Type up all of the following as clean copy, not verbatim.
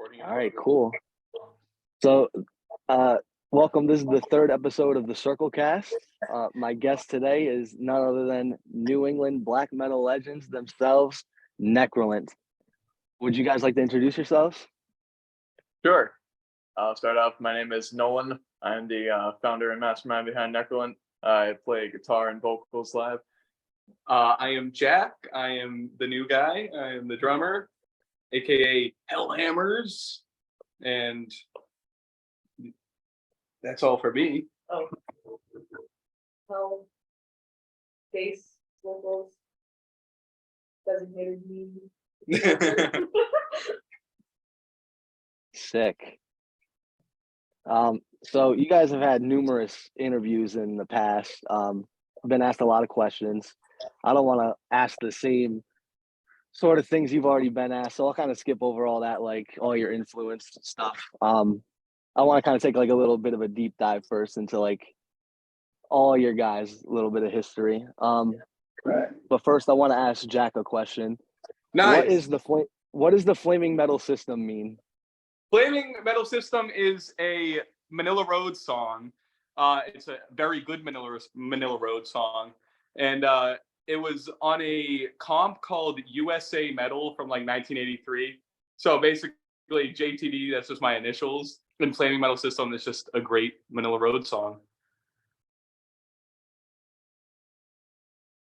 All right, cool. So, welcome. This is the third episode of the Circlecast. My guest today is none other than New England black metal legends themselves, Necralant. Would you guys like to introduce yourselves? Sure. I'll start off. My name is Nolan. I'm the founder and mastermind behind Necralant. I play guitar and vocals live. I am Jack. I am the new guy. I am the drummer, aka Hellhammers, and that's all for me. Oh, Hell, bass, vocals, designated me. Sick. So you guys have had numerous interviews in the past. Been asked a lot of questions. I don't want to ask the same sort of things you've already been asked, so I'll kind of skip over all that, like all your influence stuff. I want to kind of take like a little bit of a deep dive first into like all your guys' little bit of history. Right. But first, I want to ask Jack a question. Nice. What does the flaming metal system mean? Flaming Metal System is a Manila Road song. It's a very good Manila Road song. And it was on a comp called USA Metal from like 1983. So basically JTD, that's just my initials. And Flaming Metal System is just a great Manila Road song.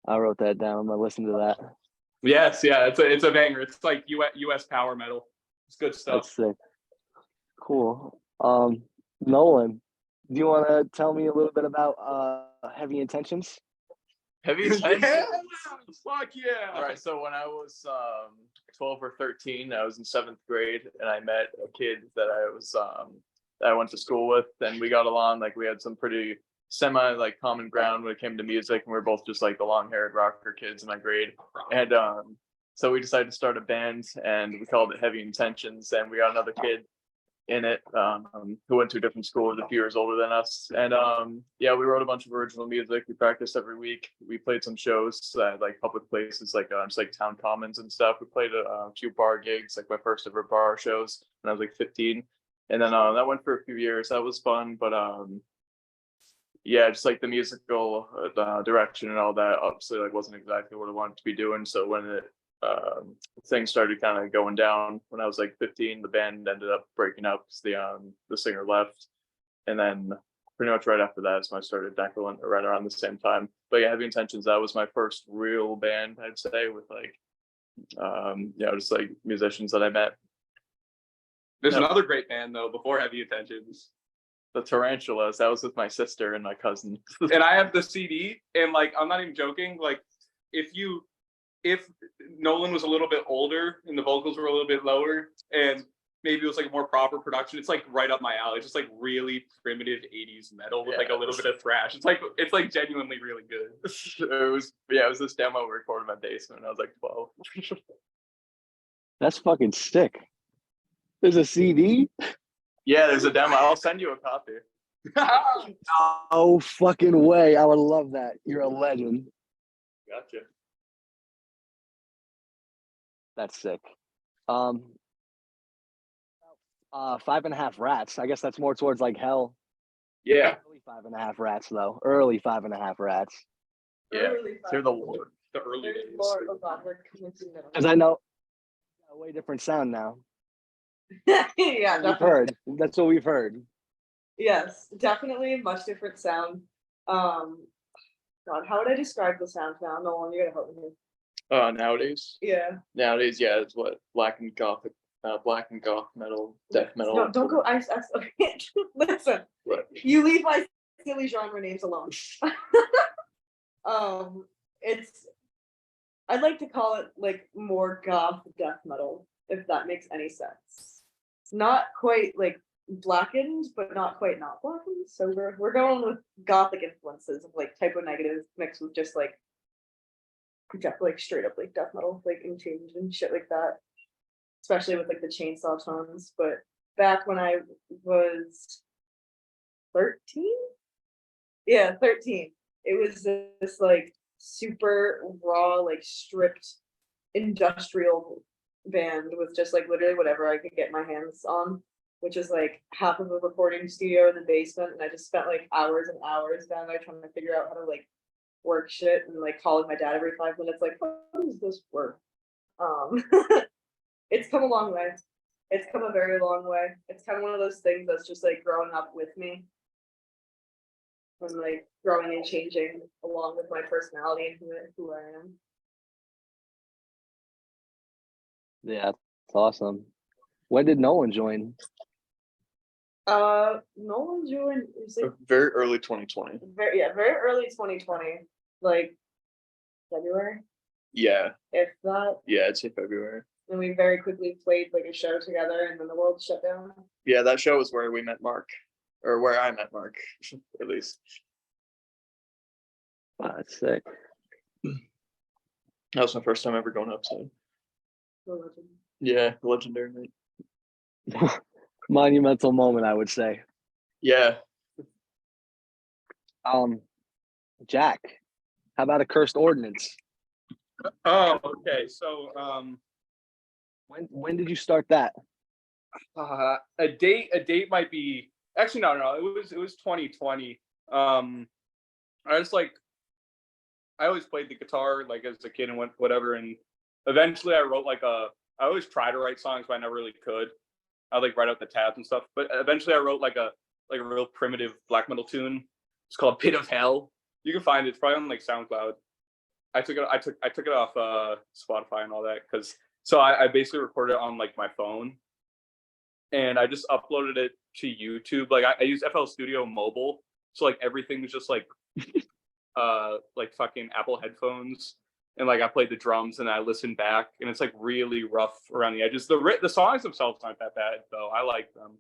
I wrote that down. I'm going to listen to that. Yes, yeah, it's a banger. It's like US power metal. It's good stuff. That's sick. Cool. Nolan, do you want to tell me a little bit about Heavy Intentions? Heavy Intentions? Yeah, fuck yeah. All right, so when I was 12 or 13, I was in 7th grade, and I met a kid that I went to school with, and we got along. Like, we had some pretty like common ground when it came to music, and we were both just like the long-haired rocker kids in my grade. And so we decided to start a band, and we called it Heavy Intentions, and we got another kid in it who went to a different school, was a few years older than us. And yeah, we wrote a bunch of original music. We practiced every week. We played some shows at like public places, like just like town commons and stuff. We played a few bar gigs, like my first ever bar shows when I was like 15. And then that went for a few years. That was fun, but yeah, just like the musical direction and all that obviously like wasn't exactly what I wanted to be doing. So when it things started kind of going down when I was like 15, the band ended up breaking up because the singer left. And then pretty much right after that, so I started Necralant right around the same time. But yeah, Heavy Intentions, that was my first real band, I'd say, with like just like musicians that I met. There's another great band though before Heavy Intentions. The Tarantulas, that was with my sister and my cousin. And I have the CD, and like I'm not even joking, like if Nolan was a little bit older and the vocals were a little bit lower and maybe it was like a more proper production, it's like right up my alley. It's just like really primitive 80s metal with like a little bit of thrash. It's like genuinely really good. It was this demo we recorded in my basement when I was like 12. That's fucking sick. There's a CD? Yeah, there's a demo. I'll send you a copy. Oh, fucking way. I would love that. You're a legend. Gotcha. That's sick. 5.5 Rats. I guess that's more towards like Hell. Yeah. Early 5.5 Rats though. Early 5.5 Rats. Yeah. Through the early days. Oh God, we're coming to now. Because I know a way different sound now. Yeah, We've definitely. heard. That's what we've heard. Yes, definitely a much different sound. God, how would I describe the sound now? Nolan, you're gonna help me here. Nowadays, Yeah. it's what black and goth metal, death metal. No, don't go. Okay. Listen, What? you leave my silly genre names alone. I'd like to call it like more goth death metal, if that makes any sense. Not quite like blackened, but not quite not blackened. So we're going with gothic influences of like typo negative mixed with just like straight up like death metal, like Unchanged and shit like that. Especially with like the chainsaw tones. But back when I was 13? Yeah, 13. It was this like super raw, like stripped industrial band with just like literally whatever I could get my hands on, which is like half of a recording studio in the basement, and I just spent like hours and hours down there trying to figure out how to like work shit and like calling my dad every 5 minutes, like, how does this work? It's come a long way. It's come a very long way. It's kind of one of those things that's just like growing up with me and like growing and changing along with my personality and who I am. Yeah, it's awesome. When did Nolan join? Nolan joined Very early 2020. very early 2020, like February, Yeah, if that. yeah, I'd say February. And we very quickly played like a show together, and then the world shut down. Yeah, that show was where we met Mark, or where I met Mark, at least. Wow, that's sick. That was my first time ever going outside. The legend. Yeah, the legendary night. Monumental moment, I would say. Yeah. Jack, how about Accursed Ordnance? Oh, okay. So When did you start that? a date might be actually no. It was 2020. I was like, I always played the guitar like as a kid and whatever, and eventually I wrote like I always try to write songs, but I never really could. I like write out the tabs and stuff, but eventually I wrote like a real primitive black metal tune. It's called Pit of Hell. You can find it. It's probably on like SoundCloud. I took it off Spotify and all that because I basically recorded it on like my phone, and I just uploaded it to YouTube. Like I use FL Studio Mobile, so like everything's just like fucking Apple headphones, and like I played the drums and I listened back, and it's like really rough around the edges. The songs themselves aren't that bad though. I like them,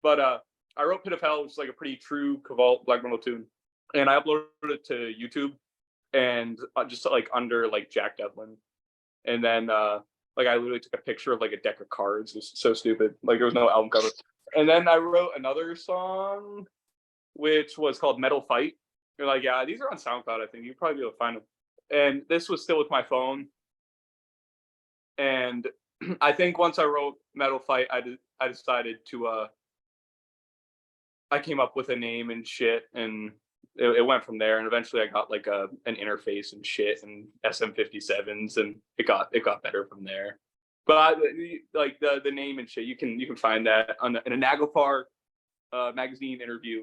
but I wrote Pit of Hell, which is like a pretty true Cavalt black metal tune, and I uploaded it to YouTube, and just like under like Jack Devlin, and then like I literally took a picture of like a deck of cards. It was so stupid. Like there was no album cover, and then I wrote another song, which was called Metal Fight. You're like, yeah, these are on SoundCloud. I think you'd probably be able to find them. And this was still with my phone. And I think once I wrote Metal Fight, I decided to I came up with a name and shit, and it went from there. And eventually I got like an interface and shit and SM57s, and it got better from there. But like the name and shit, you can find that in a Naglfar magazine interview,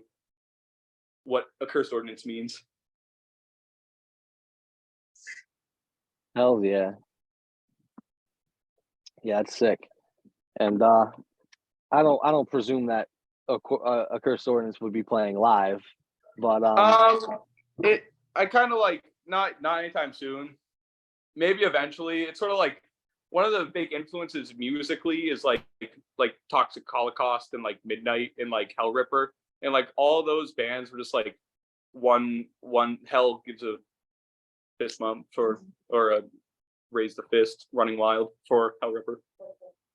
what Accursed Ordnance means. Hell yeah. Yeah, it's sick. And I don't presume that Accursed Ordnance would be playing live, but I kind of like not anytime soon. Maybe eventually. It's sort of like one of the big influences musically is like Toxic Holocaust and like Midnight and like Hell Ripper, and like all those bands were just like one Hell gives a fist bump for, or a raise the fist running wild for Hell Ripper.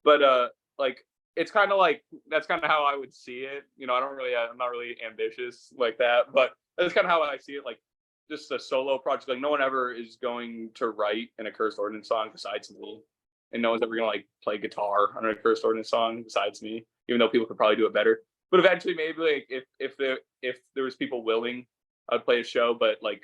But like it's kind of like that's kind of how I would see it. You know, I'm not really ambitious like that, but that's kind of how I see it. Like just a solo project. Like no one ever is going to write an Accursed Ordnance song besides me, and no one's ever gonna like play guitar on an Accursed Ordnance song besides me. Even though people could probably do it better. But eventually, maybe like if there was people willing, I'd play a show. But like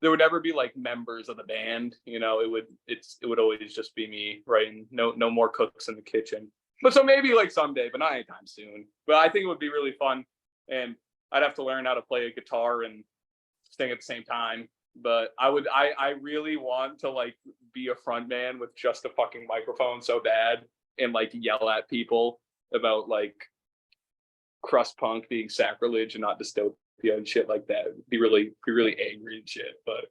there would never be like members of the band. You know, it would always just be me writing. No more cooks in the kitchen. But so maybe like someday, but not anytime soon. But I think it would be really fun, and I'd have to learn how to play a guitar and sing at the same time. But I really want to like be a front man with just a fucking microphone so bad, and like yell at people about like crust punk being sacrilege and not dystopia and shit like that. Be really angry and shit. But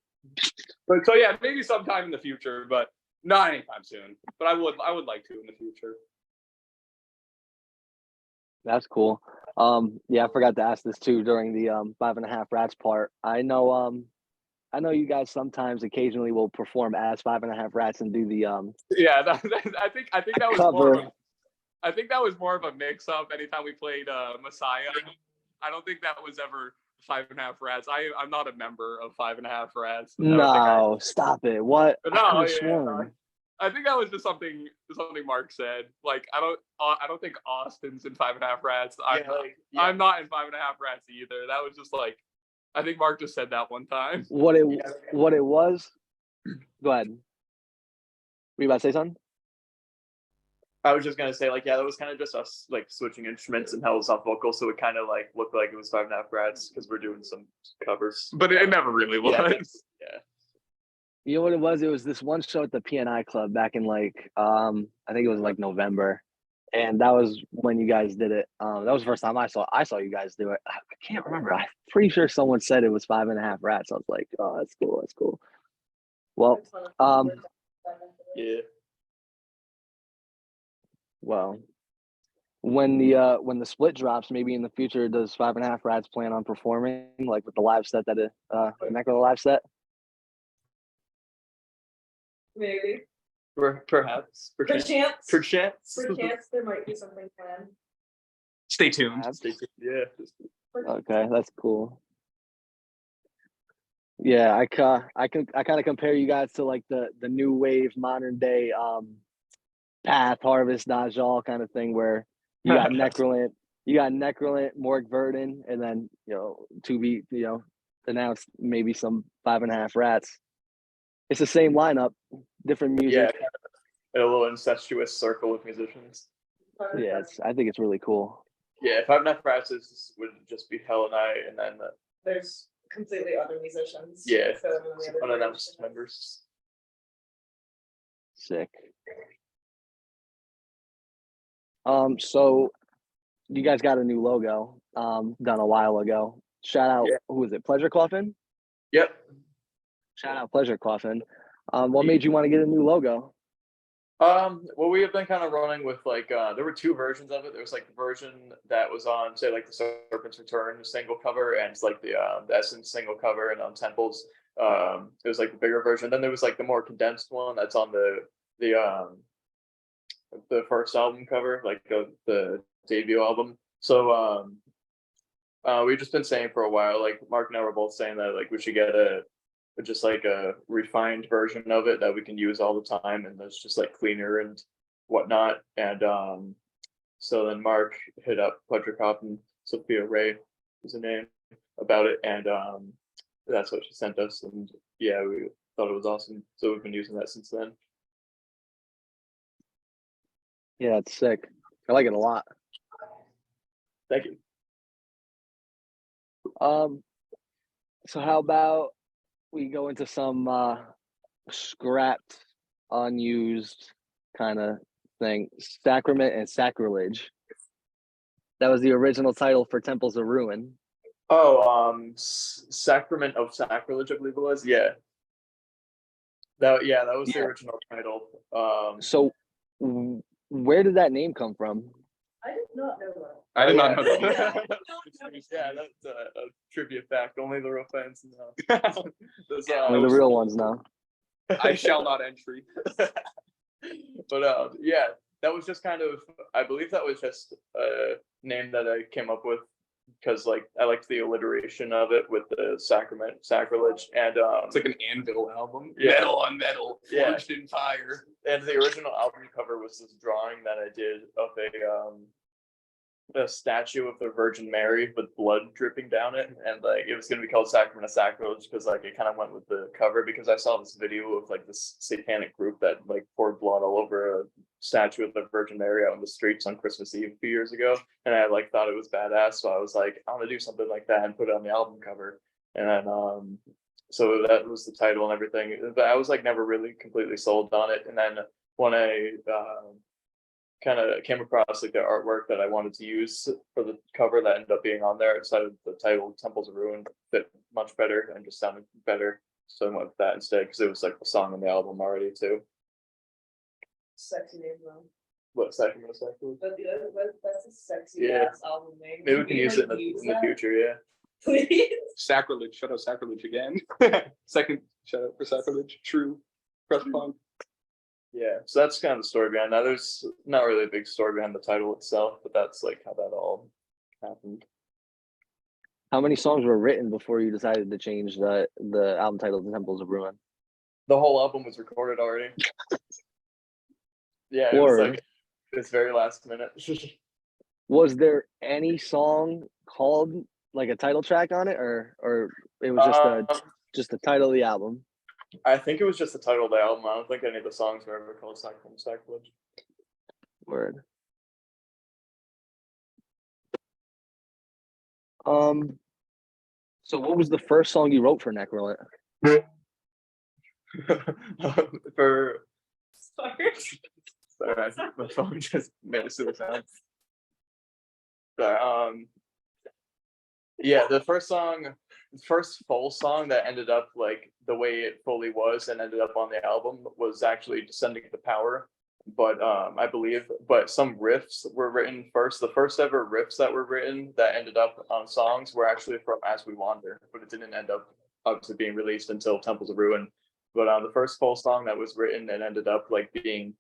so yeah, maybe sometime in the future, but not anytime soon. But I would like to in the future. that's cool. Yeah, I forgot to ask this too during the 5.5 Rats part. I know you guys sometimes occasionally will perform as 5.5 Rats and do the Yeah, I think that was cover. I think that was more of a mix-up anytime we played Messiah. I don't think that was ever 5.5 Rats. I'm not a member of 5.5 Rats. No, stop it. What? No, I could've yeah, sworn. I think that was just something Mark said. Like I don't think Austin's in 5.5 Rats. I'm not in 5.5 Rats either. That was just like, I think Mark just said that one time. What it was. Go ahead. Were you about to say something? I was just gonna say, like, yeah, that was kind of just us like switching instruments and Hels off vocal, so it kind of like looked like it was 5.5 Rats because we're doing some covers. But it never really was. Yeah. You know what it was? It was this one show at the PNI Club back in like I think it was like November, and that was when you guys did it. That was the first time I saw you guys do it. I can't remember. I'm pretty sure someone said it was 5.5 Rats. I was like, oh, that's cool. That's cool. Well, Yeah. Well, when the split drops, maybe in the future, does 5.5 Rats plan on performing like with the live set that Necro live set? Maybe. Perhaps. Perchance. Perchance. There might be something planned. Stay tuned. Yeah. Okay, that's cool. Yeah, I kind of compare you guys to like the new wave modern day Path, Harvest, Dajjal kind of thing, where you got Necralant, Mork, Verdant, and then to be announced maybe some 5.5 Rats. It's the same lineup, different music. Yeah, a little incestuous circle of musicians. Yeah, I think it's really cool. Yeah, 5.5 Rats would just be Hel and I, and then there's completely other musicians. Yeah, so unannounced members. Sick. So you guys got a new logo done a while ago. Shout out, who is it? Pleasure Coffin? Yep. Shout out Pleasure Coffin. What made you want to get a new logo? Well, we have been kind of running with like there were two versions of it. There was like the version that was on, say, like the Serpent's Return single cover, and it's like the Essence single cover, and on Temples, it was like the bigger version. Then there was like the more condensed one that's on the first album cover, like the debut album. So we've just been saying for a while, like Mark and I were both saying that like we should get just like a refined version of it that we can use all the time, and that's just like cleaner and whatnot. And so then Mark hit up Pleasure Coffin, Sophia Ray is the name, about it, and that's what she sent us, and yeah, we thought it was awesome, so we've been using that since then. Yeah, it's sick. I like it a lot. Thank you. So how about we go into some scrapped, unused kind of thing? Sacrament and Sacrilege. That was the original title for Temples of Ruin. Oh, Sacrament of Sacrilege, I believe it was. Yeah. That was the original title. So where did that name come from? I did not know that. I did not know that. Yeah, that's a trivia fact. Only the real fans know. Only the real ones know. I shall not entry. But yeah, that was just kind of, I believe that was just a name that I came up with because like I liked the alliteration of it with the Sacrament, Sacrilege, and it's like an Anvil album. Yeah. Metal on metal, forged in fire. And the original album cover was this drawing that I did of a statue of the Virgin Mary with blood dripping down it, and like it was going to be called Sacrament of Sacrilege because like it kind of went with the cover, because I saw this video of like this satanic group that like poured blood all over a statue of the Virgin Mary out in the streets on Christmas Eve a few years ago, and I like thought it was badass, so I was like, I want to do something like that and put it on the album cover. And then so that was the title and everything, but I was like never really completely sold on it. And then when I kind of came across like the artwork that I wanted to use for the cover that ended up being on there, I decided the title Temples of Ruin fit much better and just sounded better, so I went with that instead because it was like a song on the album already too. Sexy name though. What, Sacrament of Sacrilege? That's a sexy ass album name. Maybe we can use it in the future, yeah. Please. Sacrilege, shout out Sacrilege again. Second shout out for Sacrilege. True. Crush punk. Yeah, so that's kind of the story behind that. There's not really a big story behind the title itself, but that's like how that all happened. How many songs were written before you decided to change the album title to Temples of Ruin? The whole album was recorded already. Yeah, it was Or like this very last minute. was there any song called like a title track on it, or it was just the title of the album? I think it was just the title of the album. I don't think any of the songs were ever called Sacrament of Sacrilege. Word. So what was the first song you wrote for Necralant? For Sorry. sorry, my phone just made a super sound. Sorry, yeah, the first full song that ended up like the way it fully was and ended up on the album was actually Descending to Power. But I believe, but some riffs were written first. The first ever riffs that were written that ended up on songs were actually from As We Wander, but it didn't end up obviously being released until Temples of Ruin. But the first full song that was written and ended up like being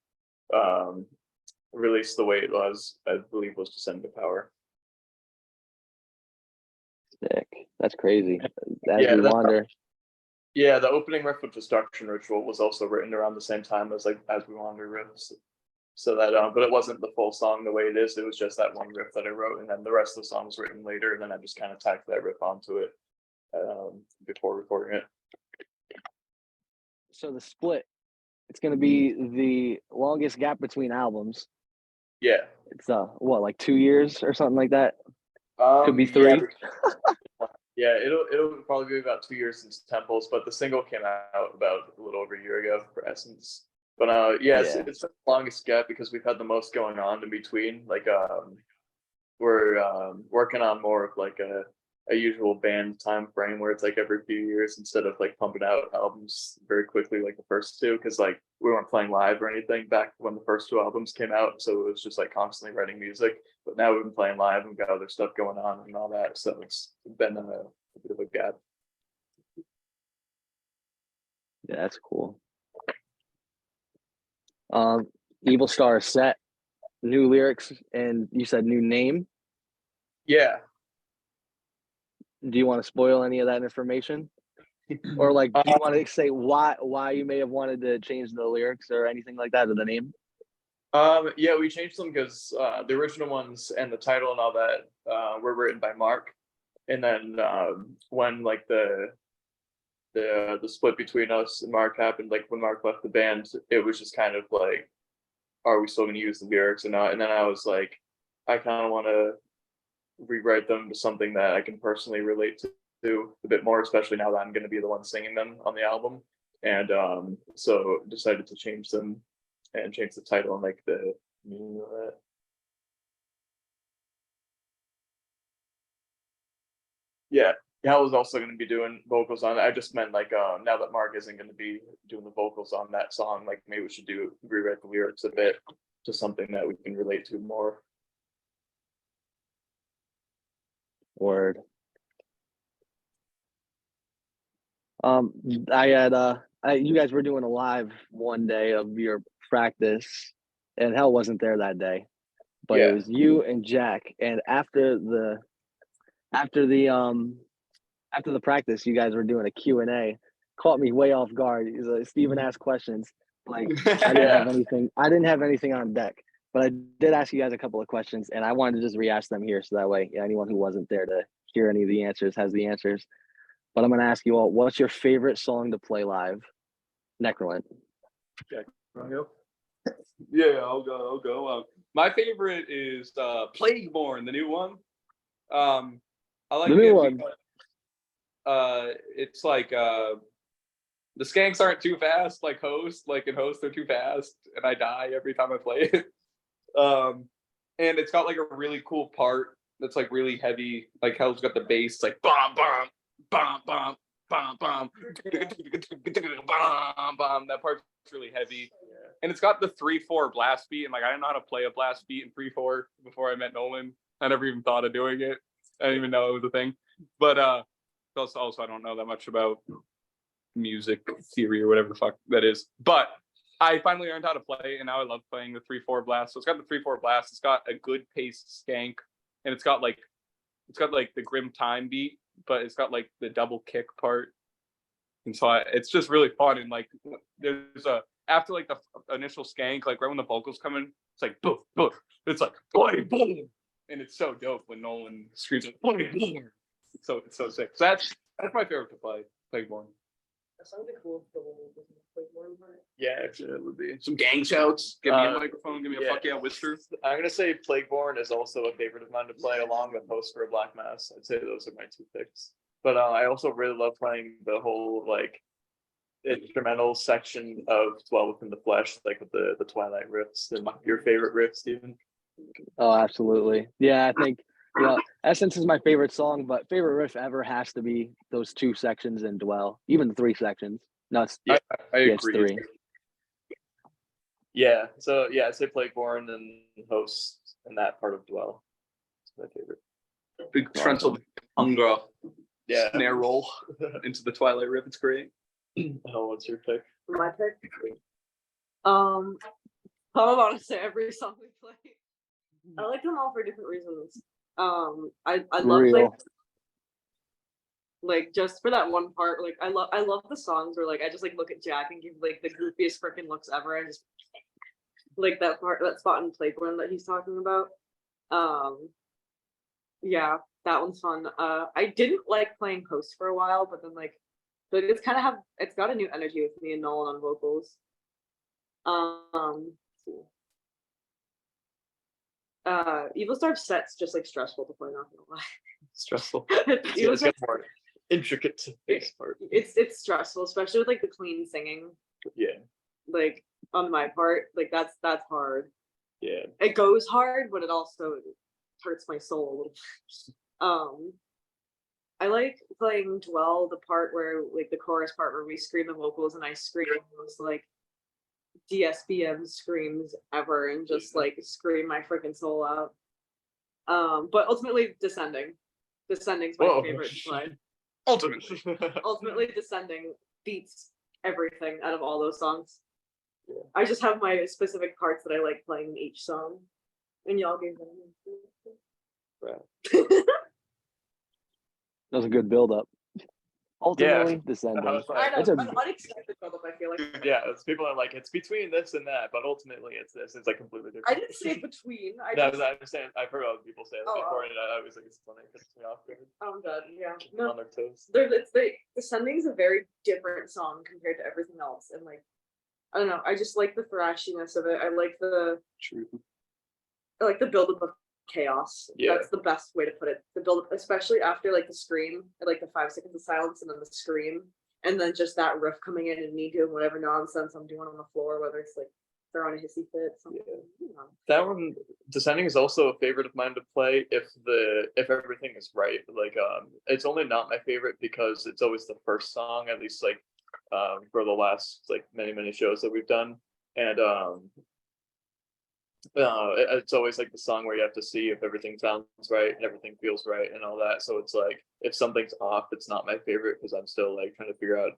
released the way it was, I believe, was Descending to Power. Sick. That's crazy. As Yeah, We Wander. Yeah, the opening riff of Destruction Ritual was also written around the same time as like As We Wander riffs. So that but it wasn't the full song the way it is. It was just that one riff that I wrote, and then the rest of the song was written later, and then I just kind of tacked that riff onto it before recording it. So the split, it's gonna be the longest gap between albums. Yeah. It's what, like 2 years or something like that? Could be 3. Yeah, it'll probably be about 2 years since Temples, but the single came out about a little over a year ago for Essence. But it's the longest gap because we've had the most going on in between. Like we're working on more of like a usual band time frame where it's like every few years instead of like pumping out albums very quickly like the first two, because like we weren't playing live or anything back when the first 2 albums came out, so it was just like constantly writing music. But now we've been playing live and got other stuff going on and all that, so it's been a bit of a gap. Yeah, that's cool. Evil Star set, new lyrics, and you said new name. Yeah. Do you want to spoil any of that information? Or like, do you want to say why you may have wanted to change the lyrics or anything like that, or the name? Yeah, we changed them because the original ones and the title and all that were written by Mark, and then when like the split between us and Mark happened, like when Mark left the band, it was just kind of like, are we still going to use the lyrics or not? And then I was like, I kind of want to rewrite them to something that I can personally relate to a bit more, especially now that I'm going to be the one singing them on the album. And so decided to change them and change the title and like the meaning of it. Yeah, Hel was also going to be doing vocals on it. I just meant like now that Mark isn't going to be doing the vocals on that song, like maybe we should rewrite the lyrics a bit to something that we can relate to more. Word. I had you guys were doing a live one day of your practice, and Hel wasn't there that day, but it was you and Jack. And after the practice, you guys were doing a Q&A. Caught me way off guard. Steven asked questions. Like I didn't have anything on deck, but I did ask you guys a couple of questions, and I wanted to just re-ask them here so that way anyone who wasn't there to hear any of the answers has the answers. But I'm going to ask you all, what's your favorite song to play live? Necralant. Yeah, I'll go. My favorite is Plagueborn, the new one. I like The new it one. because it's like the skanks aren't too fast like Host. Like in Host, they're too fast, and I die every time I play it. And it's got like a really cool part that's like really heavy. Like Hel's got the bass, like bum bum bum bum bum bum bum bum. That part's really heavy. And it's got the 3/4 blast beat, and like I didn't know how to play a blast beat in 3/4 before I met Nolan. I never even thought of doing it. I didn't even know it was a thing. But also I don't know that much about music theory or whatever the fuck that is. But I finally learned how to play, and now I love playing the 3/4 blast. So it's got the 3/4 blast. It's got a good paced skank, and it's got like the grim time beat, but it's got like the double kick part. And so it's just really fun. And like there's after like the initial skank, like right when the vocals come in, it's like boom, boom. It's like boom, boom, and it's so dope when Nolan screams like boom, boom. It's so sick. So that's my favorite to play. Plagueborn. That sounded cool if the one was Plagueborn part. Yeah, actually, it would be. Some gang shouts. Give me a microphone. Give me a fuck yeah whisper. I'm gonna say Plagueborn is also a favorite of mine to play, along with Host for a Black Mass. I'd say those are my two picks. But I also really love playing the whole like instrumental section of Dwell Within the Flesh, like with the Twilight riffs. Your favorite riff, Steven? Oh, absolutely. Yeah, I think Essence is my favorite song, but favorite riff ever has to be those 2 sections in Dwell, even the 3 sections. No, it's I it's agree. 3. Yeah. So yeah, I'd say Plagueborn and Host and that part of Dwell. It's my favorite. Big Trunchel hunger. Yeah. Snare roll into the Twilight riff. It's great. Oh, what's your pick? My pick. I want to say every song we play. I like them all for different reasons. I love like just for that one part, like I love the songs where like I just like look at Jack and give like the goofiest freaking looks ever, and just like that spot in Plagueborn that he's talking about. Yeah, that one's fun. I didn't like playing Host for a while, but then like it's got a new energy with me and Nolan on vocals. Evil Star's set's just like stressful to play, not gonna lie. Stressful. Evil It's got more intricate bass part. It's stressful, especially with like the clean singing. Yeah. Like on my part, like that's hard. Yeah. It goes hard, but it also hurts my soul a little. I like playing Dwell, the part where like the chorus part where we scream the vocals and I scream those like DSBM screams ever and just like scream my freaking soul out. But ultimately Descending's my favorite to play. Ultimately Descending beats everything out of all those songs. Yeah. I just have my specific parts that I like playing in each song. And y'all gave them. Right. That was a good build up. Ultimately, Descending. I know, it's an unexpected build up, I feel like. Yeah, it's people are like, it's between this and that, but ultimately it's this. It's like completely different. I didn't say between. I understand. I've heard other people say that before, and I always think it's funny because it's me off guard. Oh, I'm done. Yeah. No. On their toes. Descending is a very different song compared to everything else, and like, I don't know. I just like the thrashiness of it. I like the build up of chaos. Yeah. That's the best way to put it. The build up, especially after like the scream, like the 5 seconds of silence and then the scream, and then just that riff coming in and me doing whatever nonsense I'm doing on the floor, whether it's like throwing a hissy fit, something. Yeah. You know. That one, Descending, is also a favorite of mine to play if everything is right. Like it's only not my favorite because it's always the first song, at least like for the last like many shows that we've done, and it's always like the song where you have to see if everything sounds right and everything feels right and all that. So it's like if something's off, it's not my favorite because I'm still like trying to figure out,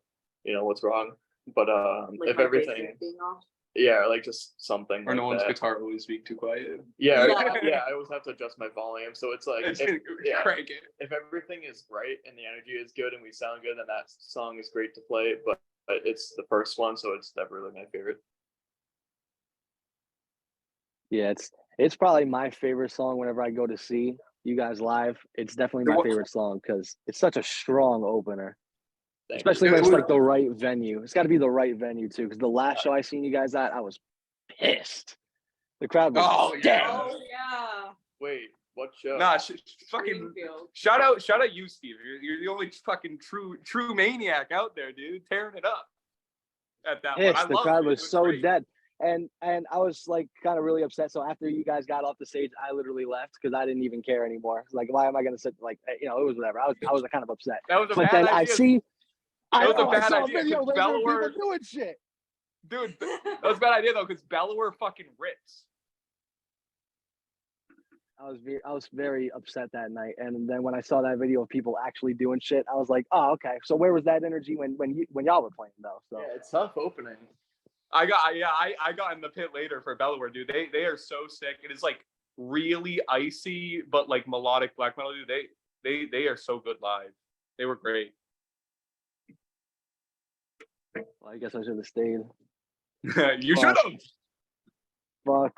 what's wrong. But like if everything being off. Yeah, like just something. Or like Nolan's guitar always being too quiet. Yeah, I always have to adjust my volume. So it's like crank it. If everything is right and the energy is good and we sound good, then that song is great to play. But it's the first one, so it's never really my favorite. Yeah, it's probably my favorite song whenever I go to see you guys live. It's definitely my favorite song because it's such a strong opener. Especially when it's like the right venue. It's got to be the right venue too, because the last show I seen you guys at, I was pissed. The crowd was dead. Oh yeah. Wait, what show? Nah, fucking shout out you, Steve. You're the only fucking true maniac out there, dude, tearing it up. At that one, the crowd was so dead. And I was like kind of really upset. So after you guys got off the stage, I literally left because I didn't even care anymore. Like, why am I gonna sit? Like, it was whatever. I was kind of upset. That was a bad idea. I saw a video where people doing shit. Dude, that was a bad idea though, because Bellower fucking rips. I was very upset that night, and then when I saw that video of people actually doing shit, I was like, oh, okay. So where was that energy when y'all were playing though? So yeah, it's tough opening. I got in the pit later for Bellower, dude. They are so sick. It is like really icy, but like melodic black metal, dude. They are so good live. They were great. Well, I guess I should have stayed. You should have. Fuck.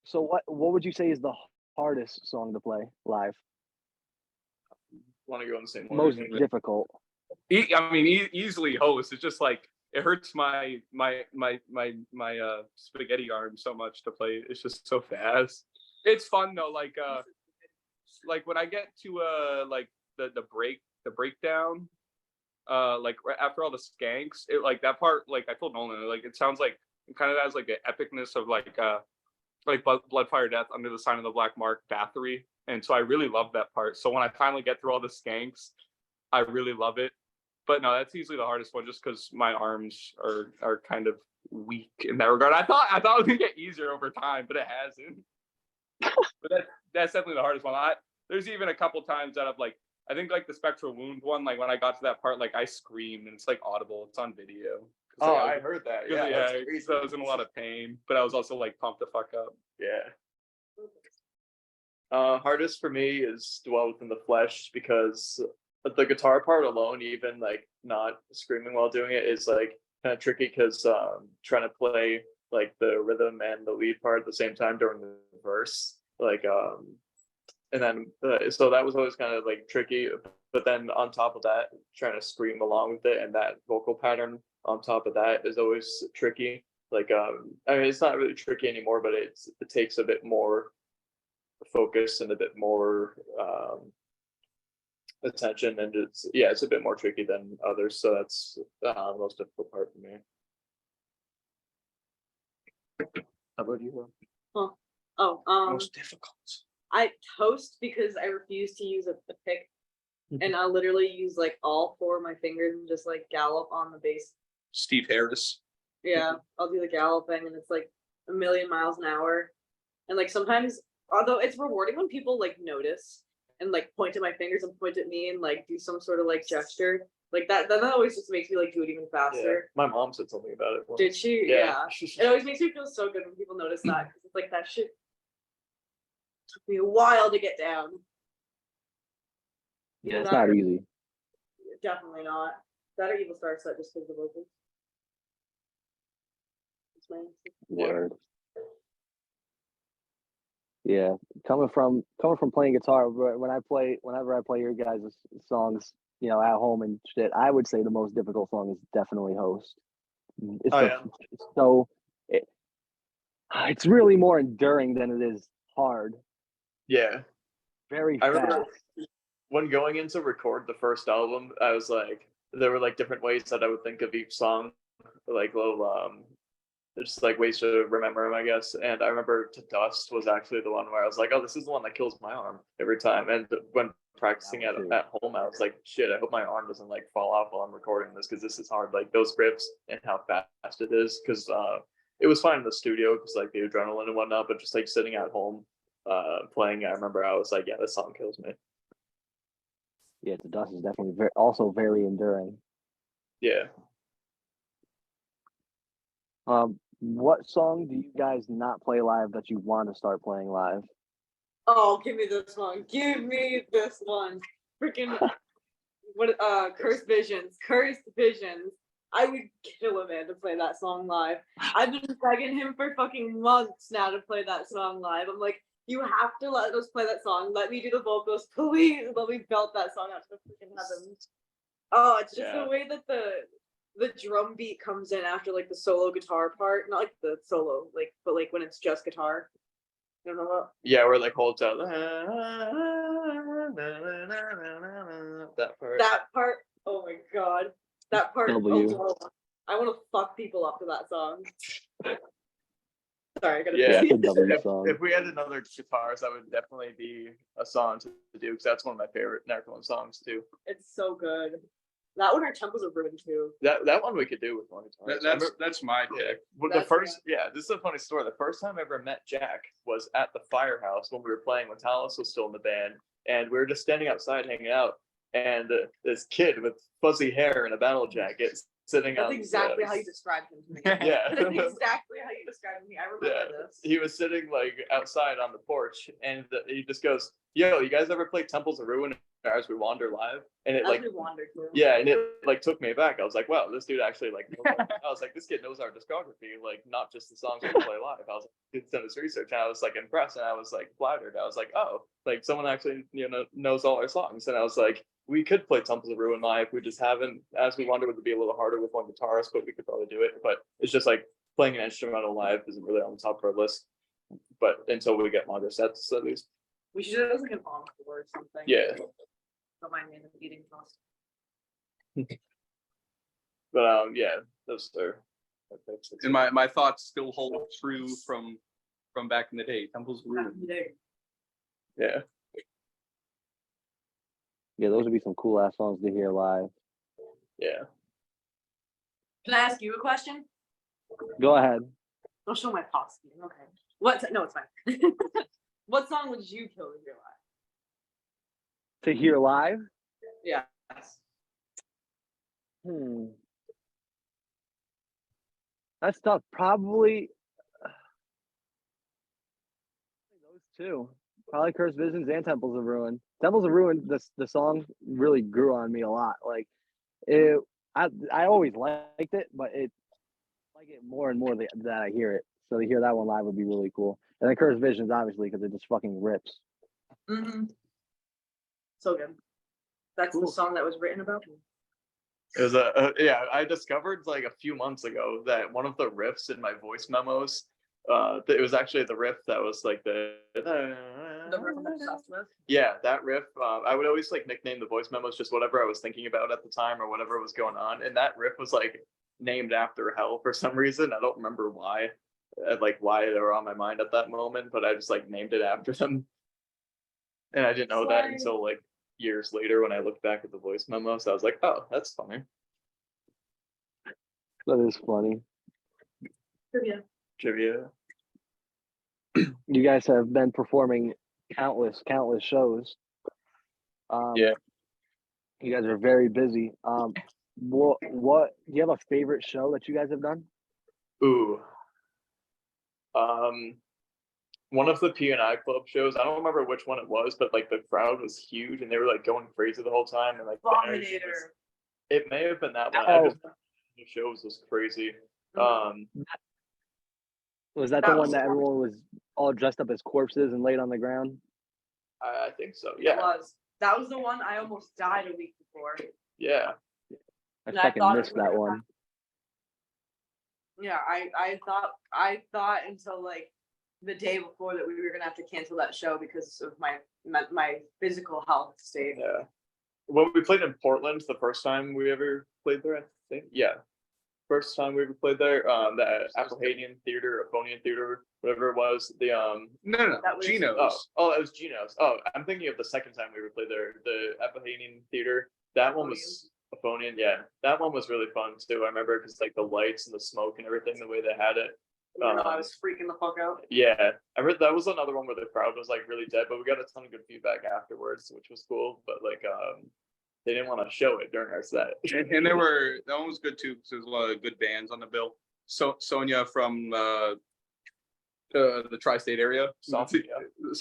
So what would you say is the hardest song to play live? Want to go in the same Most order? difficult. I mean, easily host. It's just like it hurts my spaghetti arm so much to play. It's just so fast. It's fun though. Like when I get to like the breakdown, like right after all the skanks, it like that part. Like I told Nolan, like it sounds like it kind of has like an epicness of like Blood, Fire, Death under the sign of the Black Mark Bathory. And so I really love that part. So when I finally get through all the skanks, I really love it. But no, that's easily the hardest one just because my arms are kind of weak in that regard. I thought it was gonna get easier over time, but it hasn't. But that's definitely the hardest one. There's even a couple times that I've like, I think like the Spectral Wound one, like when I got to that part, like I screamed and it's like audible. It's on video. Oh, Like, I heard that. yeah. So I was in a lot of pain, but I was also like pumped the fuck up. Yeah. Hardest for me is Dwell Within the Flesh because the guitar part alone, even like not screaming while doing it, is like kind of tricky because trying to play like the rhythm and the lead part at the same time during the verse, like and then so that was always kind of like tricky. But then on top of that, trying to scream along with it and that vocal pattern on top of that is always tricky. Like I mean, it's not really tricky anymore, but it takes a bit more focus and a bit more attention, and it's a bit more tricky than others. So that's the most difficult part for me. How about you? Most difficult. I toast because I refuse to use a pick, and I'll literally use like all four of my fingers and just like gallop on the bass. Steve Harris. Yeah, I'll do the galloping, and it's like a million miles an hour. And like sometimes, although it's rewarding when people like notice and like point at my fingers and point at me and like do some sort of like gesture like that, then that always just makes me like do it even faster. Yeah. My mom said something about it. Did she? Yeah. It always makes me feel so good when people notice that, because it's like that shit took me a while to get down. Yeah, it's not easy. Definitely not. That or Evil Star set just because of the vocals. Word. Yeah, coming from playing guitar, whenever I play your guys' songs, you know, at home and shit, I would say the most difficult song is definitely Host. It's really more enduring than it is hard. Yeah. Very I fast. remember when going in to record the first album, I was like, there were like different ways that I would think of each song, like little just like ways to remember them, I guess. And I remember To Dust was actually the one where I was like, oh, this is the one that kills my arm every time. And when practicing at home, I was like, shit, I hope my arm doesn't like fall off while I'm recording this, because this is hard. Like those riffs and how fast it is, because it was fine in the studio because like the adrenaline and whatnot, but just like sitting at home playing, I remember I was like, yeah, this song kills me. Yeah, To Dust is definitely also very enduring. Yeah. What song do you guys not play live that you want to start playing live? Oh, give me this one. Give me this one. Freaking Cursed Visions. Cursed Visions. I would kill a man to play that song live. I've been begging him for fucking months now to play that song live. I'm like, you have to let us play that song. Let me do the vocals, please. Let me belt that song out to the freaking heavens. Oh, it's just the way that the drum beat comes in after like the solo guitar part, not like the solo, like, but like when it's just guitar. I don't know what. Yeah, where it like holds out that part. That part. Oh my god, that part. W. Alone, I want to fuck people up to that song. Sorry, I gotta. Yeah, if if we had another guitars, that would definitely be a song to do, because that's one of my favorite Necralant songs too. It's so good. That one, our tempos are ruined too. That one we could do with one guitar. That's my pick. Well, this is a funny story. The first time I ever met Jack was at the Firehouse when we were playing when Talos was still in the band, and we were just standing outside hanging out, and this kid with fuzzy hair and a battle jacket sitting on. That's exactly how you described him to me. Yeah. That's exactly how you described me. I remember this. He was sitting like outside on the porch, and he just goes, yo, you guys ever play Temples of Ruin As We Wander live? And it As like, we wandered through. yeah, and it like took me back. I was like, wow, this dude actually like. I was like, this kid knows our discography, like not just the songs we play live. I was like, did some of this research, and I was like impressed, and I was like flattered. I was like, oh, like someone actually knows all our songs, and I was like, we could play Temples of Ruin live. We just haven't. As We Wander would be a little harder with one guitarist, but we could probably do it. But it's just like playing an instrumental live isn't really on the top of our list. But until we get longer sets, at least. We should do it as like an encore or something. Yeah. Don't mind me in the eating cost. But yeah, those are. And my thoughts still hold true from back in the day. Temples of Ruin. Yeah. Yeah, those would be some cool ass songs to hear live. Yeah. Can I ask you a question? Go ahead. I'll show my costume. Okay. No, it's fine. What song would you kill to hear live? To hear live? Yeah. That's tough. Probably those two. Probably Cursed Visions and Temples of Ruin. Temples of Ruin, the song really grew on me a lot. Like I always liked it, but I like it more and more that I hear it. So to hear that one live would be really cool. And then Cursed Visions, obviously, because it just fucking rips. Mm-hmm. So good. That's the song that was written about. It was I discovered like a few months ago that one of the riffs in my voice memos, it was actually the riff that was like the riff I'm obsessed with. Yeah, that riff. I would always like nickname the voice memos just whatever I was thinking about at the time or whatever was going on, and that riff was like named after Hell for some reason. I don't remember why, like why they were on my mind at that moment, but I just like named it after them, and I didn't know that until like years later when I looked back at the voice memo. So I was like, oh, that's funny. That is funny. Trivia. You guys have been performing countless shows. Yeah. You guys are very busy. What do you have a favorite show that you guys have done? Ooh. One of the P&I Club shows, I don't remember which one it was, but like the crowd was huge and they were like going crazy the whole time, and like it may have been that one. Oh. The shows was crazy. Was that the one that everyone was all dressed up as corpses and laid on the ground? I think so. Yeah. It was. That was the one I almost died a week before. Yeah. I fucking missed that one. Yeah, I thought until like the day before that we were gonna have to cancel that show because of my physical health state. Yeah. When we played in Portland, the first time we ever played there, I think. Yeah. First time we ever played there, the Applehainian Theater, Aphonian Theater, whatever it was. The No, Geno's. Oh, it was Geno's. Oh, I'm thinking of the second time we ever played there, the Applehainian Theater. That one was Aphonian. Yeah, that one was really fun too. I remember because like the lights and the smoke and everything, the way they had it. I was freaking the fuck out. Yeah, I heard that was another one where the crowd was like really dead, but we got a ton of good feedback afterwards, which was cool. But like, they didn't want to show it during our set. And that one was good too because there's a lot of good bands on the bill. So Sonia from the tri-state area. Sauvignon.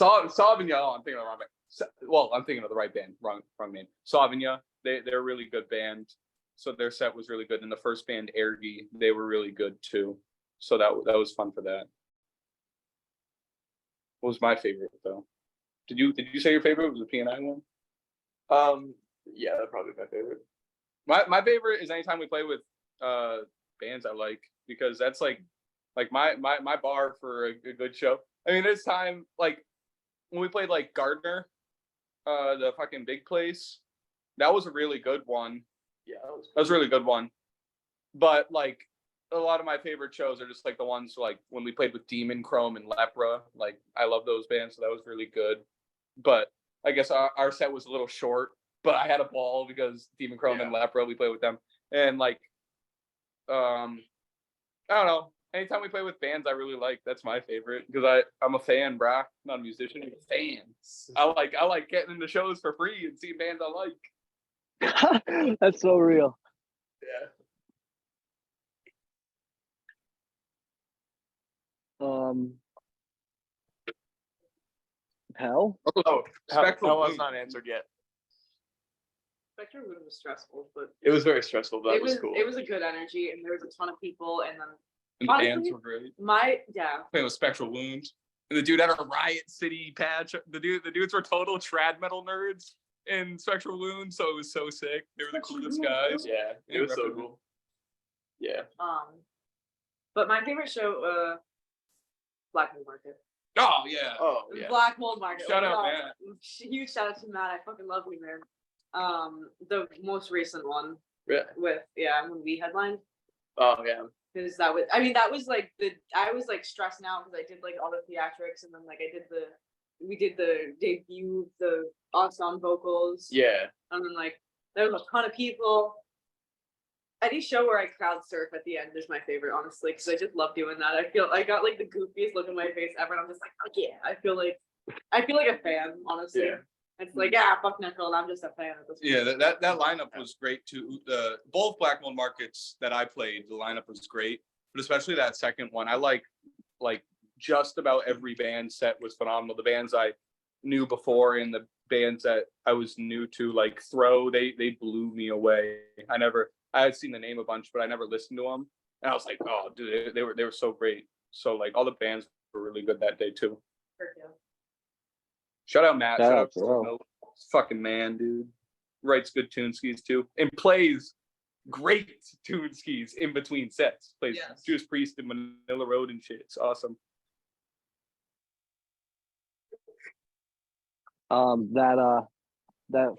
Oh, I'm thinking of the wrong band. Well, I'm thinking of the right band. Wrong name. Sauvignon. They're a really good band. So their set was really good. And the first band, Ergi, they were really good too. So that was fun for that. What was my favorite though? Did you say your favorite was the P&I one? Yeah, that's probably my favorite. My favorite is anytime we play with bands I like, because that's like my bar for a good show. I mean, there's time like when we played like Gardner, the fucking big place. That was a really good one. Yeah, that was a really good one. But like a lot of my favorite shows are just like the ones like when we played with Demon, Chrome, and Lepra. Like I love those bands, so that was really good. But I guess our set was a little short. But I had a ball because Demon Chrome and Lepra, we played with them. And like, I don't know. Anytime we play with bands I really like, that's my favorite. Because I'm a fan, brah. I'm not a musician, I'm a fan. I like getting into shows for free and seeing bands I like. That's so real. Yeah. Hell? Oh, Spectral Hell has Wound. not answered yet. Spectral Wound was stressful, but It was very stressful, but that was cool. It was a good energy, and there was a ton of people, and then And the honestly, bands were great. playing with Spectral Wound. And the dude had a Riot City patch. The dudes were total trad metal nerds in Spectral Wound, so it was so sick. They were the coolest guys. Yeah, it was so cool. Yeah. But my favorite show, Black Mold Market. Oh yeah. Oh yeah. Black Mold Market. Shout out, God. Matt. Huge shout out to Matt. I fucking love you, man. The most recent one Yeah. with when we headlined. Oh yeah. Because that was like I was like stressing out because I did like all the theatrics and then like we did the debut, the ensemble vocals. Yeah. And then like there was a ton of people. Any show where I crowd surf at the end is my favorite, honestly, because I just love doing that. I got like the goofiest look on my face ever, and I'm just like, oh yeah, I feel like a fan, honestly. Yeah. It's like, fuck Necralants, I'm just a fan at this point. Yeah, that lineup was great too. Both Black Mold Markets that I played, the lineup was great, but especially that second one. I like just about every band set was phenomenal. The bands I knew before and the bands that I was new to, like Throw, they blew me away. I had seen the name a bunch, but I never listened to them. And I was like, oh, dude, they were so great. So like all the bands were really good that day too. Shout out Matt. Shout out to fucking man, dude. Writes good tune skis too, and plays great tune skis in between sets. Plays Judas Priest and Manila Road and shit. It's awesome. That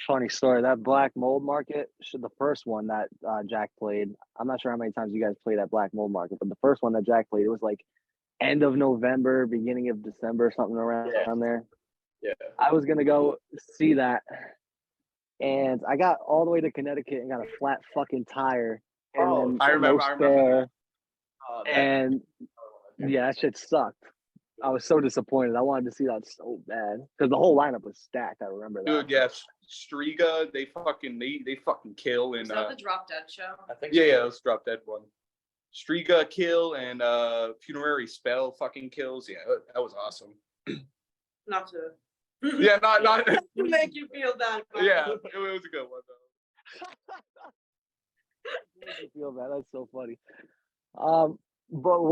funny story. That Black Mold Market, the first one that Jack played. I'm not sure how many times you guys played at Black Mold Market, but the first one that Jack played, it was like end of November, beginning of December, something around there. Yeah. I was gonna go see that, and I got all the way to Connecticut and got a flat fucking tire. And I remember that. And yeah, that shit sucked. I was so disappointed. I wanted to see that so bad because the whole lineup was stacked. I remember that. Dude, yeah, Striga, they fucking kill. And Is that the Drop Dead show? I think yeah, let's Drop Dead one. Striga kill and Funerary Spell fucking kills. Yeah, that was awesome. Not to Yeah, not to make you feel bad. yeah, it was a good one though. I feel bad. That's so funny. But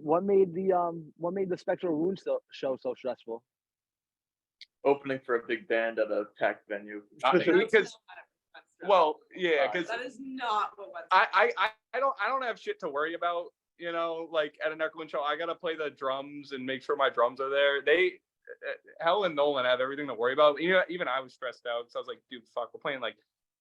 what made the Spectral Wound show so stressful? Opening for a big band at a packed venue. Because well, yeah, because that is not what went. I don't have shit to worry about. You know, like at a Necralant show, I gotta play the drums and make sure my drums are there. Hel and Nolan have everything to worry about. You know, even I was stressed out. So I was like, dude, fuck, we're playing like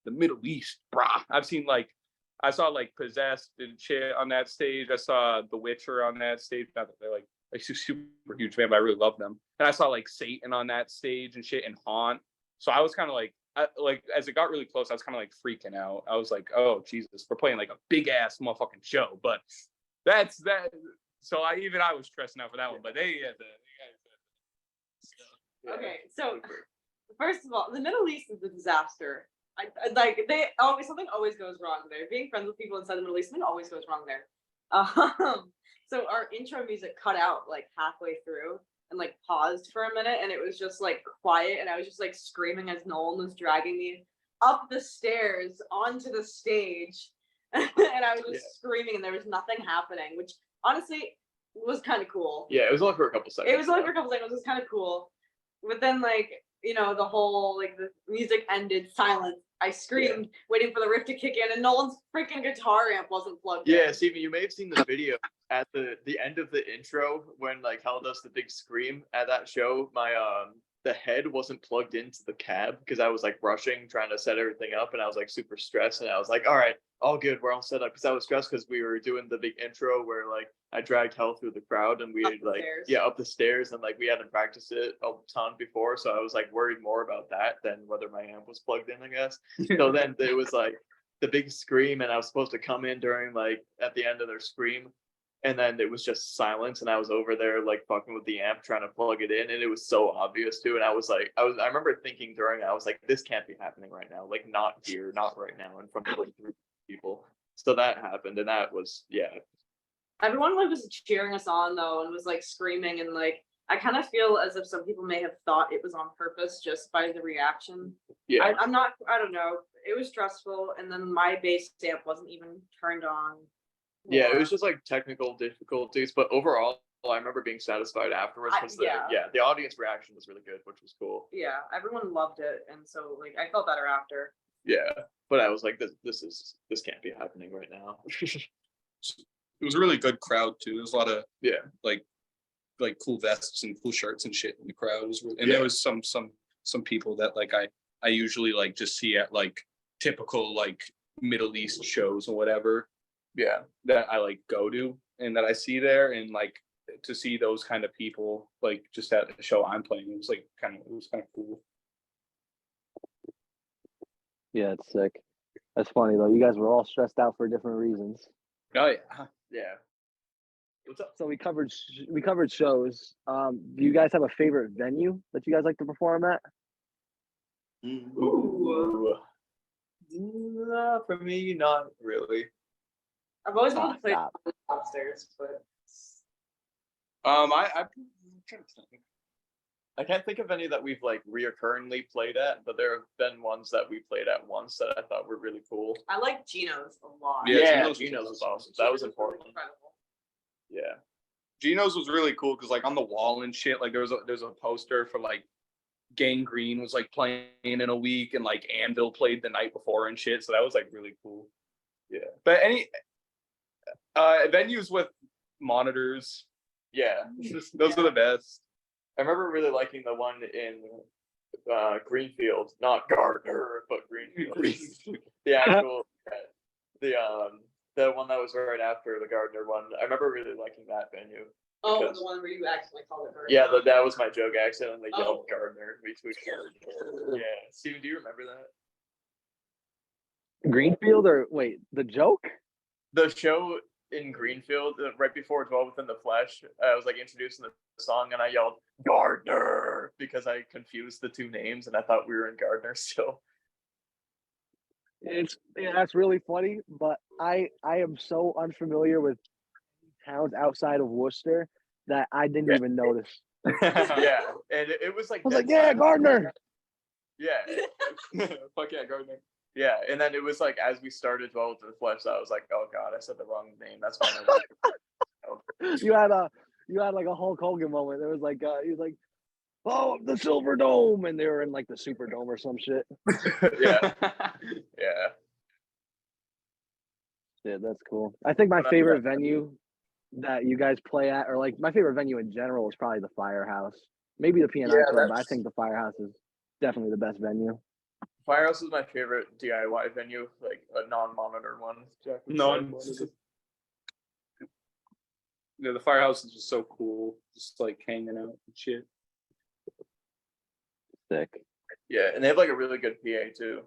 the Middle East, brah. I saw like Possessed and shit on that stage. I saw The Witcher on that stage. Not that they're like super huge fan, but I really love them. And I saw like Satan on that stage and shit and Haunt. So I was kind of like as it got really close, I was kind of like freaking out. I was like, oh Jesus, we're playing like a big ass motherfucking show. But that's that. So I was stressing out for that one. But they had Okay, so first of all, the Middle East is a disaster. Something always goes wrong there. Being friends with people inside the Middle East, something always goes wrong there. So our intro music cut out like halfway through and like paused for a minute, and it was just like quiet, and I was just like screaming as Nolan was dragging me up the stairs onto the stage, and I was just screaming, and there was nothing happening, which honestly was kind of cool. Yeah, it was only for a couple seconds. It was only for a couple seconds. It was kind of cool, but then like, you know, the whole like the music ended, silence. I screamed, waiting for the riff to kick in, and Nolan's freaking guitar amp wasn't plugged in. Yeah, Stevie, you may have seen the video at the end of the intro when like Hel does the big scream at that show. My the head wasn't plugged into the cab because I was like rushing, trying to set everything up, and I was like super stressed, and I was like, all right, all good, we're all set up, because I was stressed because we were doing the big intro where like I dragged Hel through the crowd, and we had like up the stairs, and like we hadn't practiced it a ton before, so I was like worried more about that than whether my amp was plugged in, I guess. So then it was like the big scream, and I was supposed to come in during like at the end of their scream, and then it was just silence, and I was over there like fucking with the amp trying to plug it in, and it was so obvious too, and I remember thinking during, I was like, this can't be happening right now, like not here, not right now, in front of like 3 people. So that happened, and that was, yeah. Everyone like was cheering us on though, and was like screaming, and like I kind of feel as if some people may have thought it was on purpose just by the reaction. Yeah. I'm not, I don't know. It was stressful, and then my base stamp wasn't even turned on. Yeah, it or- was just like technical difficulties, but overall, I remember being satisfied afterwards because the audience reaction was really good, which was cool. Yeah, everyone loved it, and so like I felt better after. Yeah, but I was like, this can't be happening right now. It was a really good crowd too. There's a lot of Yeah, like cool vests and cool shirts and shit in the crowd. It was really, and Yeah. there was some people that like I usually like just see at like typical like Middle East shows or whatever yeah, that I like go to and that I see there, and like to see those kind of people like just at the show I'm playing, it was kind of cool. Yeah, it's sick. That's funny though. You guys were all stressed out for different reasons. Oh yeah. yeah. What's up? So we covered shows. Do you guys have a favorite venue that you guys like to perform at? Ooh. For me, not really. I've always wanted to play Stop. upstairs, but I'm trying to think. I can't think of any that we've like reoccurringly played at, but there have been ones that we played at once that I thought were really cool. I like Gino's a lot. Yeah, Gino's was awesome. That was important. Incredible. Yeah. Geno's was really cool because like on the wall and shit, like there's a poster for like Gangrene was like playing in a week, and like Anvil played the night before and shit. So that was like really cool. Yeah. But any venues with monitors, Yeah. those are the best. I remember really liking the one in Greenfield, not Gardner, but Greenfield. The actual the one that was right after the Gardner one. I remember really liking that venue. Oh, Because- the one where you accidentally called it Gardner. Yeah, that was my joke. I accidentally Oh. yelled Gardner between Gardner. Yeah. Steven, do you remember that? Greenfield or wait, the joke? The show in Greenfield, right before Dwell Within the Flesh, I was like introducing the song and I yelled Gardner because I confused the two names and I thought we were in Gardner still. That's really funny, but I am so unfamiliar with towns outside of Worcester that I didn't even notice. Yeah, and it was like I was dead like, yeah, silent. Gardner. Yeah. Fuck yeah, Gardner. Yeah, and then it was like as we started Dwell Within the Flesh, I was like, oh god, I said the wrong name. That's fine. You had like a Hulk Hogan moment. There was like he was like, oh, the Silver Dome, and they were in like the Superdome or some shit. Yeah, yeah. Yeah, that's cool. I think my But favorite venue that you guys play at, or like my favorite venue in general, is probably the Firehouse. Maybe the P&I Yeah, Club, but I that's- think the Firehouse is definitely the best venue. Firehouse is my favorite DIY venue, like a non-monitor one. Jack would say. Yeah, the firehouse is just so cool, just like hanging out and shit. Sick. Yeah, and they have like a really good PA too,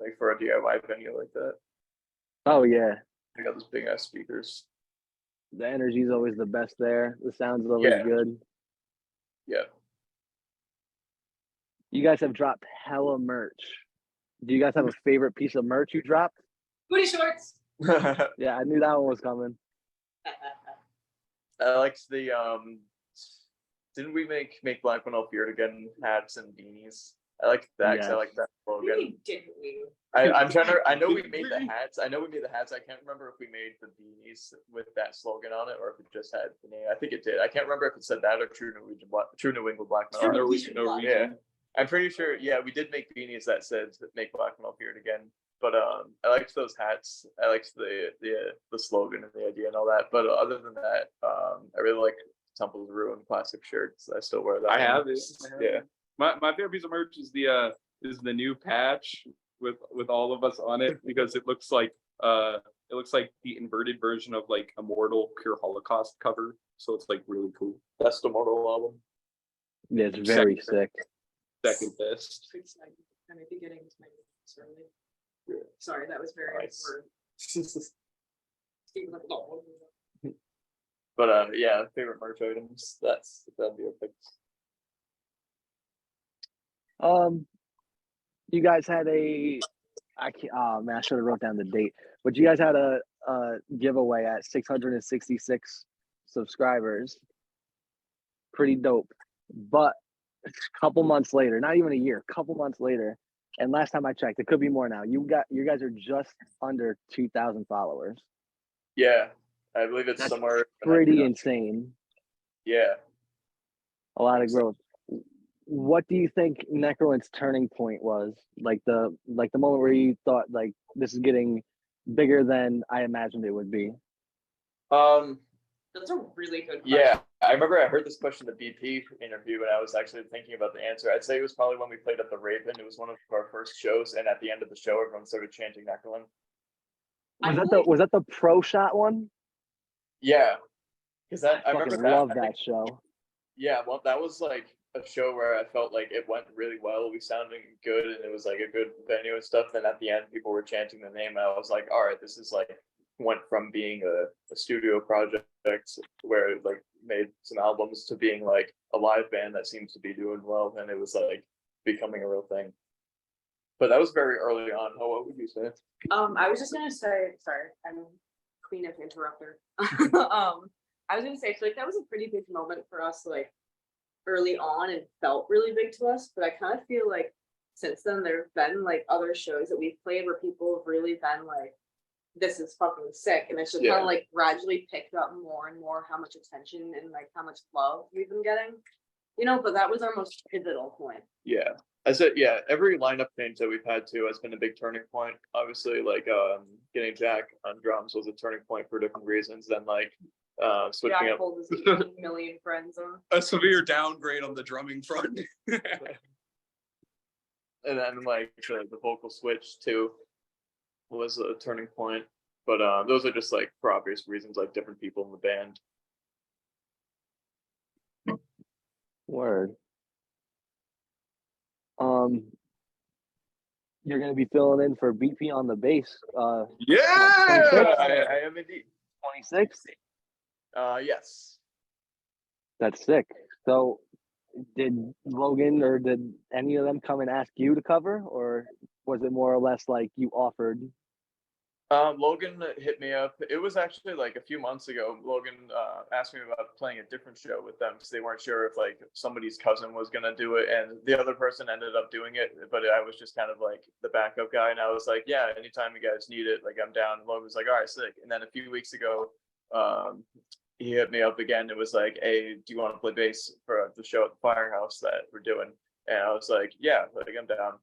like for a DIY venue like that. Oh yeah, They got those big ass speakers. the energy's always the best there. The sound's always Yeah. good. Yeah. You guys have dropped hella merch. Do you guys have a favorite piece of merch you dropped? Booty shorts. Yeah, I knew that one was coming. I liked the didn't we make Black Widow Beard again hats and beanies? I like that 'cause I Yes. like that slogan. Really didn't we? I'm trying to. I know we made the hats. I can't remember if we made the beanies with that slogan on it or if it just had the name. I think it did. I can't remember if it said that or True New England Black Metal. Norwegian. Yeah, I'm pretty sure. Yeah, we did make beanies that said "Make Black Metal Beard Again." But I liked those hats. I liked the slogan and the idea and all that. But other than that, I really like Temple's Ruin classic shirts. I still wear that. I one. have it. Yeah. My favorite piece of merch is the new patch with all of us on it, because it looks like the inverted version of like Immortal Pure Holocaust cover. So it's like really cool. Best Immortal album. Yeah, it's very sick. Second best. I may be getting to my notes early. Sorry, that was very Nice. word. But yeah, favorite merch items. That'd be a pick. You guys had oh man, I should have wrote down the date. But you guys had a giveaway at 666 subscribers. pretty dope. But a couple months later, not even a year, a couple months later, and last time I checked, it could be more now. You guys are just under 2,000 followers. Yeah, I believe it's That's somewhere pretty insane. Yeah. A lot of growth. What do you think Necralant's turning point was? Like the moment where you thought like this is getting bigger than I imagined it would be. That's a really good question. Yeah, I remember I heard this question in the BP interview and I was actually thinking about the answer. I'd say it was probably when we played at the Raven. It was one of our first shows, and at the end of the show, everyone started chanting Necralant. Was that the pro shot one? Yeah, because I I remember fucking that. love I that think, show. yeah, well, that was like a show where I felt like it went really well. We sounded good, and it was like a good venue and stuff. Then at the end, people were chanting the name, and I was like, all right, this is like went from being a studio project where it like made some albums to being like a live band that seems to be doing well, and it was like becoming a real thing. But that was very early on. Oh, what would you say? I was just gonna say, sorry, I'm queen of interrupter. I was gonna say, I feel like that was a pretty big moment for us, like early on, and felt really big to us. But I kind of feel like since then there have been like other shows that we've played where people have really been like, this is fucking sick, and it's just kind of like gradually picked up more and more how much attention and like how much love we've been getting, you know. But that was our most pivotal point. Yeah, I said, yeah, every lineup change that we've had too has been a big turning point. Obviously, like getting Jack on drums was a turning point for different reasons. Then like switching Jack up pulled his 18 million friends on. A severe downgrade on the drumming front. and then like the vocal switch too was a turning point. But those are just like for obvious reasons, like different people in the band. Word. You're gonna be filling in for BP on the bass. Yeah, 26? I am indeed. 26? Yes. That's sick. So did Logan or did any of them come and ask you to cover, or was it more or less like you offered? Logan hit me up. It was actually like a few months ago. Logan asked me about playing a different show with them because they weren't sure if like somebody's cousin was gonna do it, and the other person ended up doing it. But I was just kind of like the backup guy, and I was like, yeah, anytime you guys need it, like I'm down. And Logan was like, all right, sick. And then a few weeks ago, he hit me up again. It was like, hey, do you want to play bass for the show at the Firehouse that we're doing? And I was like, yeah, like I'm down.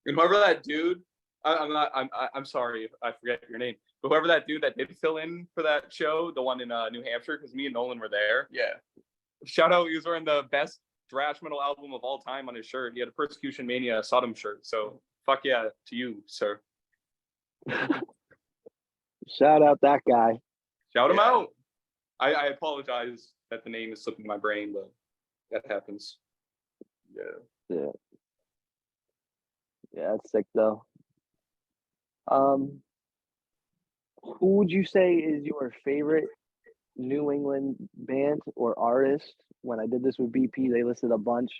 and whoever that dude, I'm sorry if I forget your name, but whoever that dude that did fill in for that show, the one in New Hampshire, because me and Nolan were there. Yeah. Shoutout, he was wearing the best thrash metal album of all time on his shirt. He had a Persecution Mania Sodom shirt. So fuck yeah to you, sir. Shout out that guy. Shout him out. I apologize that the name is slipping my brain, but that happens. Yeah, that's sick though. Who would you say is your favorite New England band or artist? When I did this with BP, they listed a bunch.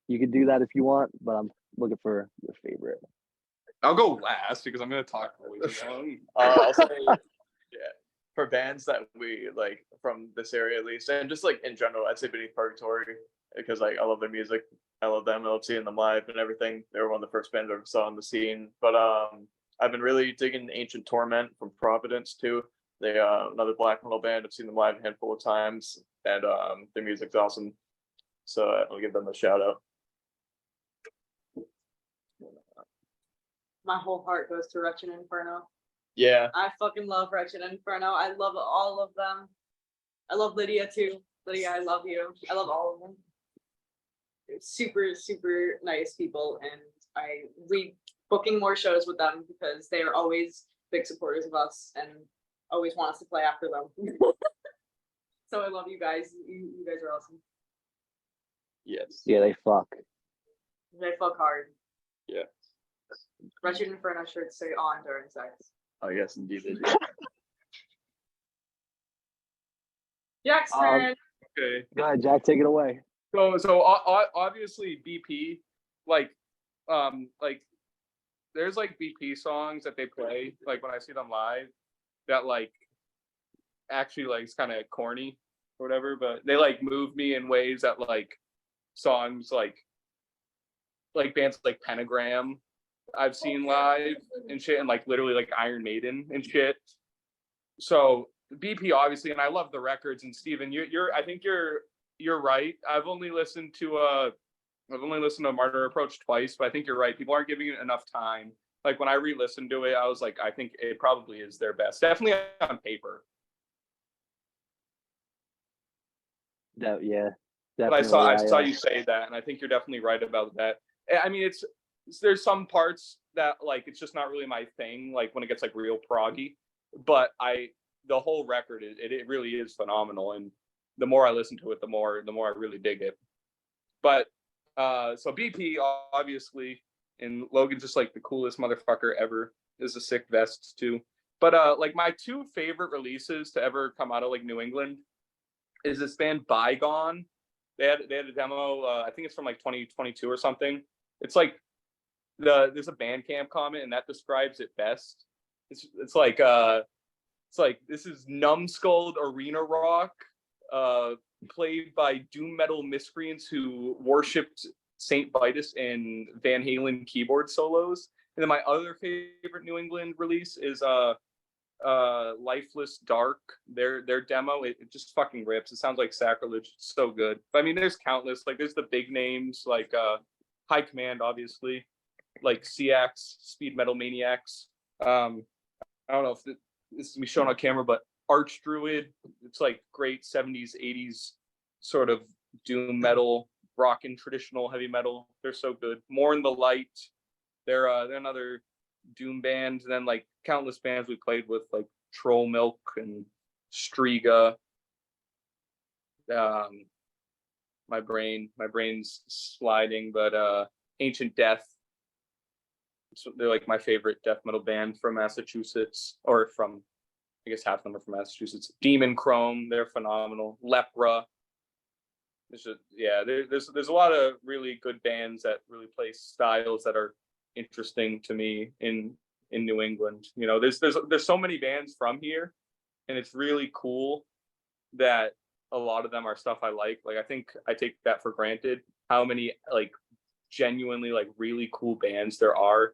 You could do that if you want, but I'm looking for your favorite. I'll go last because I'm going to talk way too long. I'll say, yeah, for bands that we like from this area at least, and just like in general, I'd say Beneath Purgatory because like I love their music. I love them. I love seeing them live and everything. They were one of the first bands I ever saw on the scene. But I've been really digging Ancient Torment from Providence too. They another black metal band. I've seen them live a handful of times, and their music's awesome. So I'll give them a shout out. My whole heart goes to Wretched Inferno. Yeah. I fucking love Wretched Inferno. I love all of them. I love Lydia too. Lydia, I love you. I love all of them. They're super, super nice people, and I booking more shows with them because they are always big supporters of us and always want us to play after them. So I love you guys. You guys are awesome. Yes. Yeah, they fuck. They fuck hard. Yeah. Wretched Inferno shirts say on during sex. Oh yes, indeed. They do. Jack's turn. Okay. Go ahead, Jack, take it away. So obviously BP, like there's like BP songs that they play, like when I see them live, that like actually like it's kind of corny. or whatever, but they like move me in ways that like songs like bands like Pentagram I've seen live and shit, and like literally like Iron Maiden and shit. So BP obviously, and I love the records. And Steven, I think you're right. I've only listened to Martyr Approach twice, but I think you're right. People aren't giving it enough time. Like when I re-listened to it, I was like, I think it probably is their best. Definitely on paper. Yeah. But I saw you say that, and I think you're definitely right about that. I mean, there's some parts that like it's just not really my thing, like when it gets like real proggy. But the whole record it really is phenomenal, and the more I listen to it, the more I really dig it. But so BP obviously, and Logan's just like the coolest motherfucker ever. Is a sick vest too. But like my two favorite releases to ever come out of like New England is this band Bygone. They had a demo. I think it's from like 2022 or something. It's like there's a Bandcamp comment, and that describes it best. It's like this is numbskulled arena rock, played by doom metal miscreants who worshipped Saint Vitus and Van Halen keyboard solos. And then my other favorite New England release is Lifeless Dark. Their demo, it just fucking rips. It sounds like Sacrilege. It's so good. But I mean, there's countless. Like there's the big names like High Command, obviously, like CX, Speed Metal Maniacs. I don't know if this is gonna be shown on camera, but Archdruid. It's like great 70s, 80s sort of doom metal, rockin' traditional heavy metal. They're so good. More in the Light. They're another doom band. And then like countless bands we played with, like Troll Milk and Striga. My brain's sliding, but Ancient Death. So they're like my favorite death metal band from Massachusetts, or from, I guess half of them are from Massachusetts. Demon Chrome, they're phenomenal. Lepra. There's a lot of really good bands that really play styles that are interesting to me in New England. You know, there's so many bands from here, and it's really cool that a lot of them are stuff I like. Like I think I take that for granted, how many like genuinely like really cool bands there are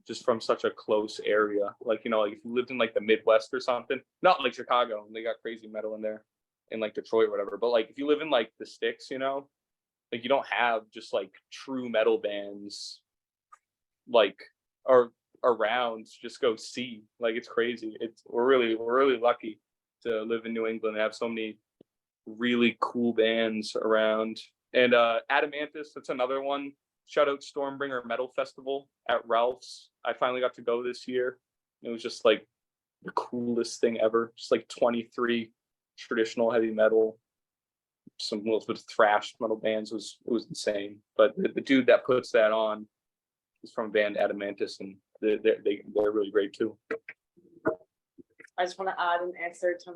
just from such a close area. Like, you know, like if you lived in like the Midwest or something, not like Chicago, and they got crazy metal in there, in like Detroit or whatever, but like if you live in like the sticks, you know, like you don't have just like true metal bands like or around to just go see. Like it's crazy. We're really lucky to live in New England and have so many really cool bands around. And Adamantis, that's another one. Shoutout Stormbringer Metal Festival at Ralph's. I finally got to go this year. It was just like the coolest thing ever. Just like 23 traditional heavy metal, some little bit of thrash metal bands. It was insane. But the dude that puts that on is from band Adamantis, and they're really great too. I just want to add an answer to,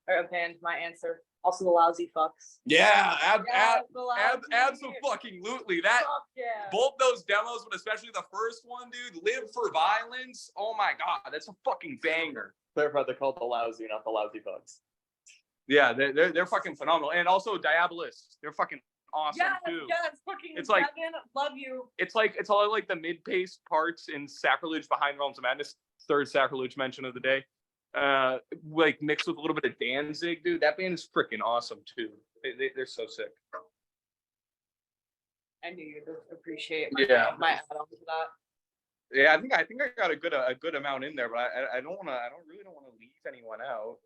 or append my answer. Also, the Lousy Fucks. Yeah, Lousy absolutely. That Fuck yeah. both those demos, but especially the first one, dude, Live for Violence. Oh my god, that's a fucking banger. Clarify, they're called the Lousy, not the Lousy Bugs. Yeah, they're fucking phenomenal. And also Diabolist, they're fucking awesome too. Yes, fucking It's like- Devin, love you. It's all like the mid-paced parts in Sacrilege Behind Realms of Madness, third Sacrilege mention of the day. Like mixed with a little bit of Danzig, dude. That band is freaking awesome too. They're so sick. I knew you'd appreciate my add-on to that. Yeah, I think I got a good amount in there, but I really don't want to leave anyone out.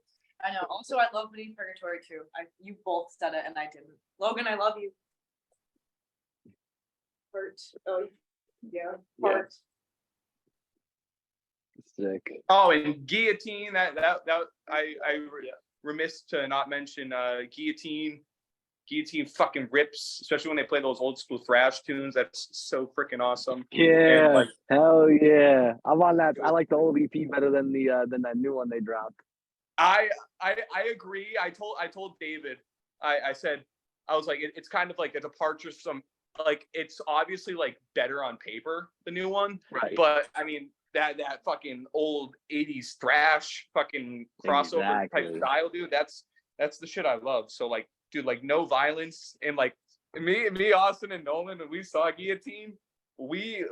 I know. Also, I love Beneath Purgatory too. You both said it and I didn't. Logan, I love you. Hurt. Oh, yeah. Heart. Sick. Oh, and Guillotine. That remiss to not mention Guillotine. Guillotine fucking rips, especially when they play those old school thrash tunes. That's so freaking awesome. Yeah, And, like, hell yeah. I'm on that. I like the old EP better than that new one they dropped. I agree. I told David. I said I was like it's kind of like a departure from, like, it's obviously like better on paper, the new one, Right. but I mean that fucking old 80s thrash fucking crossover type style, dude, that's That's the shit I love. So like, dude, like no violence, and like me, Austin, and Nolan, when we saw Guillotine, we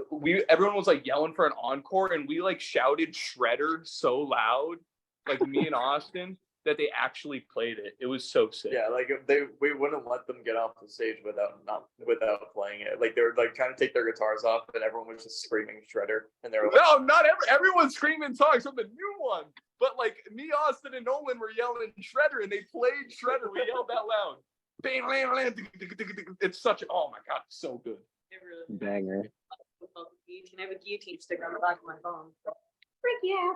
everyone was like yelling for an encore, and we like shouted Shredder so loud, like me and Austin, that they actually played it. It was so sick. Yeah, like we wouldn't let them get off the stage without playing it. Like they were like trying to take their guitars off, and everyone was just screaming Shredder, and they were like, No, not everyone's screaming songs from the new one, but like me, Austin, and Nolan were yelling Shredder, and they played Shredder. We yelled that loud. It's such oh my god, so good. Banger. I have a guillotine sticker on the back of my phone. Frick yeah.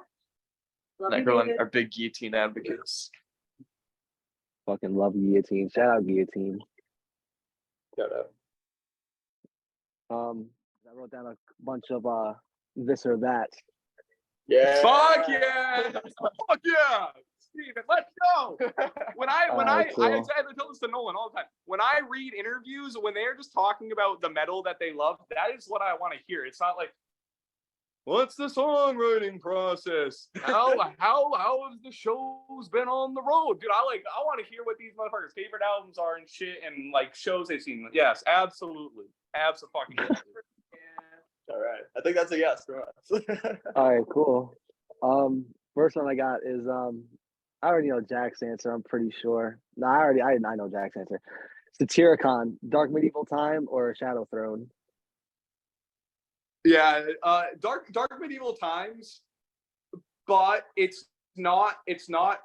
Love you, Necralant David. are big Guillotine advocates. Fucking love Guillotine. Shout out Guillotine. Shout out. I wrote down a bunch of this or that. Yeah. Fuck yeah! Fuck yeah! Steven, let's go! When I Cool. I tell this to Nolan all the time. When I read interviews, when they're just talking about the metal that they love, that is what I want to hear. It's not like, what's the songwriting process? How has the shows been on the road? Dude, I want to hear what these motherfuckers' favorite albums are and shit, and like shows they've seen. Yes, absolutely. Absolutely. All right. I think that's a yes for us. All right, cool. First one I got is I already know Jack's answer. I'm pretty sure. No, I know Jack's answer. Satyricon, Dark Medieval Time or Shadowthrone? Yeah, dark medieval times, but it's not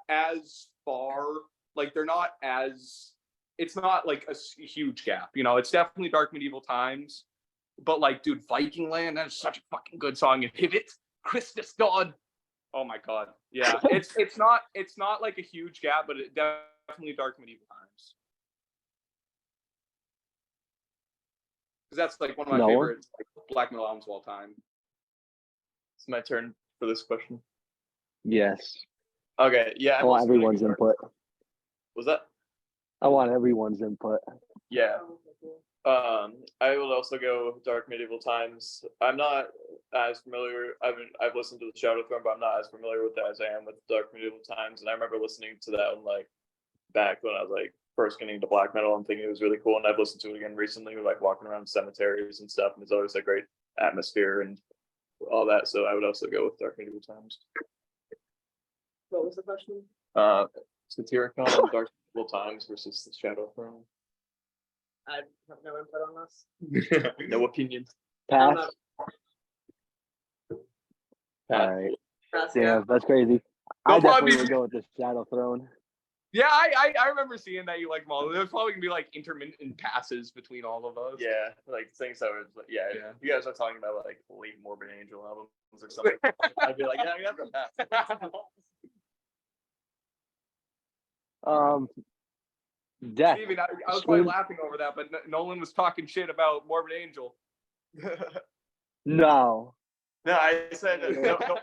as far. Like they're not as. It's not like a huge gap. You know, it's definitely dark medieval times. But like, dude, Viking Land, that is such a fucking good song. And Pivot, Christus God. Oh my god. Yeah. it's not like a huge gap, but it definitely dark medieval times. Because that's like one of my favorite like, black metal albums of all time. It's my turn for this question. Yes. Okay, yeah. I want everyone's input. Was that? I want everyone's input. Yeah. I will also go Dark Medieval Times. I'm not as familiar. I've listened to the Shadowthrone, but I'm not as familiar with it as I am with Dark Medieval Times. And I remember listening to that one like back when I was like first getting into black metal and thinking it was really cool. And I've listened to it again recently, like walking around cemeteries and stuff. And it's always a great atmosphere and all that. So I would also go with Dark Medieval Times. What was the question? Satyricon and Dark Medieval Times versus the Shadowthrone. I have no input on this. No opinion. Pass. Pat. All right. Press, Yeah, that's crazy. They'll I probably definitely be- would go with the Shadowthrone. Yeah, I remember seeing that you like them all. There's probably gonna be like intermittent passes between all of us. Yeah, like things that were Yeah. You guys are talking about like late Morbid Angel albums or something. I'd be like, yeah, you have to pass. Death. Steven, I was probably laughing over that, but Nolan was talking shit about Morbid Angel. No. No, I said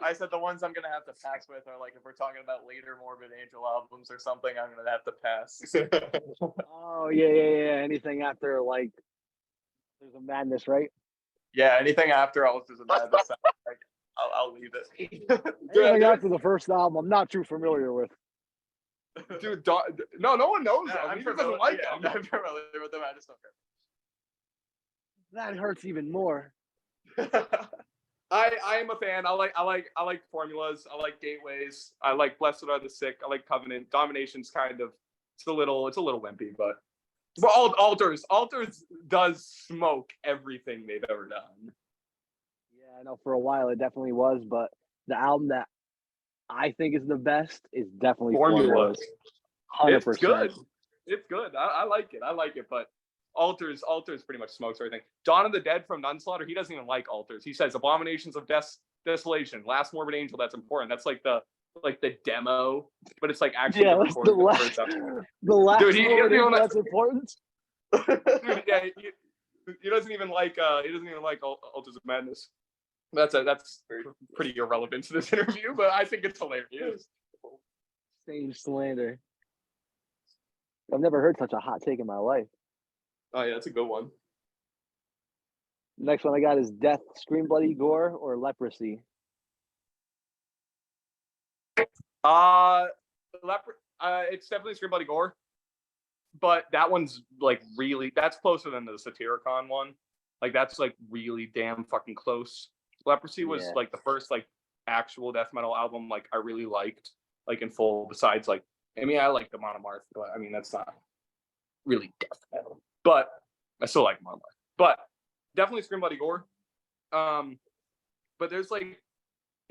I said the ones I'm gonna have to pass with are like if we're talking about later Morbid Angel albums or something, I'm gonna have to pass. Oh yeah. Anything after like there's a madness, right? Yeah, anything after all this is madness, I'll leave it. Anything after the first album, I'm not too familiar with. Dude, no one knows Yeah, him. He just doesn't like I'm them. familiar with them. I just don't That hurts even more. care. I am a fan. I like formulas. I like gateways. I like Blessed Are the Sick. I like Covenant. Domination's kind of it's a little wimpy, but altars does smoke everything they've ever done. Yeah, I know for a while it definitely was, but the album that I think is the best is definitely Formulas. 100%. It's good. It's good. I like it, but altars pretty much smokes everything. Dawn of the Dead from Nunslaughter, he doesn't even like altars. He says Abominations of Desolation, Last Morbid Angel, that's important. That's like the demo, but it's like actually Yeah, that's the last. The last. Dude, he doesn't even that's important. Dude, yeah, he doesn't even like Altars of Madness. That's pretty irrelevant to this interview, but I think it's hilarious. Same slander. I've never heard such a hot take in my life. Oh yeah, that's a good one. Next one I got is Death, Scream Bloody Gore, or Leprosy. It's definitely Scream Bloody Gore, but that one's like really, that's closer than the Satyricon one. Like that's like really damn fucking close. Leprosy was Yeah. like the first like actual death metal album like I really liked, like in full. Besides like, I mean, I like the Monomarth, but I mean that's not really death metal. But I still like Monomarth. But definitely Scream Bloody Gore. But there's like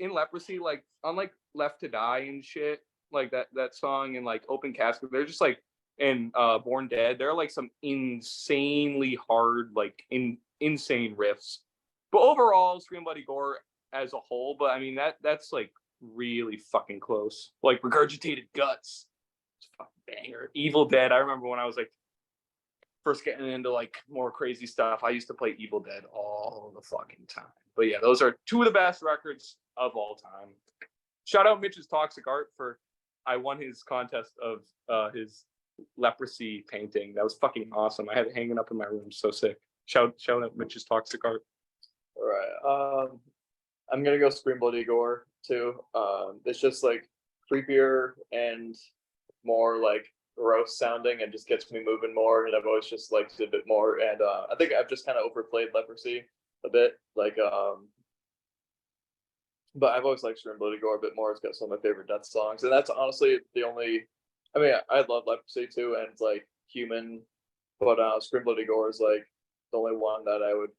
in Leprosy, like on like Left to Die and shit, like that song and like Open Casket, they're just like and Born Dead, there are like some insanely hard, like insane riffs. But overall, Scream Bloody Gore as a whole, but I mean that's like really fucking close. Like Regurgitated Guts, it's a fucking banger. Evil Dead, I remember when I was like first getting into like more crazy stuff, I used to play Evil Dead all the fucking time. But yeah, those are two of the best records of all time. Shout out Mitch's Toxic Art for I won his contest of his Leprosy painting. That was fucking awesome. I had it hanging up in my room. So sick. Shout out Mitch's Toxic Art. All right. I'm gonna go Scream Bloody Gore too. It's just like creepier and more like gross sounding and just gets me moving more. And I've always just liked it a bit more. And I think I've just kind of overplayed Leprosy a bit. Like, but I've always liked Scream Bloody Gore a bit more. It's got some of my favorite death songs, and that's honestly the only. I mean, I love Leprosy too, and it's like Human, but Scream Bloody Gore is like the only one that I would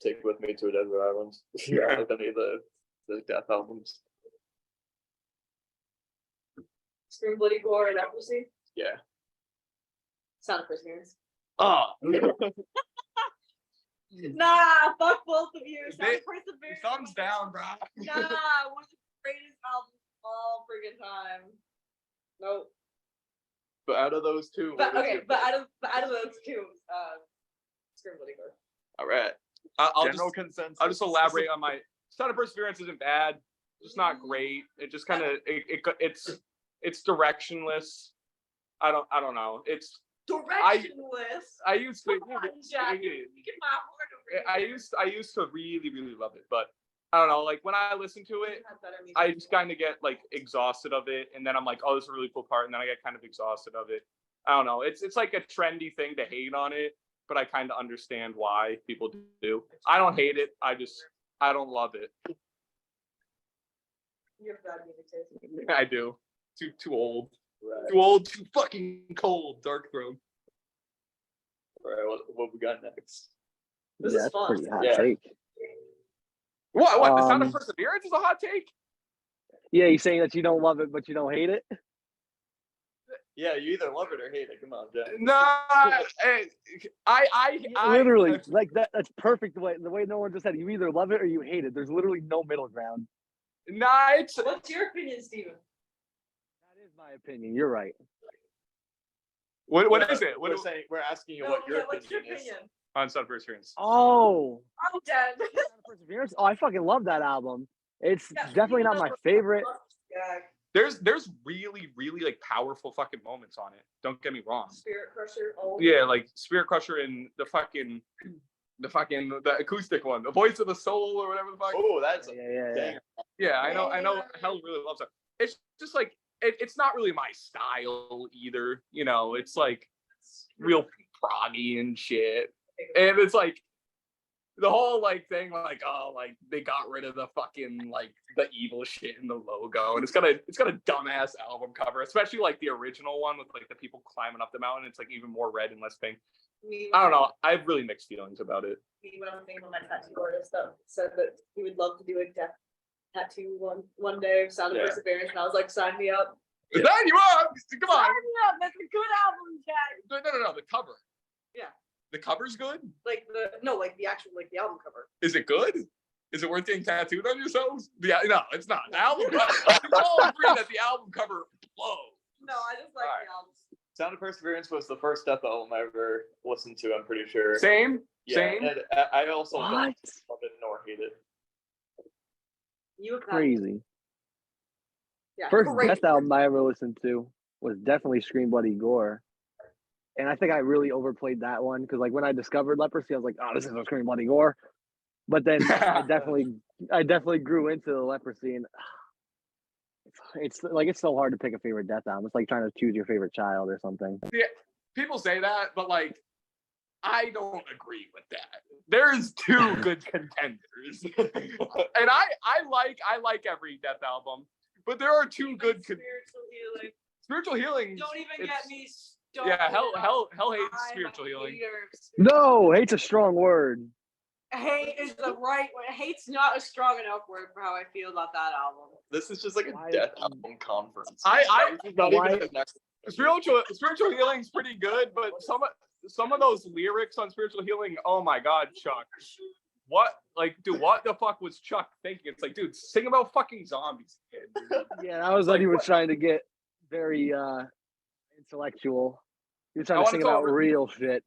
take with me to a desert island. Yeah, with any of the death albums. Scream Bloody Gore and Leprosy. Yeah. Sound of Perseverance. Oh, Nah, fuck both of you. Sound of Perseverance. thumbs down, bro. Nah, one of the greatest albums of all friggin' time. Nope. But out of those two, But what is okay, your- but out of those two, Scream Bloody Gore. all right. General consensus. I'll just elaborate on my Sound of Perseverance isn't bad. It's just not great. It just kind of it's directionless. I don't know. It's Directionless. I used to Come on, Jack. You get my heart over here. I used to really love it, but I don't know. Like when I listen to it, I just kind of get like exhausted of it, and then I'm like, oh, this is a really cool part, and then I get kind of exhausted of it. I don't know. It's like a trendy thing to hate on it, but I kind of understand why people do. I don't hate it. I don't love it. You have bad music taste. I do. Too old. Right. Too old. Too fucking cold. Dark Throne. All right. What we got next? This Yeah, is that's fun. pretty hot Yeah. take. What? The Sound of Um, Perseverance is a hot take? Yeah, you saying that you don't love it, but you don't hate it? Yeah, you either love it or hate it. Come on, Jack. Nah. I Literally, like that's perfect. The way Nolan just said, you either love it or you hate it. There's literally no middle ground. Nah, it's What's your opinion, Steven? That is my opinion. You're right. what is it? What We're saying we're asking you what your what's your opinion is. opinion? on Sound of Perseverance? Oh, I'm dead. Perseverance. Oh, I fucking love that album. It's Yeah, definitely even not my though- favorite. Yeah, There's really like powerful fucking moments on it. Don't get me wrong. Spirit Crusher. Oh. Yeah, like Spirit Crusher and the acoustic one, the Voice of the Soul or whatever the fuck. Oh, that's Yeah. dang. Yeah, I know. Hell really loves it. It's just like it's not really my style either. You know, it's like real proggy and shit, and it's like the whole like thing, like oh, like they got rid of the fucking like the evil shit in the logo, and it's got a dumbass album cover, especially like the original one with like the people climbing up the mountain. It's like even more red and less pink. I don't know. I have really mixed feelings about it. When I was thinking of my tattoo artist that said that he would love to do a death tattoo one day of Sound of Yeah. Perseverance, and I was like, sign me up. Sign you up! Come on! Sign me up. That's a good album, Jack. No. The cover. Yeah. The cover's good. Like the actual the album cover. Is it good? Is it worth getting tattooed on yourselves? Yeah, no, it's not. The album cover. We all agree that the album cover blows. No, I just like Alright. the albums. Sound of Perseverance was the first death album I ever listened to. I'm pretty sure. Same. Yeah, and I also don't What? love it nor hate it. You have Crazy. Yeah. First great. death album I ever listened to was definitely Scream Bloody Gore. And I think I really overplayed that one because like when I discovered Leprosy, I was like, oh, this is a Scream Bloody Gore. But then I definitely grew into the Leprosy, and it's like it's so hard to pick a favorite death album. It's like trying to choose your favorite child or something. People say that, but like, I don't agree with that. There's two good contenders, and I like every death album, but there are two good. Spiritual healing. Spiritual healing. Don't even get me started. Yeah, hell hates I'm spiritual a healing. hater of spiritual No, hate's a strong word. Hate is the right word. Hate's not a strong enough word for how I feel about that album. This is just like a Why- death album conference. I This is not why- even a next. spiritual healing's pretty good, but some of those lyrics on spiritual healing, oh my god, Chuck. What what the fuck was Chuck thinking? It's like, dude, sing about fucking zombies, kid. Yeah, that was Like, when he was what- trying to get very intellectual. He was trying to wanna sing tell about her- real shit.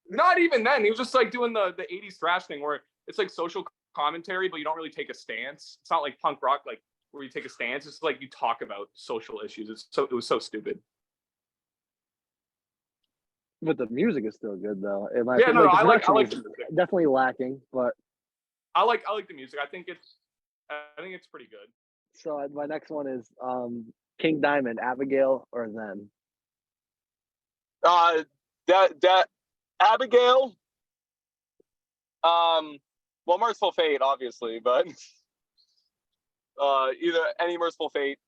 Not even then. He was just like doing the 80s thrash thing where it's like social commentary, but you don't really take a stance. It's not like punk rock, like where you take a stance. It's like you talk about social issues. It was so stupid. But the music is still good though. In my Yeah, opinion. no, The I like production the is music. definitely lacking, but I like the music. I think it's pretty good. so my next one is King Diamond, Abigail, or Them. That Abigail. Well, Merciful Fate, obviously, but either any Merciful Fate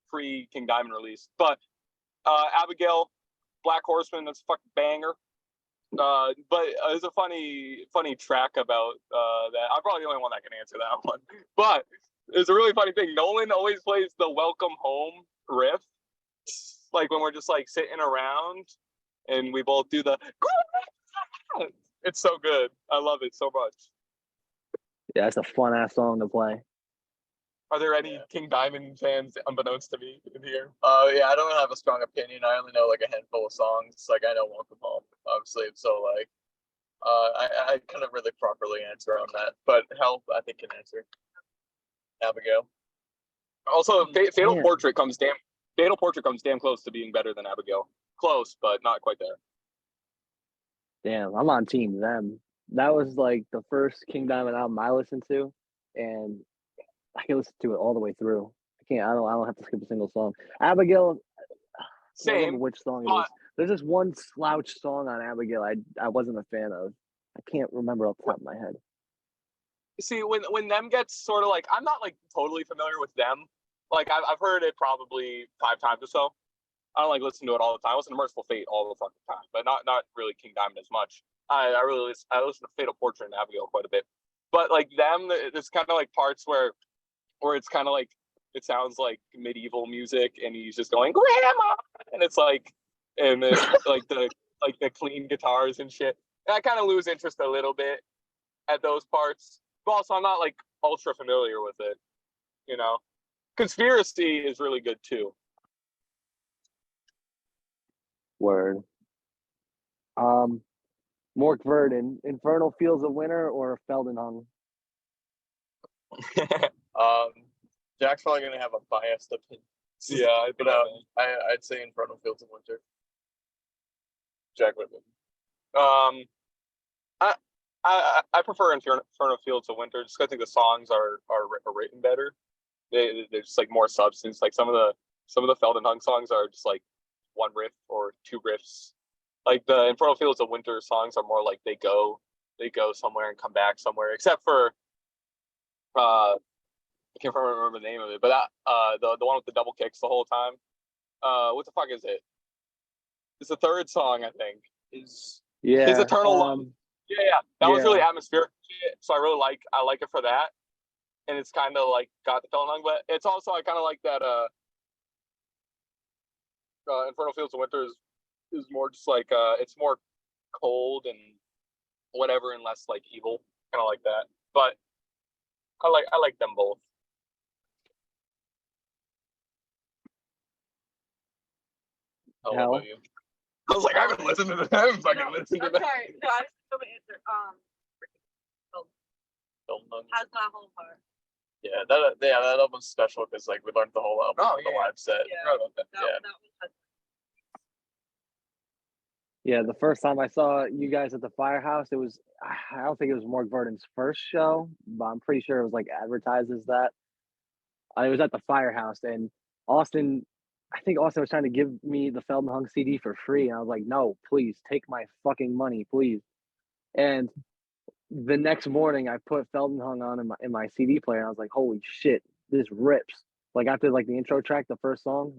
pre King Diamond release, but Abigail, Black Horseman, that's a fucking banger. But there's a funny track about that. I'm probably the only one that can answer that one. But there's a really funny thing. Nolan always plays the Welcome Home riff, like when we're just like sitting around, and we both do the. It's so good. I love it so much. Yeah, it's a fun ass song to play. Are there any King Diamond fans, unbeknownst to me, in here? Yeah, I don't have a strong opinion. I only know like a handful of songs. Like I know Welcome Home, obviously. So like, I couldn't really properly answer on that. But Hel, I think, can answer. Abigail. Also, Fatal Man. Portrait comes damn close to being better than Abigail. Close, but not quite there. Damn, I'm on team Them. That was like the first King Diamond album I listened to, and I can listen to it all the way through. I don't have to skip a single song. Abigail, I don't remember Same. which song it but- is. There's this one slouch song on Abigail I wasn't a fan of. I can't remember off the top of my head. See, when Them gets sort of like, I'm not like totally familiar with Them. Like I've heard it probably 5 times or so. I don't like listen to it all the time. I listen to Merciful Fate all the fucking time, but not really King Diamond as much. I listen to Fatal Portrait and Abigail quite a bit. But like Them, it's kind of like parts where it's kind of like it sounds like medieval music, and he's just going grandma, and it's like, and then like the clean guitars and shit. And I kind of lose interest a little bit at those parts. But also, I'm not like ultra familiar with it. You know, Conspiracy is really good too. Word. Mork Verdon, Infernal Fields of Winter or Feldenhung? Jack's probably gonna have a biased opinion. Yeah, But I'd say Infernal Fields of Winter. Jack Whitman. I prefer Inferno Fields of Winter just 'cause I think the songs are written better. They're just like more substance. Like some of the Feldenhung songs are just like one riff or 2 riffs. Like the Infernal Fields of Winter songs are more like they go somewhere and come back somewhere. Except for I can't remember the name of it, but that the one with the double kicks the whole time. What the fuck is it? It's the 3rd song, I think. Yeah. His Eternal Love. Yeah. That was Yeah. really atmospheric shit, so I like it for that. And it's kind of like got the Feldenhung, but it's also I kind of like that Infernal Fields of Winter is more just like it's more cold and whatever and less like evil, kind of like that. But I like them both. Hel, Hel? what about you? I was like, I haven't listened to them. Fucking listen to I'm them. sorry. No, I just don't answer. Feldenhung. How's my whole heart? Yeah, that album's special because like we learned the whole album Oh, from the yeah. live set. Yeah. Forgot about that. That was Yeah, the first time I saw you guys at the Firehouse, I don't think it was Mork Verdon's first show, but I'm pretty sure it was like advertised as that. I was at the Firehouse, and Austin, I think Austin was trying to give me the Feldenhung CD for free, and I was like, no, please take my fucking money, please. And the next morning, I put Feldenhung on in my CD player, and I was like, holy shit, this rips. Like after like the intro track, the first song,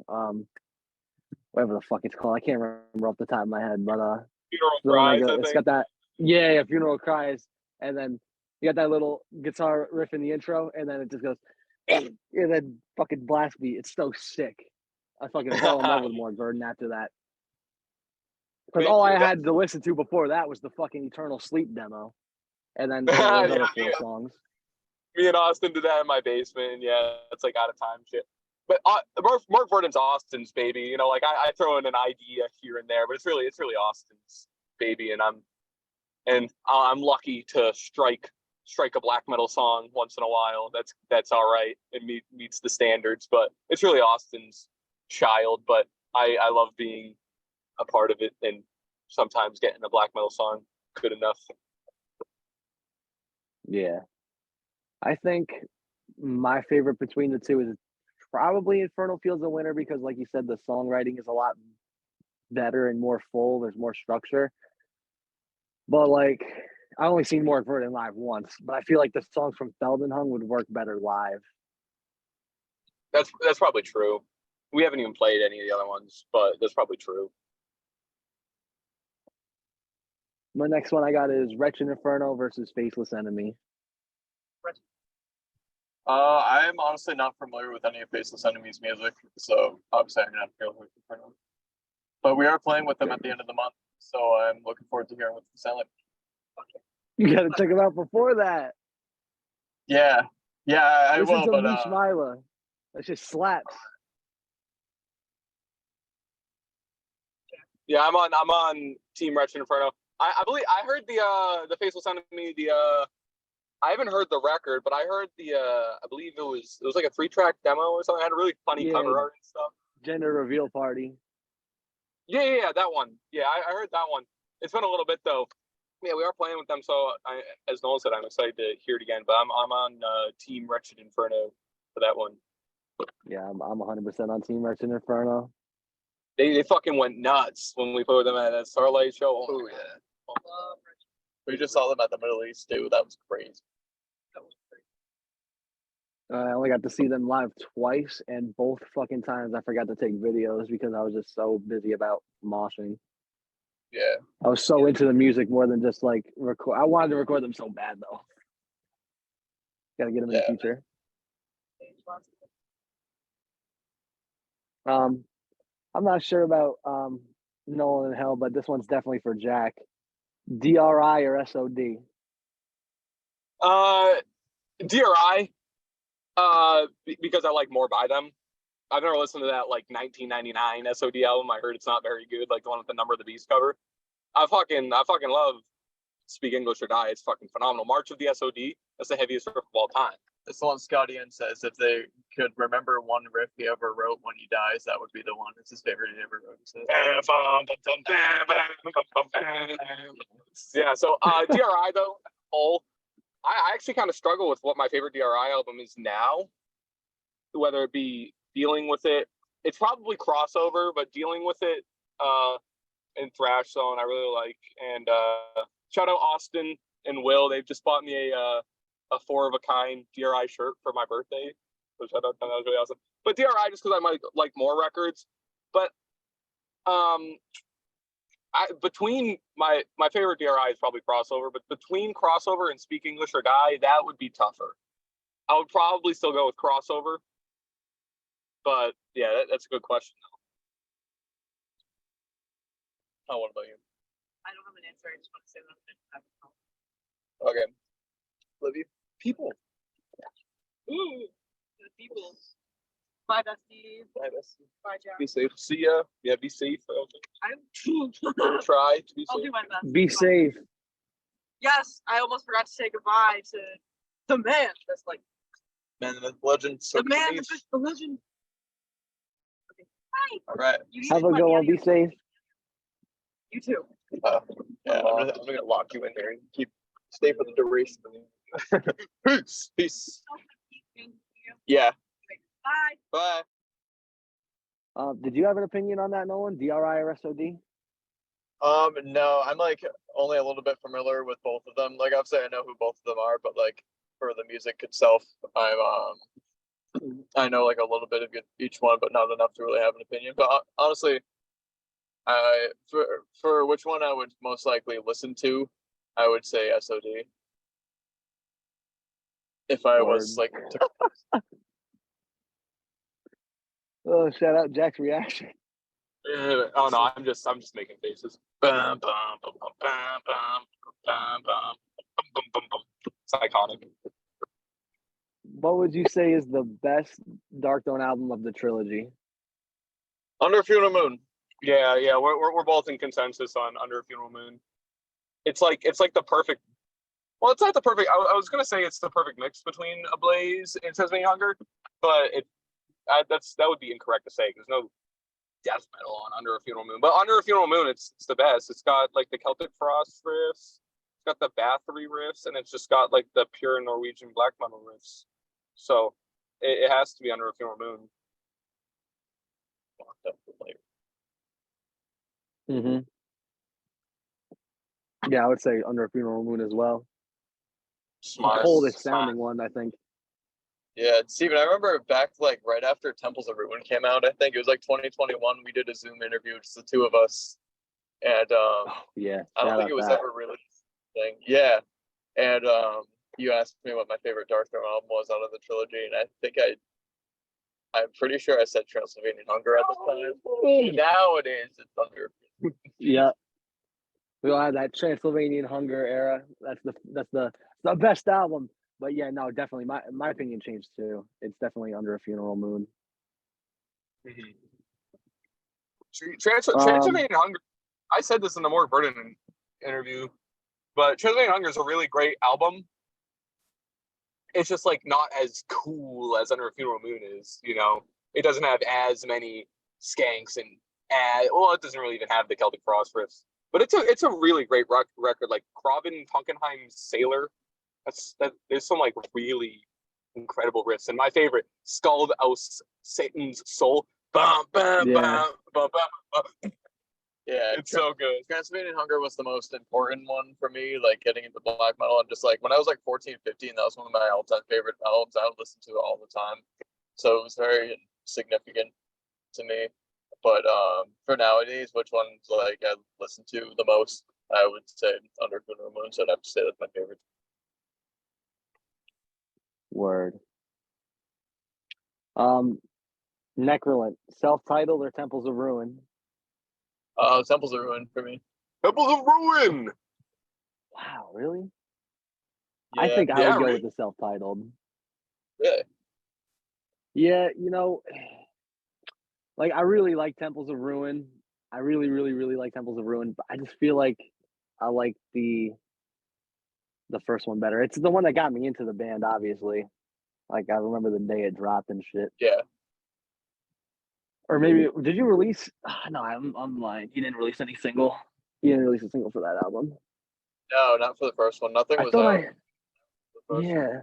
whatever the fuck it's called, I can't remember off the top of my head, but Funeral the one Cries, I it's think. got that, yeah, Funeral Cries, and then you got that little guitar riff in the intro, and then it just goes, and then fucking blast beat. It's so sick. I fucking fell in love with Mork Burden after that. Because Me all I too. had to listen to before that was the fucking Eternal Sleep demo, and then those Yeah, other 4 yeah. songs. Me and Austin did that in my basement, and yeah, it's like out of time shit. But Mark Verdon's Austin's baby, you know, like I throw in an idea here and there, but it's really Austin's baby, and I'm lucky to strike a black metal song once in a while. That's all right. It meets the standards, but it's really Austin's child. But I love being a part of it, and sometimes getting a black metal song good enough. Yeah. I think my favorite between the two is probably Infernal Fields a winner because, like you said, the songwriting is a lot better and more full. There's more structure. But like, I only seen Mork Verdon live once, but I feel like the songs from Feldenhung would work better live. That's probably true. We haven't even played any of the other ones, but that's probably true. My next one I got is Wretched Inferno versus Faceless Enemy. I'm honestly not familiar with any of Faceless Enemy's music, so obviously I'm gonna have to go with Inferno. But we are playing with them at the end of the month, so I'm looking forward to hearing what they sound like. You gotta check them out before that. Yeah, I Listen will, to but Leash Mila. That just slaps. Yeah, I'm on Team Wretched Inferno. I believe I heard the Faceless Enemy, I haven't heard the record, but I heard I believe it was like a 3-track demo or something. It had a really funny cover art and stuff. Gender reveal party. Yeah, that one. Yeah, I heard that one. It's been a little bit though. Yeah, we are playing with them, so as Nolan said, I'm excited to hear it again. But I'm on Team Wretched Inferno for that one. Yeah, I'm 100% on Team Wretched Inferno. They fucking went nuts when we put them at that Starlight show. oh yeah, we just saw them at the Middle East too. That was crazy. I only got to see them live twice, and both fucking times I forgot to take videos because I was just so busy about moshing. Yeah, I was so into the music more than just like record. I wanted to record them so bad though. Got to get them in the future. I'm not sure about Nolan and Hell, but this one's definitely for Jack. D.R.I. or S.O.D? D.R.I. Because I like more by them. I've never listened to that like 1999 S.O.D album. I heard it's not very good, like the one with the Number of the Beast cover. I fucking love Speak English or Die. It's fucking phenomenal. March of the S.O.D. That's the heaviest riff of all time. it's the one Scotty N says if they could remember one riff he ever wrote when he dies, that would be the one. It's his favorite he ever wrote. He says. Yeah, so D.R.I. though, I actually kind of struggle with what my favorite D.R.I. album is now, whether it be dealing with it. It's probably Crossover, but dealing with it in Thrash Zone I really like. And Shoutout Austin and Will. They've just bought me a 4-of-a-kind D.R.I. shirt for my birthday. So shout out, that was really awesome. But D.R.I. just because I might like more records. But between my favorite D.R.I. is probably Crossover, but between Crossover and Speak English or Die, that would be tougher. I would probably still go with Crossover. But yeah, that's a good question though. Oh, what about you? I don't have an answer. I just want to say that. Okay. Love you. People. Ooh, the people. Bye, bestie. Bye, bestie. Bye, Jack. Be safe. See ya. Yeah, be safe. I'm Try to be I'll safe. do my best. Be Bye. safe. Yes, I almost forgot to say goodbye to the man. That's like Man, the legend. the man, the legend. Okay. Bye. All right. You Have a good one. Be safe. You too. Yeah, I'm gonna lock you in there and stay for the duration. Peace. Peace. Yeah. Bye. Did you have an opinion on that, Nolan? D.R.I. or S.O.D? No, I'm like only a little bit familiar with both of them. Like obviously I know who both of them are, but like for the music itself, I know like a little bit of each one, but not enough to really have an opinion. But honestly, I for which one I would most likely listen to, I would say S.O.D. If I was like Oh, shout out Jack's reaction. Oh no, I'm just making faces. Bum, bum, bum, bum, bum, bum, bum, bum, bum, bum. It's iconic. What would you say is the best Darkthrone album of the trilogy? Under a Funeral Moon. Yeah, we're both in consensus on Under a Funeral Moon. It's like the perfect. Well, it's not the perfect. I was gonna say it's the perfect mix between Ablaze and Tasmanian Hunger, but that would be incorrect to say because no death metal on Under a Funeral Moon. But Under a Funeral Moon, it's the best. It's got like the Celtic Frost riffs, it's got the Bathory riffs, and it's just got like the pure Norwegian black metal riffs. So it has to be Under a Funeral Moon. Mm-hmm. Yeah, I would say Under a Funeral Moon as well. Smart. The coldest sounding one, I think. Yeah, Steven, I remember back like right after Temples of Ruin came out, I think it was like 2021, we did a Zoom interview, just the two of us. And yeah, I don't think it was ever really thing. Yeah. And you asked me what my favorite Darkthrone album was out of the trilogy, and I think I'm pretty sure I said Transylvanian Hunger at the time. Nowadays it's Under. Yeah. We all had that Transylvanian Hunger era. That's the best album. But yeah, no, definitely my opinion changed too. It's definitely Under a Funeral Moon. Transylvanian Hunger. I said this in the Mork Burden interview, but Transylvanian Hunger is a really great album. It's just like not as cool as Under a Funeral Moon is. You know, it doesn't have as many skanks and it doesn't really even have the Celtic Frost riffs. But it's a really great record. Like Craven Tonkenheim's Sailor. There's some like really incredible riffs, and my favorite, Scald Aus Satan's Soul. Bum, bum, Yeah. bum, bum, bum. Yeah, It's so good. Transylvanian Hunger was the most important one for me, like getting into black metal. And just like when I was like 14, 15, that was one of my all-time favorite albums. I would listen to it all the time. So it was very significant to me. But for nowadays, which ones like I listen to the most, I would say Under Funeral Moon. So I'd have to say that's my favorite. Word. Necralant, self-titled or Temples of Ruin? Temples of Ruin for me. Temples of Ruin. Wow, really? Yeah. I think I would go really? with the self-titled. Really? Yeah, you know, like I really like Temples of Ruin. I really, really, really like Temples of Ruin, but I just feel like I like the first one better. It's the one that got me into the band, obviously. Like I remember the day it dropped and shit. Yeah. Or maybe did you release? No, I'm lying. You didn't release any single. You didn't release a single for that album. No, not for the first one. Nothing was thought out. Yeah,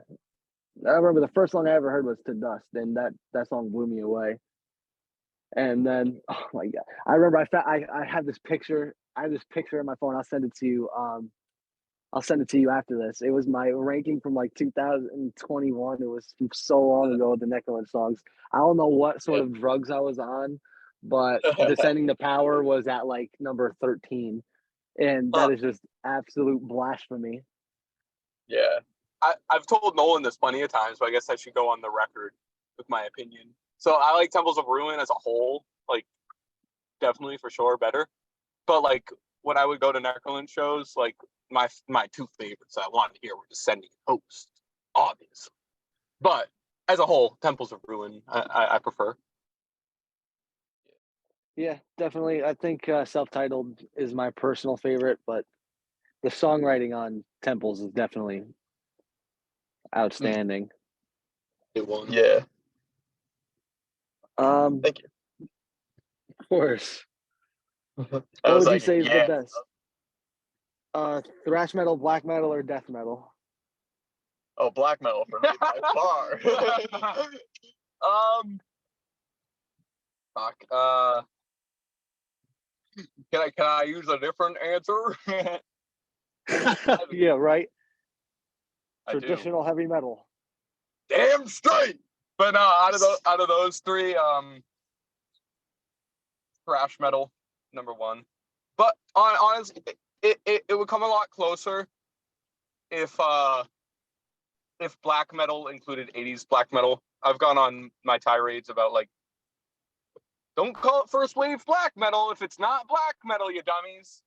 I remember the first song I ever heard was "To Dust," and that song blew me away. And then, oh my god, I remember I had this picture. I have this picture on my phone. I'll send it to you. I'll send it to you after this. It was my ranking from like 2021. It was so long ago, the Necralant songs. I don't know what sort of drugs I was on, but Descending to Power was at like number 13. And that is just absolute blasphemy. Yeah. I've told Nolan this plenty of times, but I guess I should go on the record with my opinion. So I like Temples of Ruin as a whole, like definitely for sure better. But like when I would go to Necralant shows, like my two favorites I wanted to hear were Descending Host, obviously. But as a whole, Temples of Ruin I prefer. Yeah, definitely. I think self-titled is my personal favorite, but the songwriting on Temples is definitely outstanding. Yeah. Thank you. Of course. What would you say is the best? Thrash metal, black metal, or death metal? Oh, black metal for me by far. Fuck. Can I use a different answer? Yeah, right. I do. Traditional heavy metal. Damn straight. But no, out of those three, thrash metal, number one. But honestly, it would come a lot closer if black metal included 80s black metal. I've gone on my tirades about like, don't call it first wave black metal if it's not black metal, you dummies.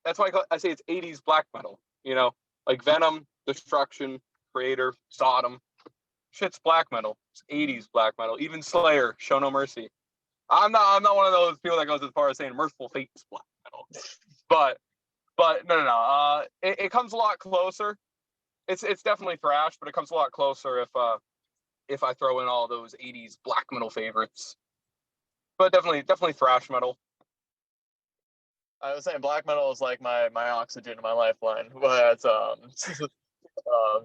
That's why I say it's 80s black metal. You know, like Venom, Destruction, Creator, Sodom. Shit's black metal. It's 80s black metal. Even Slayer, Show No Mercy. I'm not one of those people that goes as far as saying Merciful Fate is black metal. But no. It comes a lot closer. It's definitely thrash, but it comes a lot closer if I throw in all those 80s black metal favorites. But definitely thrash metal. I was saying black metal is like my oxygen, my lifeline. But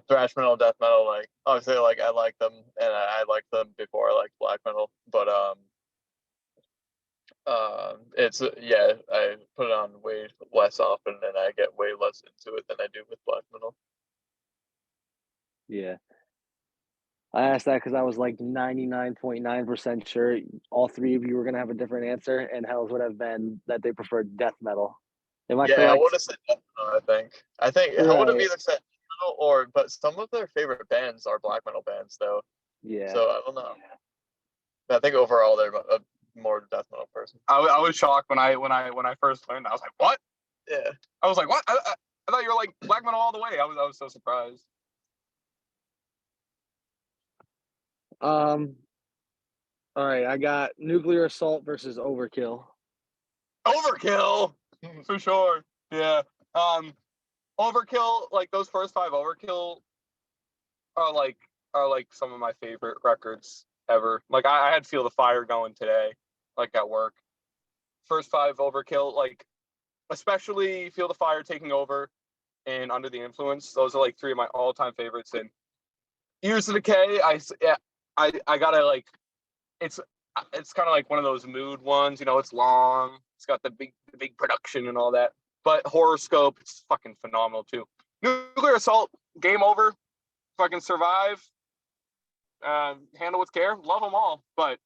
thrash metal, death metal, like obviously, like I like them, and I liked them before I liked black metal. But it's I put it on way less often, and I get way less into it than I do with black metal. Yeah. I asked that because I was like 99.9% sure all three of you were going to have a different answer, and Hels would have been that they preferred death metal. Am I Yeah, correct? I would have said death metal. I think I would have Right. either said metal but some of their favorite bands are black metal bands, though. Yeah. So I don't know. I think overall they're a more death metal person. I was shocked when I first learned that. I was like, what? Yeah. I was like, what? I thought you were like black metal all the way. I was so surprised. All right, I got nuclear assault versus overkill. Overkill for sure. Yeah. Overkill, like those first 5 Overkill are like some of my favorite records ever. Like I had Feel the Fire going today, like at work. First 5 Overkill, like especially Feel the Fire, Taking Over, and Under the Influence. Those are like 3 of my all-time favorites. And Years of Decay, I gotta like, it's kind of like one of those mood ones, you know. It's long, it's got the big production and all that. But Horoscope, it's fucking phenomenal too. Nuclear Assault, Game Over, fucking Survive, Handle with Care, love them all. But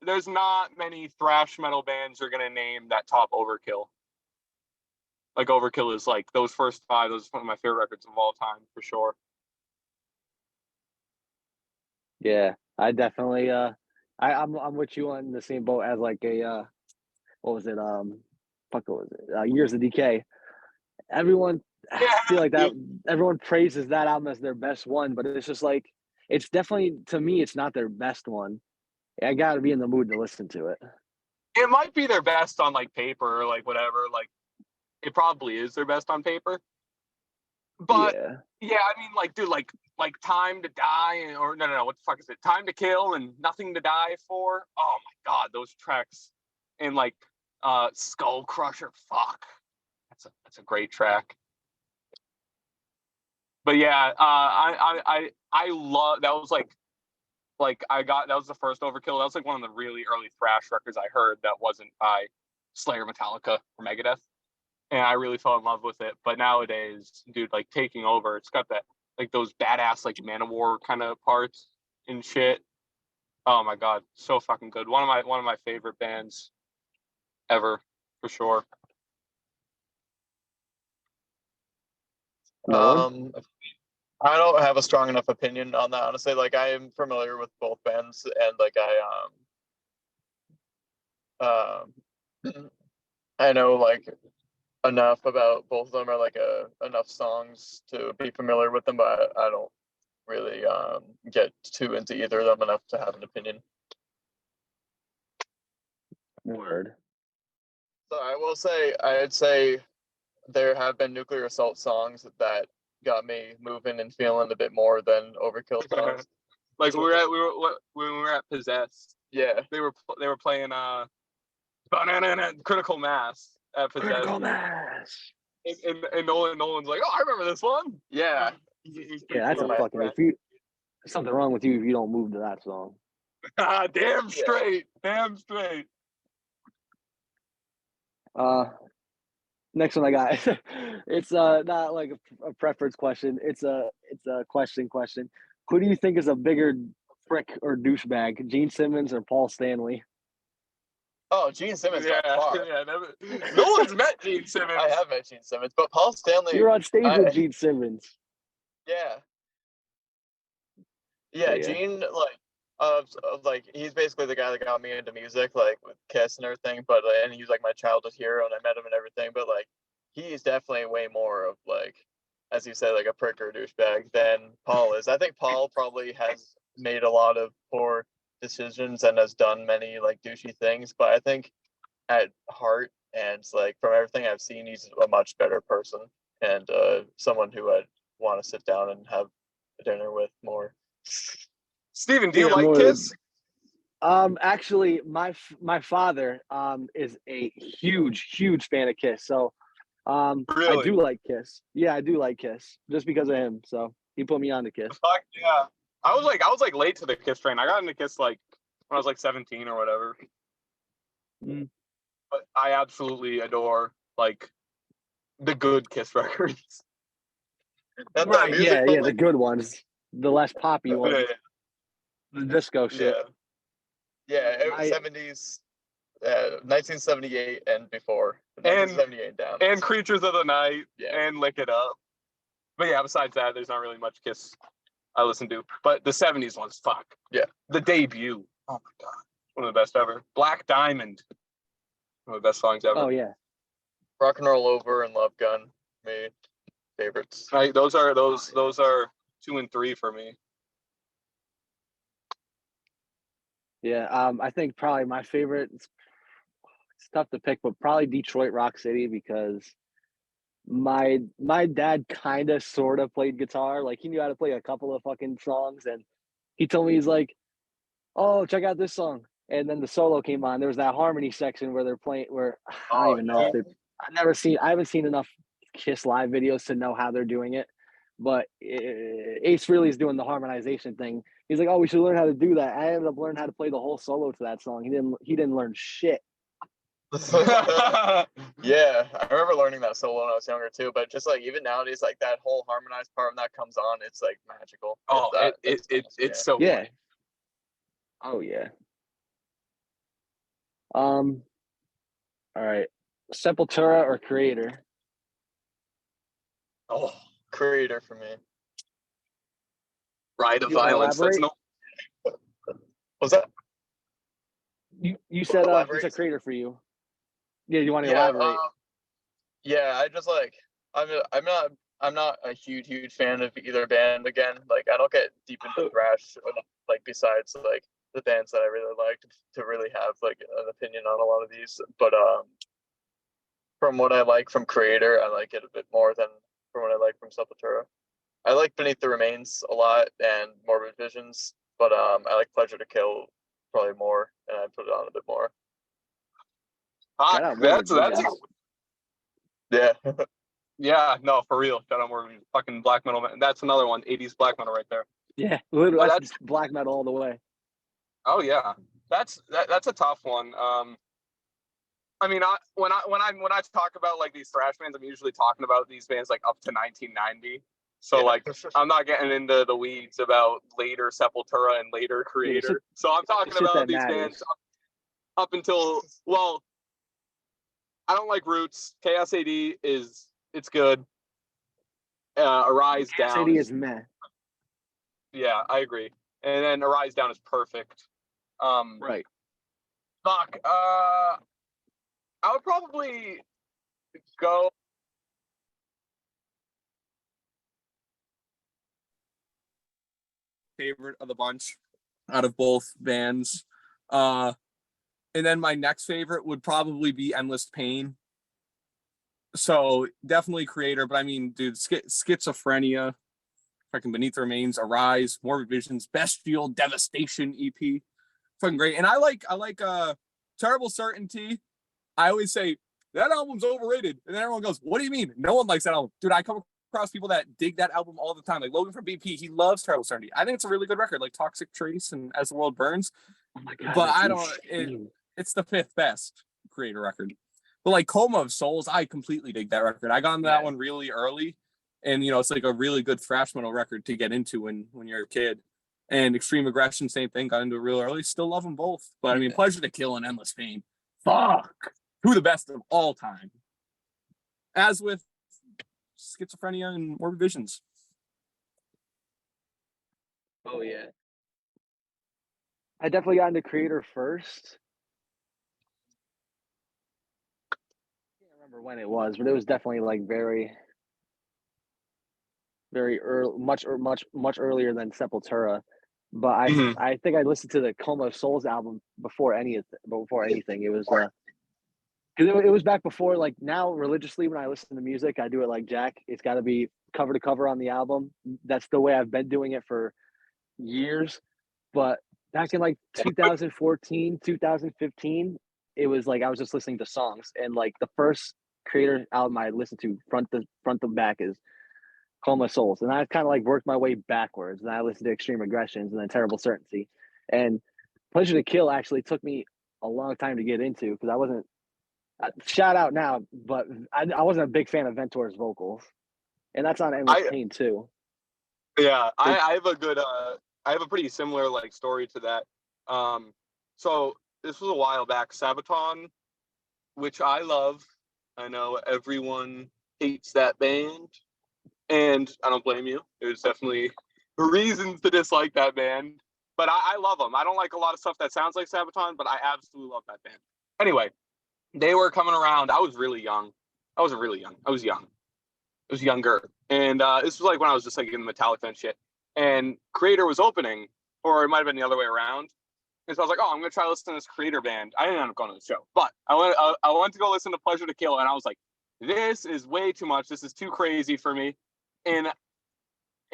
there's not many thrash metal bands you're gonna name that top Overkill. Like Overkill is like those first 5. Those are one of my favorite records of all time for sure. Yeah, I definitely I'm with you on the same boat as like a what was it? What was it? Years of Decay. Everyone I feel like that everyone praises that album as their best one, but it's just like it's definitely, to me, it's not their best one. I gotta be in the mood to listen to it. It might be their best on like paper or like whatever. Like it probably is their best on paper. But yeah, I mean, like, dude, like Time to Die, or no, what the fuck is it? Time to Kill and Nothing to Die For. Oh my god, those tracks. And like Skull Crusher, fuck. That's a great track. But yeah, I love that. Was like that was the first Overkill. That was like one of the really early thrash records I heard that wasn't by Slayer, Metallica, or Megadeth. And I really fell in love with it. But nowadays, dude, like Taking Over, it's got that like those badass like Manowar kind of parts and shit. Oh my god, so fucking good. One of my favorite bands ever, for sure. Nolan? I don't have a strong enough opinion on that, honestly. Like I am familiar with both bands, and like I know like enough about both of them, or like enough songs to be familiar with them, but I don't really get too into either of them enough to have an opinion. Word. So I'd say there have been Nuclear Assault songs that got me moving and feeling a bit more than Overkill songs. Like when we were at Possessed. Yeah, they were playing Critical Mass at Possessed. Critical Mass. And Nolan's like, oh, I remember this one. Yeah. Yeah, that's a fucking. If you, there's something wrong with you if you don't move to that song. Damn straight. Damn straight. Next one I got. It's not like a preference question. It's a question. Who do you think is a bigger prick or douchebag, Gene Simmons or Paul Stanley? Oh, Gene Simmons Yeah, by far. yeah. No one's met Gene Simmons. I have met Gene Simmons, but Paul Stanley. You're on stage I- with Gene Simmons. Yeah. Yeah. Gene, like he's basically the guy that got me into music, like with Kiss and everything. But and he was like my childhood hero, and I met him and everything. But like, he's definitely way more of like, as you said, like a prick or a douchebag than Paul is. I think Paul probably has made a lot of poor decisions and has done many like douchey things. But I think at heart and like from everything I've seen, he's a much better person and someone who I'd want to sit down and have dinner with more. Steven, do you Yeah, like more- Kiss? Actually, my father is a huge fan of Kiss. So I Really? do like Kiss. Yeah, I do like Kiss just because of him. So he put me on to Kiss. Fuck yeah. I was like late to the Kiss train. I got into Kiss like when I was like 17 or whatever. Mm. But I absolutely adore like the good Kiss records. That's Right, music, but, yeah, the like, good ones, the less poppy ones, the disco shit. Yeah, I- 70s, 1978 and before. And- 1978 down. And Creatures of the Night Yeah. and Lick It Up. But yeah, besides that, there's not really much Kiss I listen to. But the 70s ones, fuck. Yeah. The debut. Oh my god. One of the best ever. Black Diamond. One of the best songs ever. Oh yeah, Rock and Roll Over and Love Gun, me favorites. Right, those are 2 and 3 for me. yeah. I think probably my favorite. It's tough to pick, but probably Detroit Rock City because my dad kind of sort of played guitar. Like he knew how to play a couple of fucking songs, and he told me he's like, "Oh, check out this song." And then the solo came on. There was that harmony section where they're playing. Where I don't even know if they. I haven't seen enough Kiss live videos to know how they're doing it. But Ace really is doing the harmonization thing. He's like, "Oh, we should learn how to do that." I ended up learning how to play the whole solo to that song. He didn't learn shit. Yeah, I remember learning that solo when I was younger too. But just like even nowadays, like that whole harmonized part when that comes on, it's like magical. Oh, it's so Yeah. good. Oh yeah. All right. Sepultura or Creator? Oh, Creator for me. Ride of You wanna Violence. That's elaborate? no. Was that? You said Elaborate? it's a Creator for you. Yeah, you want to Yeah, elaborate? yeah. I just like I'm not a huge fan of either band. Again, like I don't get deep into thrash. Like besides like the bands that I really like to really have like an opinion on a lot of these. But from what I like from Creator, I like it a bit more than from what I like from Sepultura. I like Beneath the Remains a lot and Morbid Visions, but I like Pleasure to Kill probably more, and I put it on a bit more. Fuck, out that's Morbid a, Visions. Yeah. yeah, no, for real. Shout out more fucking black metal. That's another one. 80s black metal right there. Yeah, literally, Well, that's black metal all the way. Oh yeah, that's a tough one. I mean, when I talk about like these thrash bands, I'm usually talking about these bands like up to 1990. So Yeah. like, I'm not getting into the weeds about later Sepultura and later Creator. So I'm talking shit about that these matters. bands up until, well, I don't like Roots. Chaos AD it's good. Arise Down. SAD is meh. Yeah, I agree. And then Arise Down is perfect. Right. Fuck. I would probably go. Favorite of the bunch out of both bands. And then my next favorite would probably be Endless Pain. So definitely Creator, but I mean, dude, Schizophrenia, fucking Beneath the Remains, Arise, Morbid Visions, Bestial Devastation EP. Fucking great. And I like Terrible Certainty. I always say that album's overrated. And then everyone goes, "What do you mean? No one likes that album." Dude, I come across people that dig that album all the time. Like Logan from BP, he loves Terrible Serenity. I think it's a really good record, like Toxic Trace and As the World Burns. Oh my God, But that's I don't. insane. It's the 5th best Creator record. But like Coma of Souls, I completely dig that record. I got into that one really early, and it's like a really good thrash metal record to get into when you're a kid. And Extreme Aggression, same thing, got into it real early. Still love them both. But I mean, Pleasure to Kill and Endless Pain, fuck, two of the best of all time. As with Schizophrenia and Morbid Visions. Oh yeah. I definitely got into Creator first. I can't remember when it was, but it was definitely like very early, much earlier than Sepultura. But I think I listened to the Coma of Souls album before anything. It was because it was back before, like, now religiously when I listen to music, I do it like Jack. It's got to be cover to cover on the album. That's the way I've been doing it for years. But back in like 2014, 2015, it was like I was just listening to songs, and like the first Creator album I listened to front to back is Coma of Souls, and I kind of like worked my way backwards. And I listened to Extreme Aggressions and then Terrible Certainty, and Pleasure to Kill actually took me a long time to get into because I wasn't. Shout out now, but I wasn't a big fan of Ventor's vocals, and that's on Endless Pain too. Yeah, I have a good I have a pretty similar like story to that. So this was a while back, Sabaton, which I love. I know everyone hates that band, and I don't blame you. There's definitely reasons to dislike that band, but I love them. I don't like a lot of stuff that sounds like Sabaton, but I absolutely love that band. Anyway, they were coming around. I was really young. I wasn't really young. I was young. I was younger. And this was like when I was just like in Metallica and shit. And Creator was opening, or it might have been the other way around. And so I was like, oh, I'm going to try to listen to this Creator band. I didn't end up going to the show, but I went to go listen to Pleasure to Kill. And I was like, this is way too much. This is too crazy for me. And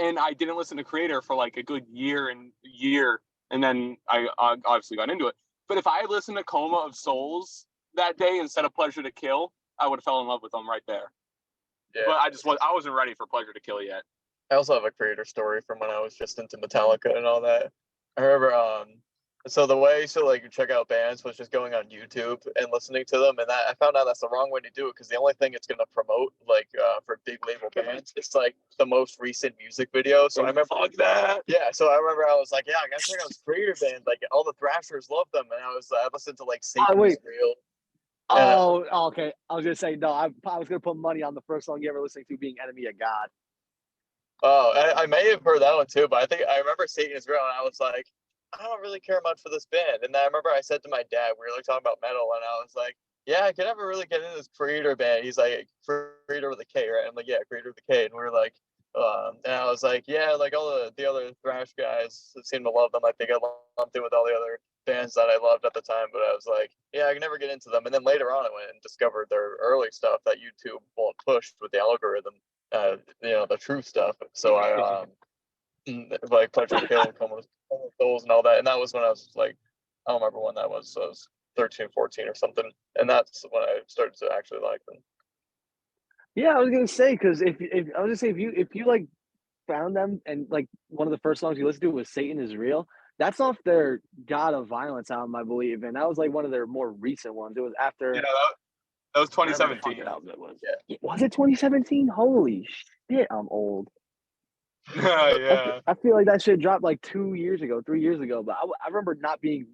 I didn't listen to Creator for like a good year. And then I obviously got into it. But if I had listened to Coma of Souls that day instead of Pleasure to Kill, I would have fell in love with them right there. Yeah. But I wasn't ready for Pleasure to Kill yet. I also have a Creator story from when I was just into Metallica and all that. I remember, so the way I used to like check out bands was just going on YouTube and listening to them, and I found out that's the wrong way to do it because the only thing it's going to promote, like for big label bands, it's like the most recent music video. So I remember that. Yeah, so I remember I was like, yeah, I gotta check out this Creator band. Like all the thrashers love them, and I listened to like Satan's Real. Oh, okay. I was gonna say no. I was gonna put money on the first song you ever listened to being "Enemy of God." Oh, I may have heard that one too, but I think I remember Satan is Real, and I was like, I don't really care much for this band. And then I remember I said to my dad, we were like talking about metal, and I was like, yeah, I can never really get into this Creator band. He's like, Creator with a K, right? I'm like, yeah, Creator with a K. And we were like, and I was like, yeah, like all the other thrash guys seem to love them. I think I lumped in with all the other bands that I loved at the time, but I was like, yeah, I can never get into them. And then later on, I went and discovered their early stuff that YouTube won't push with the algorithm, the truth stuff. So I like Pleasure to Kill, Coma of Souls and all that. And that was when I was like, I don't remember when that was. So I was 13, 14 or something. And that's when I started to actually like them. Yeah, I was gonna say because if you like found them and like one of the first songs you listened to was "Satan is Real," that's off their God of Violence album, I believe, and that was like one of their more recent ones. It was after. Yeah, that was 2017. Album it was. Yeah. Was it 2017? Holy shit, I'm old. Yeah. I feel like that shit dropped like 3 years ago, but I remember not being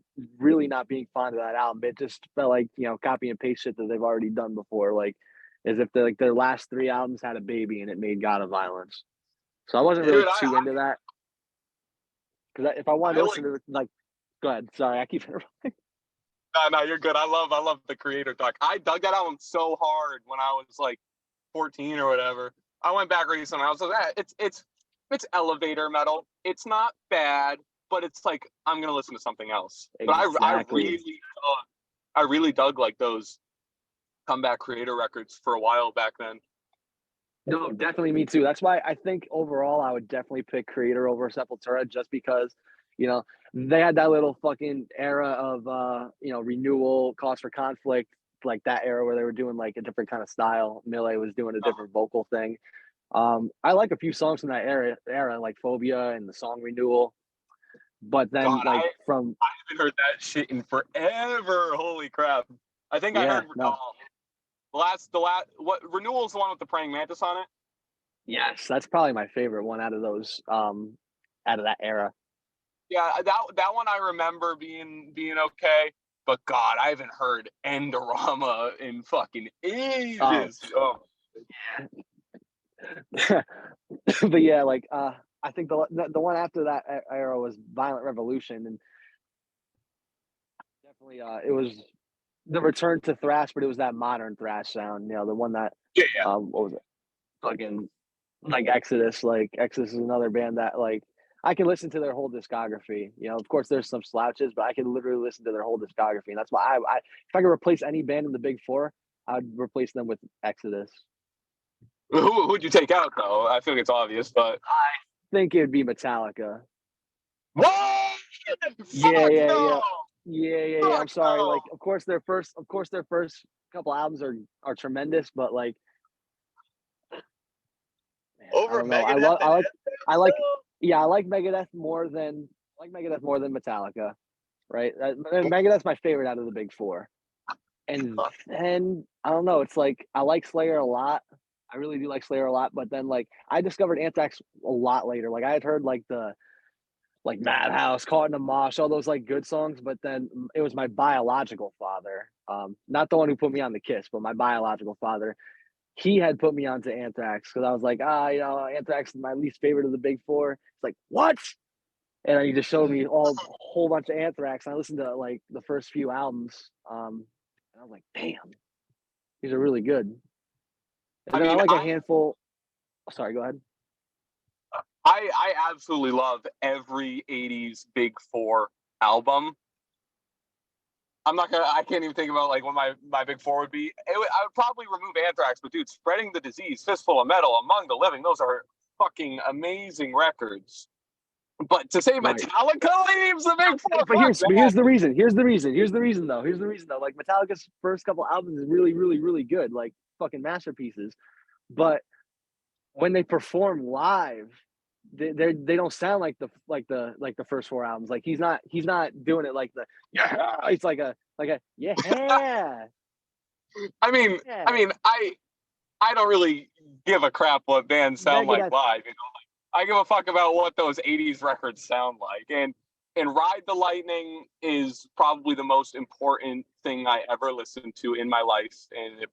fond of that album. It just felt like, copy and paste shit that they've already done before, like as if their last 3 albums had a baby and it made God of Violence. So I wasn't really too into that. Because if I wanted to listen to like, go ahead. Sorry, I keep interrupting. No, you're good. I love the Creator talk. I dug that album so hard when I was like 14 or whatever. I went back recently. I was like, it's elevator metal. It's not bad, but it's like I'm gonna listen to something else. Exactly. But I really dug like those comeback Creator records for a while back then. No, definitely me too. That's why I think overall I would definitely pick Creator over Sepultura just because, they had that little fucking era of renewal, cause for conflict, like that era where they were doing like a different kind of style. Millet was doing a different vocal thing. I like a few songs from that era like Phobia and the Song Renewal. But then God, like I from haven't heard that shit in forever. Holy crap! I think I yeah, heard no. the last what Renewal is the one with the praying mantis on it. Yes, that's probably my favorite one out of those out of that era. Yeah, that one I remember being okay. But God, I haven't heard Endorama in fucking ages. Oh. But yeah, like I think the one after that era was Violent Revolution, and definitely it was the return to thrash, but it was that modern thrash sound, the one that Yeah. what was it? Fucking like Exodus. Like Exodus is another band that like I can listen to their whole discography. Of course there's some slouches, but I can literally listen to their whole discography. And that's why I if I could replace any band in the big four, I'd replace them with Exodus. Who'd you take out though? I feel like it's obvious, but I think it'd be Metallica. what? Yeah. I'm Fuck sorry. no. Like, of course, their first couple albums are tremendous, but like, man, Over I don't know. Megadeth. I like Megadeth more than Metallica, right? Megadeth's my favorite out of the big four, and then I don't know. It's like I like Slayer a lot. I really do like Slayer a lot, but then like I discovered Anthrax a lot later. Like I had heard like Madhouse, Caught in a Mosh, all those like good songs, but then it was my biological father, not the one who put me on the Kiss, but my biological father. He had put me onto Anthrax because I was like, Anthrax is my least favorite of the big four. It's like, what? And he just showed me a whole bunch of Anthrax. And I listened to like the first few albums, and I was like, damn, these are really good. And then I like a handful. Sorry, go ahead. I absolutely love every 80s Big Four album. I can't even think about like what my Big Four would be. I would probably remove Anthrax, but dude, Spreading the Disease, Fistful of Metal, Among the Living, those are fucking amazing records. But to say Metallica leaves the Big Four, but here's the reason. Here's the reason though. Like Metallica's first couple albums is really, really, really good, like fucking masterpieces. But when they perform live, they don't sound like the first four albums. Like he's not doing it like it's like a yeah. I mean, I don't really give a crap what bands sound like live. I give a fuck about what those 80s records sound like. And Ride the Lightning is probably the most important thing I ever listened to in my life, and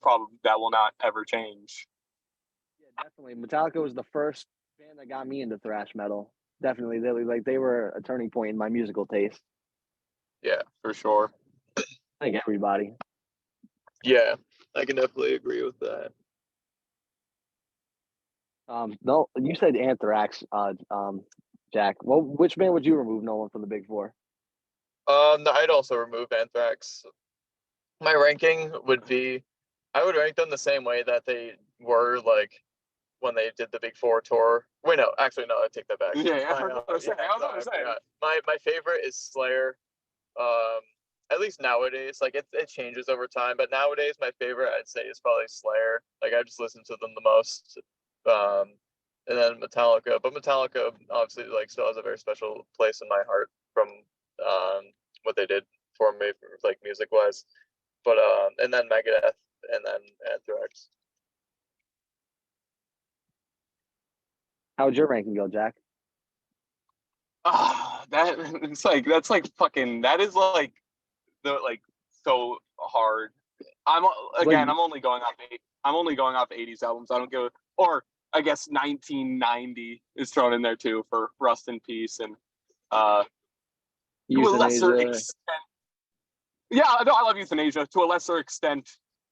that will not ever change. Yeah, definitely. Metallica was the first band that got me into thrash metal. Definitely, they were a turning point in my musical taste. Yeah, for sure. I think everybody. Yeah, I can definitely agree with that. No, you said Anthrax, Jack. Well, which band would you remove, Nolan, from the big four? I'd also remove Anthrax. My ranking would be, I would rank them the same way that they were like when they did the Big Four tour. Wait, no, actually, no, I take that back. My favorite is Slayer. At least nowadays, like it changes over time, but nowadays my favorite I'd say is probably Slayer. Like I just listen to them the most. And then Metallica, but Metallica obviously like still has a very special place in my heart from what they did for me, like music wise. But and then Megadeth, and then Anthrax. How'd your ranking go, Jack? That's like fucking, that is like so hard. I'm only going off 80s albums. I don't give, or I guess 1990 is thrown in there too for Rust in Peace and to a lesser extent. Yeah, no, I love Euthanasia. To a lesser extent,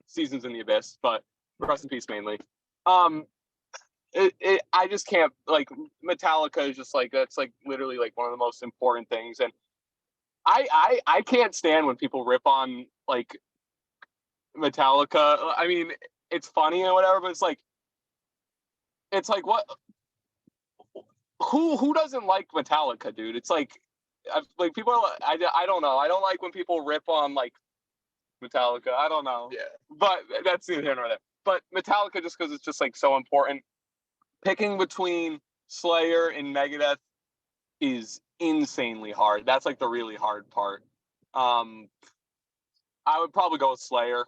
Seasons in the Abyss, but Rust in Peace mainly. I just can't, like, Metallica is just like, that's like literally like one of the most important things, and I can't stand when people rip on like Metallica. I mean, it's funny and whatever, but it's like what? Who doesn't like Metallica, dude? It's like people are. I don't know. I don't like when people rip on like Metallica. I don't know. Yeah. But that's neither here nor there. But Metallica, just because it's just like so important. picking between Slayer and Megadeth is insanely hard. That's like the really hard part. I would probably go with Slayer.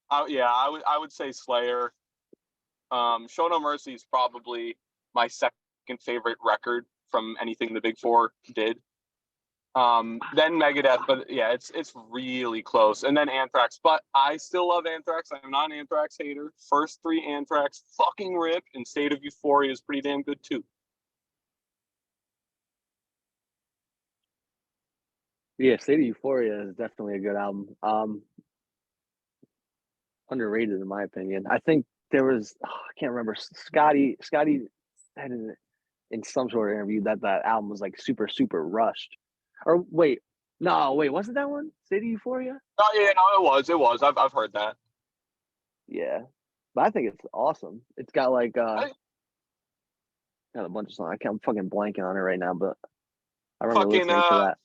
I would say Slayer. Show No Mercy is probably my second favorite record from anything the Big Four did. Then Megadeth, but yeah, it's really close. And then Anthrax, but I still love Anthrax. I'm not an Anthrax hater. First three Anthrax fucking rip, and State of Euphoria is pretty damn good too. Yeah, State of Euphoria is definitely a good album. Underrated in my opinion. I think there was I can't remember. Scotty said in some sort of interview that album was like super rushed. Or wait, wasn't that one State of Euphoria? Oh yeah, no, it was. I've heard that. Yeah, but I think it's awesome. It's got like got a bunch of songs. I'm fucking blanking on it right now, but I remember Fucking listening to that.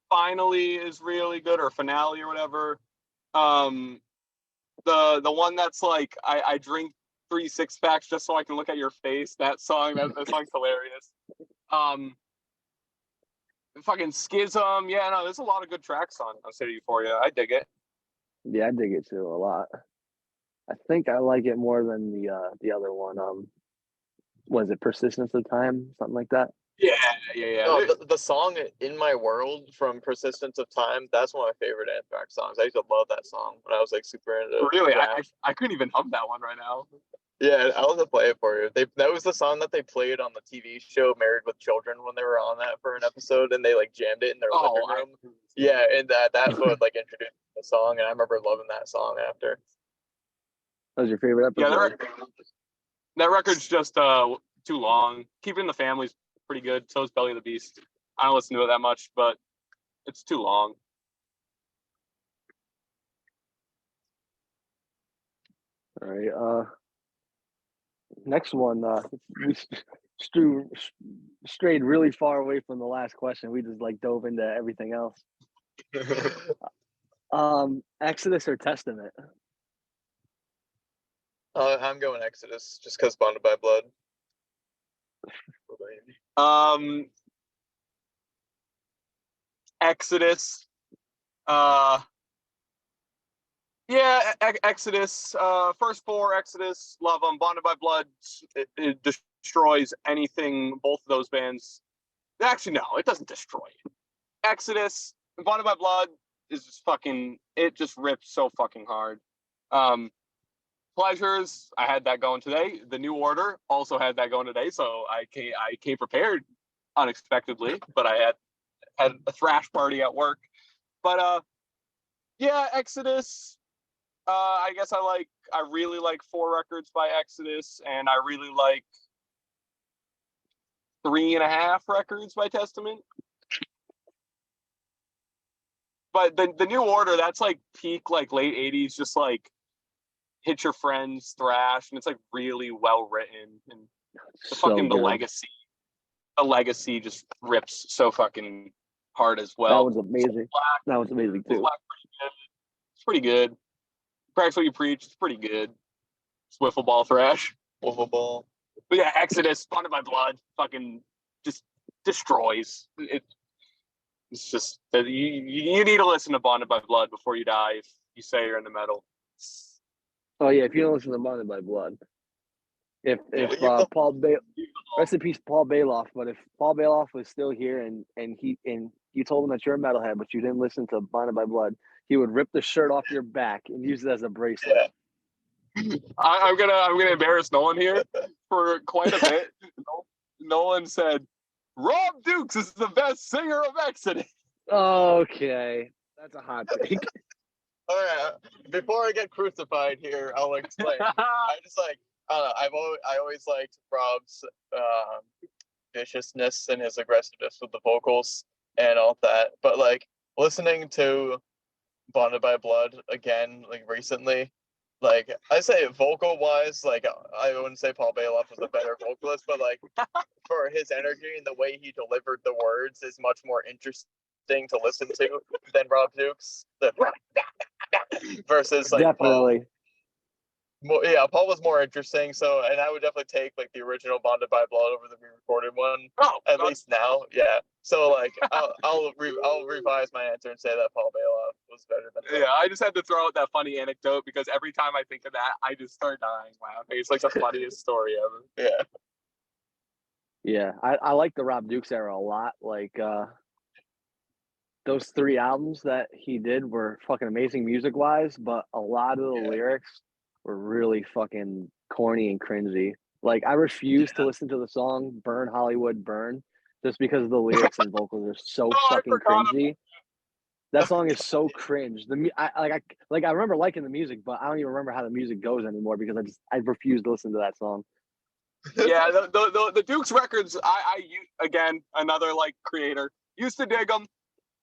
Finally is really good, or Finale or whatever. The one that's like I drink 3 6-packs just so I can look at your face. That song's hilarious. Fucking Schism. Yeah, no, there's a lot of good tracks on State of Euphoria. I dig it. Yeah, I dig it too a lot. I think I like it more than the other one. Was it Persistence of Time? Something like that? Yeah. No, the song "In My World" from Persistence of Time, that's one of my favorite Anthrax songs. I used to love that song when I was like super into Really, thrash. I couldn't even hum that one right now. Yeah, I'll have to play it for you. That was the song that they played on the TV show Married with Children when they were on that for an episode, and they like jammed it in their living room. Yeah, and that's what like introduced the song, and I remember loving that song after. That was your favorite episode? Yeah, that record's just too long. Keep It in the Family's pretty good. So is Belly of the Beast. I don't listen to it that much, but it's too long. All right. Next one. We strayed really far away from the last question. We just like dove into everything else. Exodus or Testament? I'm going Exodus just because Bonded by Blood. Exodus. Yeah, Exodus. First four, Exodus, love them. Bonded by Blood, it destroys anything both of those bands. Actually, no, it doesn't destroy it. Exodus, Bonded by Blood is just fucking. It just rips so fucking hard. Pleasures, I had that going today. The New Order also had that going today, so I came prepared unexpectedly, but I had a thrash party at work. But yeah, Exodus. I guess I really like 4 records by Exodus, and I really like 3.5 records by Testament. But the New Order, that's like peak like late 80s, just like Hit Your Friends thrash, and it's like really well written, and the legacy just rips so fucking hard as well. That was amazing. That was amazing too. It's pretty good. Practice What You Preach, it's pretty good. Swiffle ball thrash. Wiffle ball. But yeah, Exodus, Bonded by Blood, fucking just destroys. It's just you need to listen to Bonded by Blood before you die if you say you're into metal. Oh yeah, if you don't listen to Bonded by Blood. If Paul rest in peace Paul Bailoff, but if Paul Bailoff was still here and you told him that you're a metalhead, but you didn't listen to Bonded by Blood, he would rip the shirt off your back and use it as a bracelet. Yeah. I'm gonna embarrass Nolan here for quite a bit. Nolan said, "Rob Dukes is the best singer of Exodus." Okay, that's a hot take. All right, before I get crucified here, I'll explain. I just like I always liked Rob's viciousness and his aggressiveness with the vocals and all that, but like listening to Bonded by Blood again, like recently, like I say vocal wise, like I wouldn't say Paul Bailoff was a better vocalist, but like for his energy and the way he delivered the words is much more interesting to listen to than Rob Dukes. Versus like Definitely. Paul was more interesting. So, and I would definitely take like the original Bonded by Blood over the re-recorded one. Oh, At least now, yeah. So like, I'll revise my answer and say that Paul Bailoff was better than. Yeah, I just had to throw out that funny anecdote because every time I think of that, I just start dying laughing. It's like the funniest story ever. Yeah. Yeah, I like the Rob Dukes era a lot. Like those 3 albums that he did were fucking amazing music wise, but a lot of the lyrics were really fucking corny and cringy. Like I refuse to listen to the song "Burn Hollywood Burn" just because the lyrics and vocals are so fucking cringy. That song is so cringe. I remember liking the music, but I don't even remember how the music goes anymore because I refuse to listen to that song. Yeah, the Dukes records, again, another like creator, used to dig them.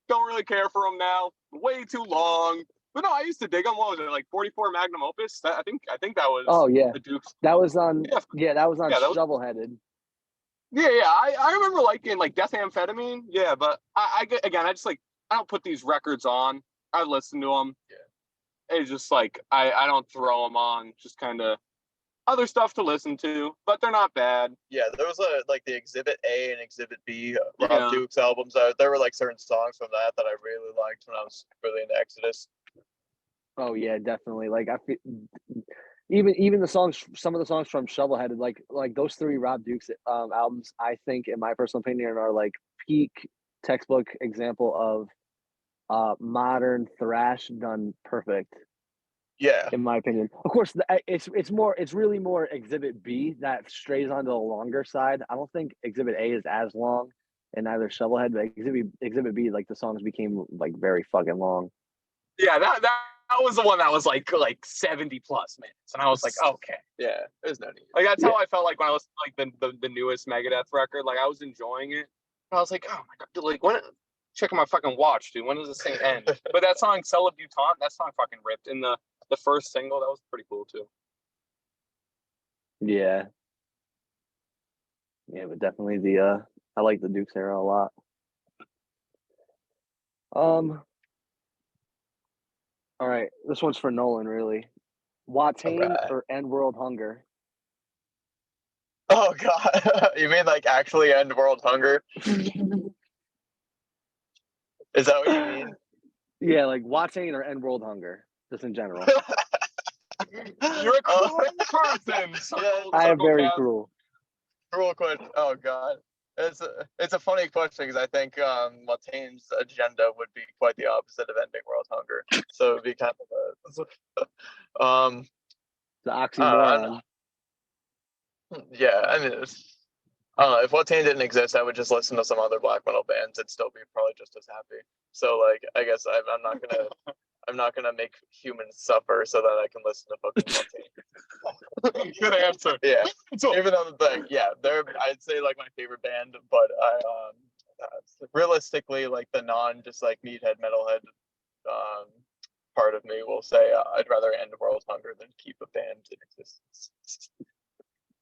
Don't really care for them now. Way too long. But no, I used to dig them. What was it, like 44 Magnum Opus? I think that was. Oh yeah, the Dukes. That was on. Yeah, that was on Yeah, that was- Shovelheaded. Yeah. I remember liking like Death Amphetamine. Yeah, but I just like I don't put these records on. I listen to them. Yeah. It's just like I don't throw them on. Just kind of other stuff to listen to, but they're not bad. Yeah, there was like the Exhibit A and Exhibit B Rob Dukes albums. There were like certain songs from that I really liked when I was really into Exodus. Oh yeah, definitely. Like I feel, even the songs, some of the songs from Shovelheaded, like those 3 Rob Dukes albums, I think, in my personal opinion, are like peak textbook example of modern thrash done perfect. Yeah, in my opinion. Of course, it's really more Exhibit B that strays onto the longer side. I don't think Exhibit A is as long, and neither Shovelhead, but Exhibit B, like the songs became like very fucking long. Yeah, that was the one that was like 70 plus minutes, and I was like, okay, yeah, there's no need. Like that's how I felt like when I listened to like the newest Megadeth record. Like I was enjoying it. And I was like, oh my god, dude, like when checking my fucking watch, dude. When does this thing end? But that song "Cell of Butante," that song fucking ripped. In the first single, that was pretty cool too. Yeah, but definitely I like the Dukes era a lot. All right, this one's for Nolan, really. Watain or End World Hunger? Oh god, you mean like actually end world hunger? Is that what you mean? Yeah, like Watain or End World Hunger, just in general. You're a cruel person. I am very cruel. Cruel question. Oh god, it's a funny question because I think Watain's agenda would be quite the opposite of ending world hunger. So it'd be kind of the oxymoron. Yeah, I mean, if Watain didn't exist, I would just listen to some other black metal bands and still be probably just as happy. So like, I guess I'm not gonna make humans suffer so that I can listen to fucking Watain. Good answer. Yeah. So even though they're I'd say like my favorite band, but realistically like the just like meathead metalhead part of me will say I'd rather end world hunger than keep a band in existence.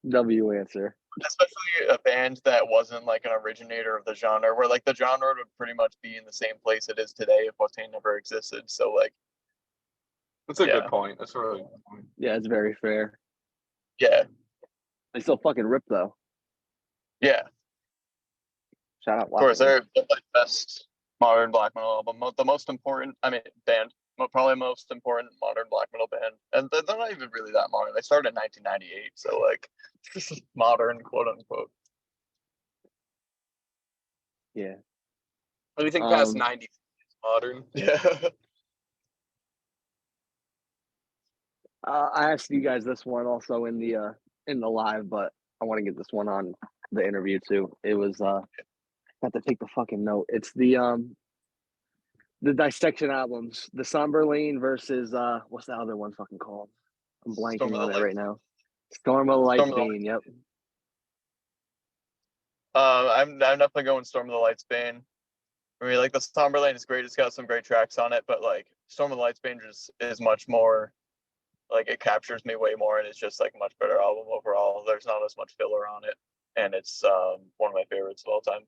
W answer. Especially a band that wasn't like an originator of the genre, where like the genre would pretty much be in the same place it is today if Watain never existed. So like, that's a good point. That's a really good point. Yeah, it's very fair. Yeah, they still fucking rip though. Yeah, shout out. Of course, they're the best modern black metal album, the most important. I mean, band. Probably most important modern black metal band, and they're not even really that modern. They started in 1998, so like modern, quote unquote. Yeah. Anything past 90 is modern. Yeah. I asked you guys this one also in the live, but I want to get this one on the interview too. It was I have to take the fucking note. It's the dissection albums, the Somber Lane versus what's the other one fucking called? I'm blanking on it right now. Storm of the Light's Bane. Yep. I'm definitely going Storm of the Light's Bane. I mean, like the Somber Lane is great. It's got some great tracks on it, but like Storm of the Light's Bane is much more. Like it captures me way more, and it's just like a much better album overall. There's not as much filler on it, and it's one of my favorites of all time.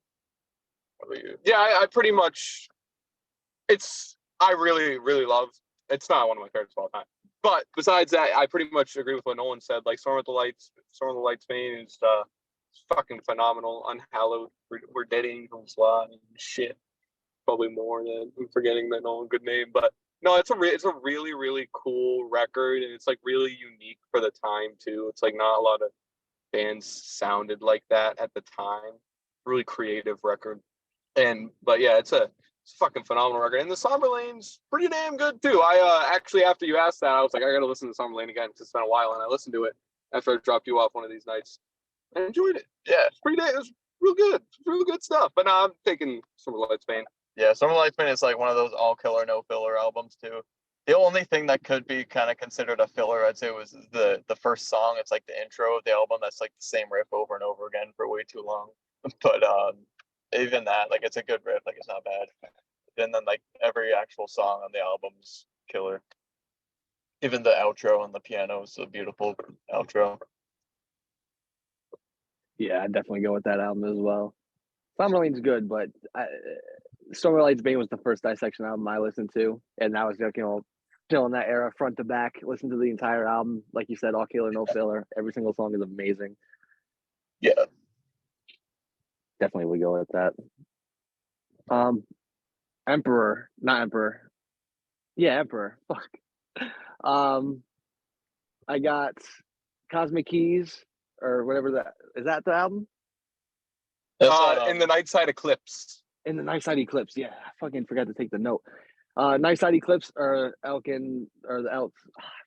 What about you? Yeah, I pretty much. I really, really love. It's not one of my favorites of all time, But besides that, I pretty much agree with what Nolan said. Like Storm of the Lights Bane is fucking phenomenal. Unhallowed, we're dead angels, and shit. Probably more than I'm forgetting the Nolan good name, but no, it's a really really cool record, and it's like really unique for the time too. It's like not a lot of bands sounded like that at the time. Really creative record, but yeah, it's a fucking phenomenal record, and the Somber Lane's pretty damn good too. I actually, after you asked that, I was like, I gotta listen to Somber Lane again because it's been a while, and I listened to it after I dropped you off one of these nights. I enjoyed it. Yeah, it's pretty damn. It was real good. It's real good stuff. But now I'm taking Storm of the Lights Bane. Yeah, Summer Light's Bane is like one of those all killer, no filler albums too. The only thing that could be kind of considered a filler, I'd say, was the first song. It's like the intro of the album. That's like the same riff over and over again for way too long. But even that, like, it's a good riff. Like, it's not bad. And then like every actual song on the album's killer. Even the outro on the piano is a beautiful outro. Yeah, I'd definitely go with that album as well. Summerline's good, but Storm of the Lights Bane was the first Dissection album I listened to, and that was like, still in that era, front to back. Listen to the entire album, like you said, all killer, no filler. Every single song is amazing. Yeah, Definitely would go with that. Emperor, not Emperor. Yeah, Emperor. Fuck. I got Cosmic Keys or whatever that is. That the album? In the Nightside Eclipse. In the Nightside Eclipse. Yeah, I fucking forgot to take the note. Nightside Eclipse or Elkin or the Elk.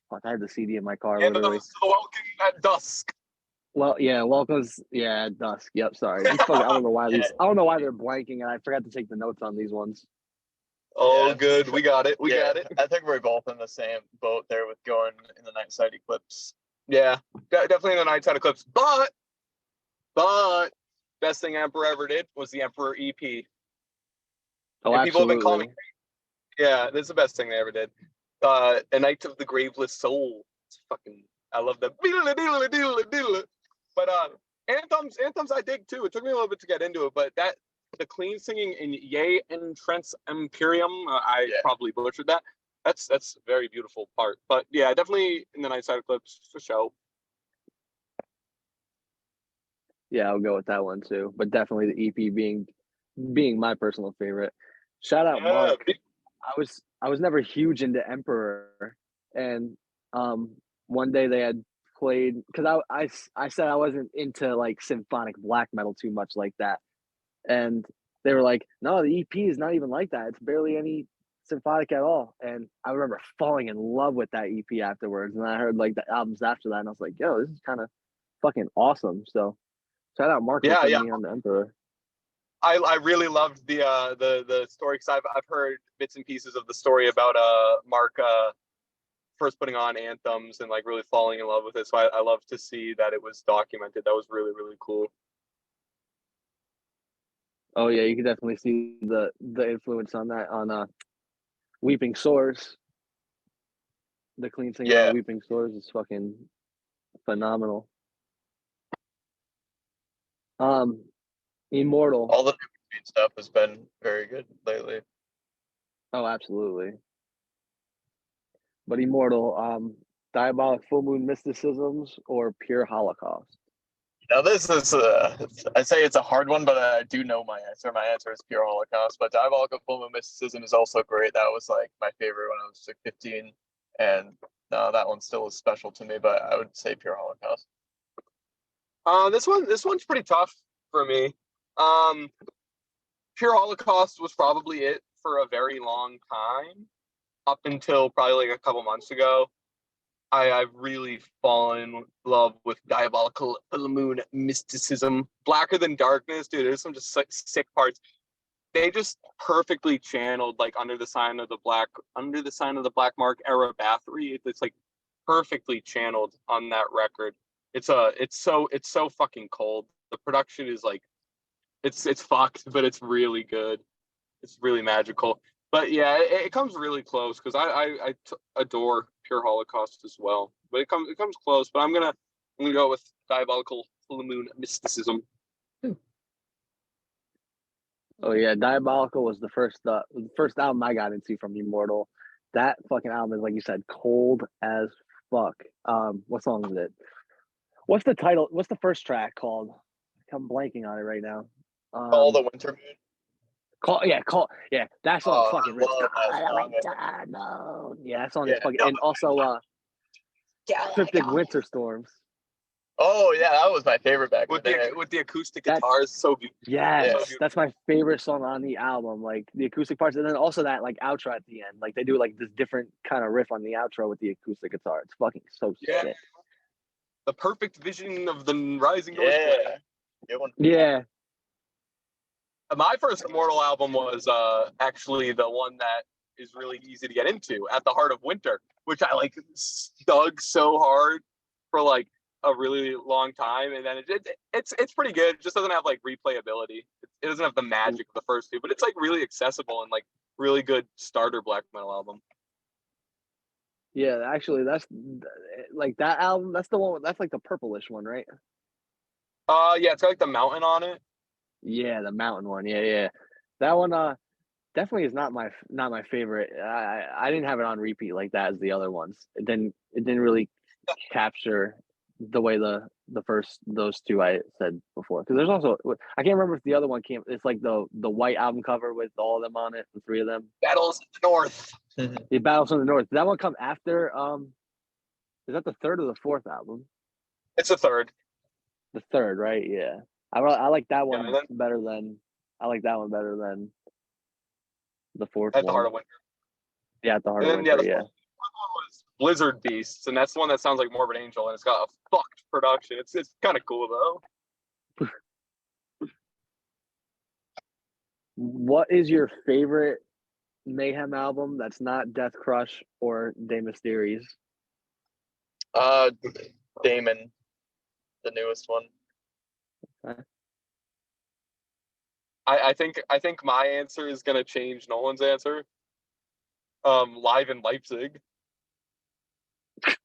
Fuck, I have the CD in my car. And literally. Welcome at Dusk. Well, yeah, Welcome's at Dusk. Yep, sorry. These fucking, I don't know why these. I don't know why they're blanking, and I forgot to take the notes on these ones. Oh, Yeah. good. We got it. We got it. I think we're both in the same boat there with going in the Nightside Eclipse. Yeah, definitely in the Nightside Eclipse. But best thing Emperor ever did was the Emperor EP. Oh, and people have been calling absolutely. Yeah, this is the best thing they ever did. A Night of the Graveless Soul. It's fucking, I love that. But anthems I dig too. It took me a little bit to get into it, but the clean singing in Ye Entrance Imperium, probably butchered that. That's a very beautiful part. But yeah, definitely in the Nightside Eclipse for show. Yeah, I'll go with that one too. But definitely the EP being my personal favorite. Shout out Mark. I was never huge into Emperor, and one day they had played because I said I wasn't into like symphonic black metal too much like that, and they were like, no, the EP is not even like that. It's barely any symphonic at all. And I remember falling in love with that EP afterwards, and I heard like the albums after that, and I was like, yo, this is kind of fucking awesome. So shout out Mark for putting me on the Emperor. I really loved the story because I've heard bits and pieces of the story about Mark first putting on anthems and like really falling in love with it. So I love to see that it was documented. That was really, really cool. Oh yeah, you can definitely see the influence on that on Weeping Sores. The clean singing on Weeping Sores is fucking phenomenal. Immortal. All the stuff has been very good lately. Oh, absolutely. But Immortal, Diabolic Full Moon Mysticisms or Pure Holocaust? Now this is, I'd say it's a hard one, but I do know my answer. My answer is Pure Holocaust, but Diabolical Full Moon Mysticism is also great. That was like my favorite when I was like 15, and that one still is special to me, but I would say Pure Holocaust. This one's pretty tough for me. Pure Holocaust was probably it for a very long time, up until probably like a couple months ago. I've really fallen in love with Diabolical Full Moon Mysticism. Blacker Than Darkness, dude, there's some just like sick parts. They just perfectly channeled like Under the Sign of the Black Mark era Bathory. It's like perfectly channeled on that record. It's so fucking cold. The production is like it's fucked, but it's really good. It's really magical. But yeah, it comes really close because I adore Pure Holocaust as well. But it comes close. But I'm gonna go with Diabolical Full Moon Mysticism. Oh yeah, Diabolical was the first album I got into from Immortal. that fucking album is, like you said, cold as fuck. What song is it? What's the title? What's the first track called? I'm blanking on it right now. All the Winter Moon. Yeah, that song fucking rips. love that song. No. Yeah, that song Yeah. is fucking, and also Cryptic Winter Storms. Oh yeah, that was my favorite back in With the day. the acoustic That's- guitars, so beautiful. Yes, Yeah. that's my favorite song on the album. Like the acoustic parts, and then also that like outro at the end. Like they do like this different kind of riff on the outro with the acoustic guitar. It's fucking so Yeah. sick. The perfect vision of the rising North Yeah. Wind. Good one. Yeah. My first Immortal album was actually the one that is really easy to get into, At the Heart of Winter, which I like dug so hard for like a really long time, and then it's pretty good. It just doesn't have like replayability. It doesn't have the magic of the first two, but it's like really accessible and like really good starter black metal album. Yeah, actually, that's like that album. That's the one. That's like the purplish one, right? Yeah, it's got like the mountain on it. Yeah, the mountain one. Yeah. That one definitely is not my favorite. I didn't have it on repeat like that as the other ones. It didn't really capture the way the first those two I said before. Because there's also, I can't remember if the other one came. It's like the white album cover with all of them on it, the three of them. Battles in the North. The Battles from the North. Did that one come after? Is that the third or the fourth album? It's a third. The third, right? Yeah. I like that one and then- better than. I like that one better than the fourth At one. the Heart of Winter. Yeah, at the Heart And of then Winter. the Yeah. fourth one was Blizzard Beasts, and that's the one that sounds like Morbid Angel, and it's got a fucked production. It's kind of cool though. What is your favorite Mayhem album that's not Deathcrush or De Mysteries? Damon, the newest one. I think my answer is gonna change Nolan's answer. Live in Leipzig.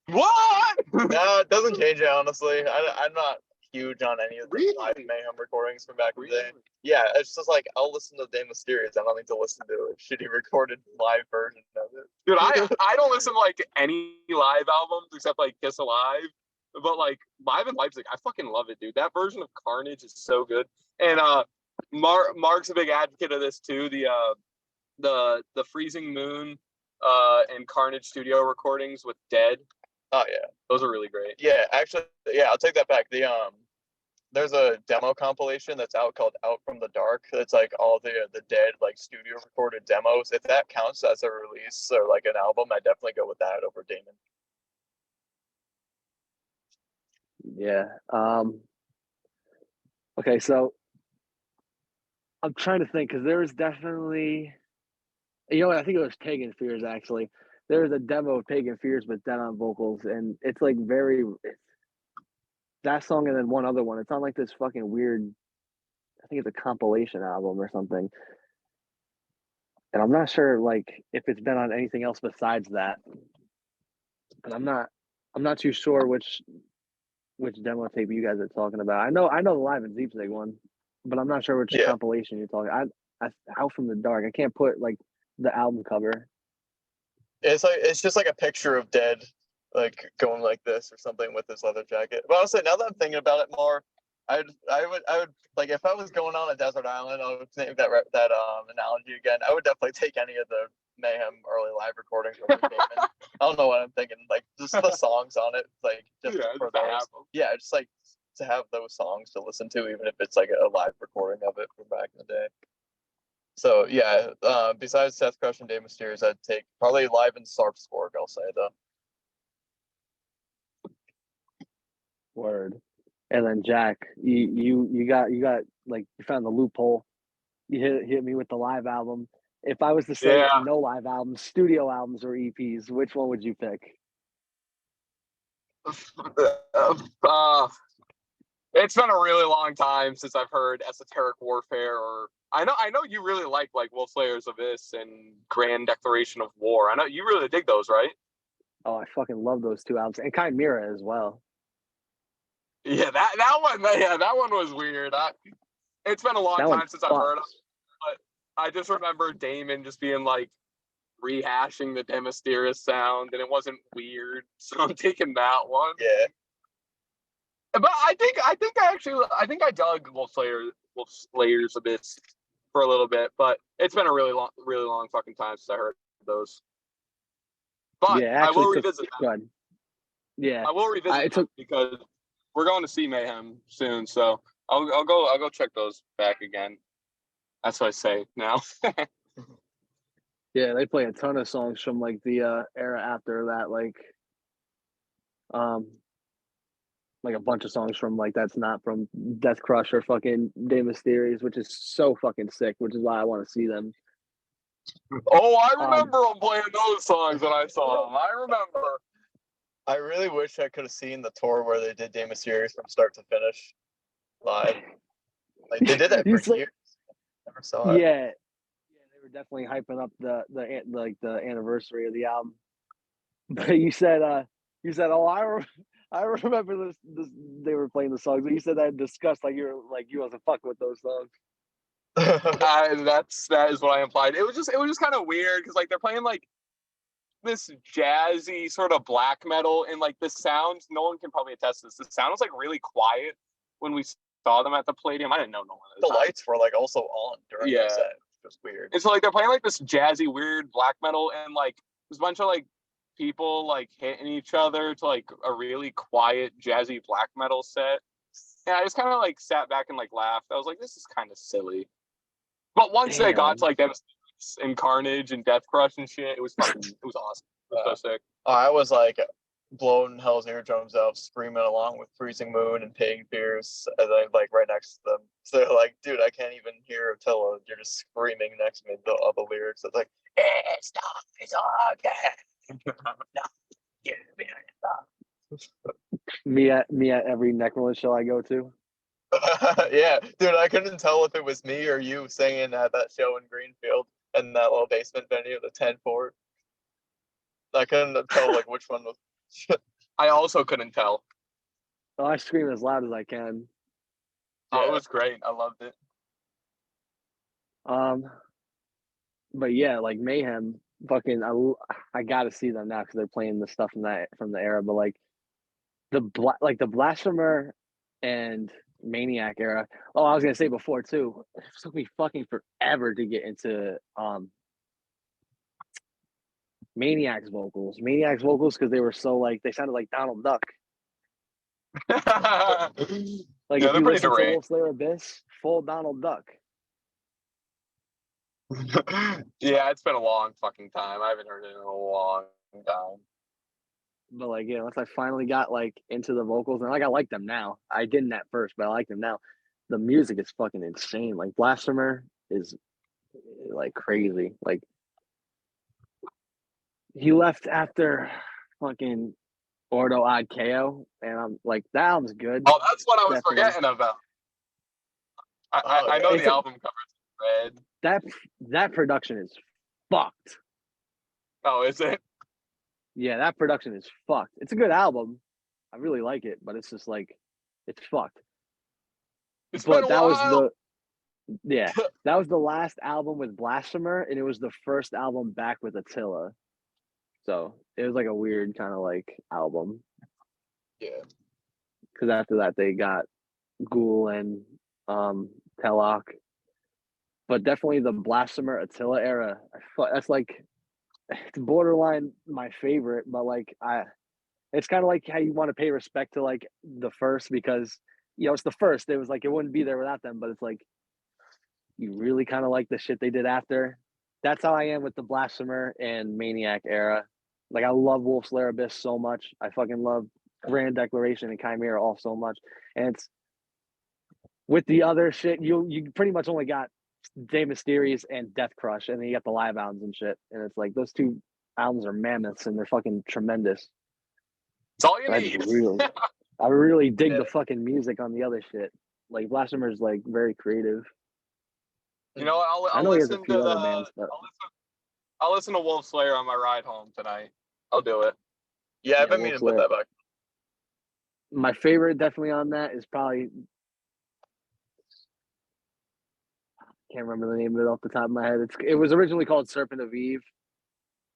What? No, it doesn't change it honestly. I'm not huge on any of the live Mayhem recordings from back in the day. Yeah, it's just like I'll listen to De Mysterious. I don't need to listen to a shitty recorded live version of it. Dude, I don't listen to like any live albums except like Kiss Alive. But like Live in Leipzig, I fucking love it, dude. That version of Carnage is so good. And Mark's a big advocate of this too. The Freezing Moon and Carnage studio recordings with Dead. Oh yeah, those are really great. Yeah, actually, yeah, I'll take that back. There's a demo compilation that's out called Out from the Dark. It's like all the Dead like studio recorded demos. If that counts as a release or like an album, I definitely go with that over Damon. Yeah. Okay, so I'm trying to think because there was definitely, I think it was Pagan Fears actually. There was a demo of Pagan Fears with Dead on vocals, and it's like that song and then one other one. It's on like this fucking weird, I think it's a compilation album or something. And I'm not sure like if it's been on anything else besides that. But I'm not too sure which demo tape you guys are talking about. I know the Live in Leipzig one, but I'm not sure which compilation you're talking. I Out from the Dark. I can't put like the album cover. It's just like a picture of Dead, like going like this or something with his leather jacket. But honestly, now that I'm thinking about it more, I would like if I was going on a desert island, I would name that analogy again. I would definitely take any of the Mayhem early live recordings. I don't know what I'm thinking. Like just the songs on it, like just for those. Yeah, just like to have those songs to listen to, even if it's like a live recording of it from back in the day. So yeah, besides Deathcrush and De Mysterious, I'd take probably Live in Sarpsborg. I'll say though. Word. And then Jack, you got like you found the loophole. You hit me with the live album. If I was to say no live albums, studio albums or EPs, which one would you pick? It's been a really long time since I've heard Esoteric Warfare, or I know you really like Wolf Slayer's Abyss and Grand Declaration of War. I know you really dig those, right? Oh, I fucking love those two albums, and Chimera as well. Yeah, that one was weird. It's been a long time since I've heard them, but I just remember Damon just being like rehashing the Demisterius sound, and it wasn't weird, so I'm taking that one. Yeah. But I think I dug Wolf Slayer's Abyss for a little bit, but it's been a really long fucking time since I heard those. But Yeah, I will actually revisit go them. ahead. Yeah, I will revisit it them took because we're going to see Mayhem soon, so I'll go check those back again. That's what I say now. yeah, they play a ton of songs from like the era after that, like a bunch of songs from like that's not from Deathcrush or fucking De Mysterious, which is so fucking sick, which is why I want to see them. Oh, I remember them playing those songs when I saw them. I remember. I really wish I could have seen the tour where they did De Mysterious from start to finish live. Like they did that You for said- years. Never saw it. Yeah, they were definitely hyping up the anniversary of the album. But you said oh I remember this they were playing the songs, but you said that discussed like you wasn't fucking with those songs. That is what I implied. It was just kind of weird because like they're playing like this jazzy sort of black metal, and like the sounds. Nolan can probably attest to this. The sound was like really quiet when we saw them at the Palladium. I didn't know Nolan. The lights were like also on during the set. It was weird. And so like they're playing like this jazzy, weird black metal, and like there's a bunch of like people like hitting each other to like a really quiet, jazzy black metal set. And I just kind of like sat back and like laughed. I was like, this is kind of silly. But once they got to like them and Carnage and Deathcrush and shit, it was awesome. It was so sick. I was like blowing Hell's eardrums out, screaming along with Freezing Moon and Pagan Fears, and then like right next to them. So they're like, dude, I can't even hear Attila. You're just screaming next to me all the lyrics. It's like, it's not Me at every Necralant show I go to. yeah, dude, I couldn't tell if it was me or you singing at that show in Greenfield in that little basement venue, the 10-4. I couldn't tell like which one was. I also couldn't tell. Oh, I scream as loud as I can. Oh, it was great. I loved it. But yeah, like Mayhem, fucking, I gotta see them now because they're playing the stuff from the era. But like the Blasphemer and Maniac era. Oh, I was gonna say before too. It took me fucking forever to get into Maniac's vocals because they were so like they sounded like Donald Duck. Like Yeah, if they're you pretty listen to deranged. Wolf Slayer Abyss, full Donald Duck. Yeah, it's been a long fucking time. I haven't heard it in a long time. But like, yeah, once I finally got like into the vocals and like I like them now. I didn't at first, but I like them now. The music is fucking insane. Like Blasphemer is like crazy. Like he left after fucking Ordo Ad KO, and I'm like, that album's good. Oh, that's what I was Definitely. forgetting about. I know It's the album cover is red. That production is fucked. Oh, is it? Yeah, that production is fucked. It's a good album. I really like it, but it's just like it's fucked. It's But been a while. That was the last album with Blasphemer, and it was the first album back with Attila. So it was like a weird kind of like album. Yeah. Because after that they got Ghoul and Telok. But definitely the Blasphemer Attila era. That's like it's borderline my favorite, but like it's kind of like how you want to pay respect to like the first because it's the first. It was like it wouldn't be there without them, but it's like you really kind of like the shit they did after. That's how I am with the Blasphemer and Maniac era. Like I love Wolf Slayer Abyss so much. I fucking love Grand Declaration and Chimera all so much. And it's with the other shit, you pretty much only got De Mysterious and Deathcrush, and then you got the live albums and shit. And it's like those two albums are mammoths and they're fucking tremendous. It's all you need. I really dig the fucking music on the other shit. Like Blasphemer's like very creative. You know what? I'll I know he has a listen few to other bands, but I'll listen to Wolf Slayer on my ride home tonight. I'll do it. Yeah, I've been Wolf meaning to put Slayer. that back. My favorite definitely on that is probably can't remember the name of it off the top of my head. It was originally called Serpent of Eve,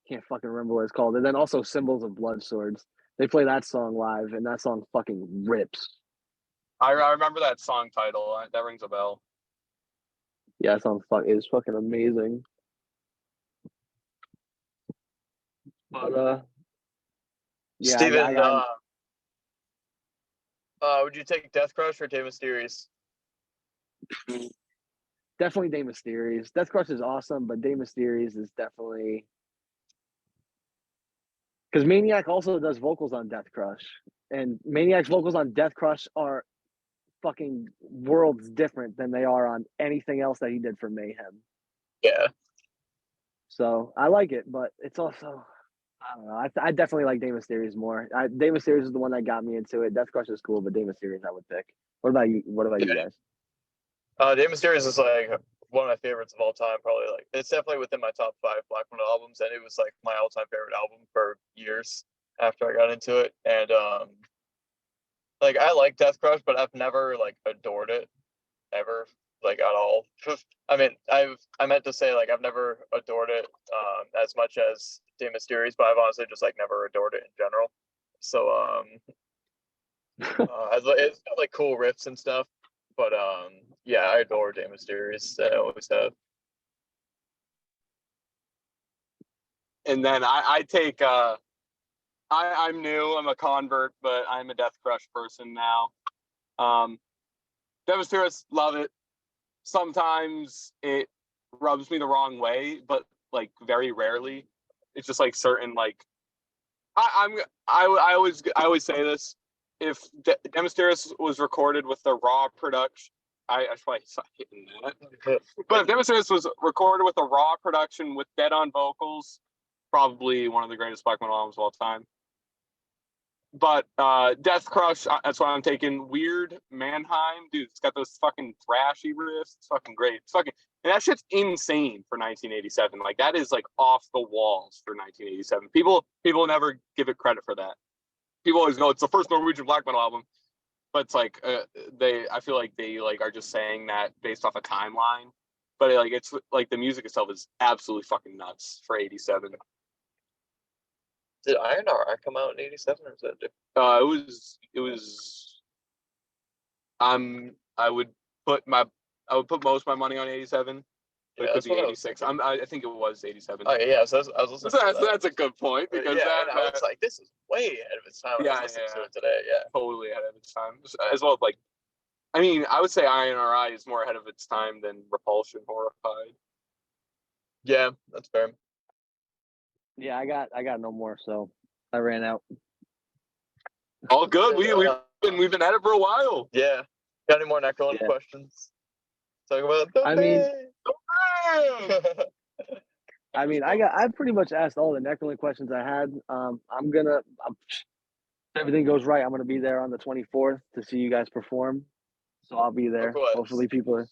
can't fucking remember what it's called. And then also Symbols of Blood Swords. They play that song live, and that song fucking rips. I remember that song title. That rings a bell. Yeah, that song is fucking amazing. But yeah, Steven, I would you take Deathcrush or Day Mysterious? definitely Day Mysterious. Deathcrush is awesome, but Day Mysterious is definitely because Maniac also does vocals on Deathcrush, and Maniac's vocals on Deathcrush are fucking worlds different than they are on anything else that he did for Mayhem. Yeah. So I like it, but it's also I don't know. I definitely like Day Mysterious more. Day Mysterious is the one that got me into it. Deathcrush is cool, but Day Mysterious I would pick. What about you? What about you guys? Day Mysterious is like one of my favorites of all time. Probably like it's definitely within my top 5 Black Metal albums, and it was like my all-time favorite album for years after I got into it. And like I like Deathcrush, but I've never like adored it ever, like at all. I mean, I meant to say like I've never adored it as much as Day Mysterious, but I've honestly just like never adored it in general. So it's got like cool riffs and stuff, but yeah, I adore Day Mysterious. I always have. And then I take I'm new, I'm a convert, but I'm a Deathcrush person now. Day Mysterious, love it. Sometimes it rubs me the wrong way, but like very rarely. It's just like certain like I always say this. If Day Mysterious was recorded with the raw production, I should probably stop hitting that. But if Day Mysterious was recorded with a raw production with dead on vocals, probably one of the greatest black metal albums of all time. But Deathcrush, that's why I'm taking. Weird Mannheim, dude. It's got those fucking thrashy riffs. It's fucking great. It's fucking, and that shit's insane for 1987. Like that is like off the walls for 1987. People never give it credit for that. People always go, it's the first Norwegian black metal album, but it's like I feel like they like are just saying that based off a timeline. But like it's like the music itself is absolutely fucking nuts for 87. Did INRI come out in 87 or is that different? It was I would put most of my money on 87. But Yeah, it could that's be what I was 86. thinking. I think it was 87. Oh yeah, so I was listening to that. That's a good point because yeah, that, I was like, this is way ahead of its time. I was listening to it today. Yeah, totally ahead of its time. As well as like, I mean, I would say INRI is more ahead of its time than Repulsion Horrified. Yeah, that's fair. Yeah, I got no more, so I ran out. All good. We've been at it for a while. Yeah. Got any more Necralant questions? Talk about the I mean, I pretty much asked all the Necralant questions I had. If everything goes right, I'm gonna be there on the 24th to see you guys perform. So I'll be there. Hopefully people are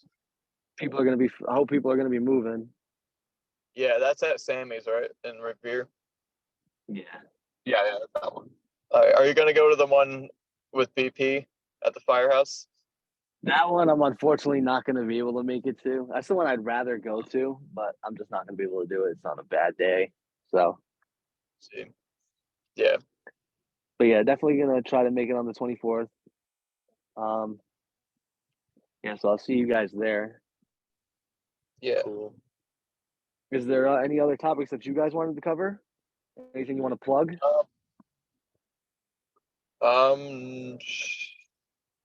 gonna be. I hope people are gonna be moving. Yeah, that's at Sammy's, right? In Revere. Yeah, that one. Are you gonna go to the one with BP at the firehouse? That one I'm unfortunately not going to be able to make it to. That's the one I'd rather go to, but I'm just not going to be able to do it. It's on a bad day. So, yeah. But yeah, definitely going to try to make it on the 24th. Yeah, so I'll see you guys there. Yeah. Cool. Is there any other topics that you guys wanted to cover? Anything you want to plug?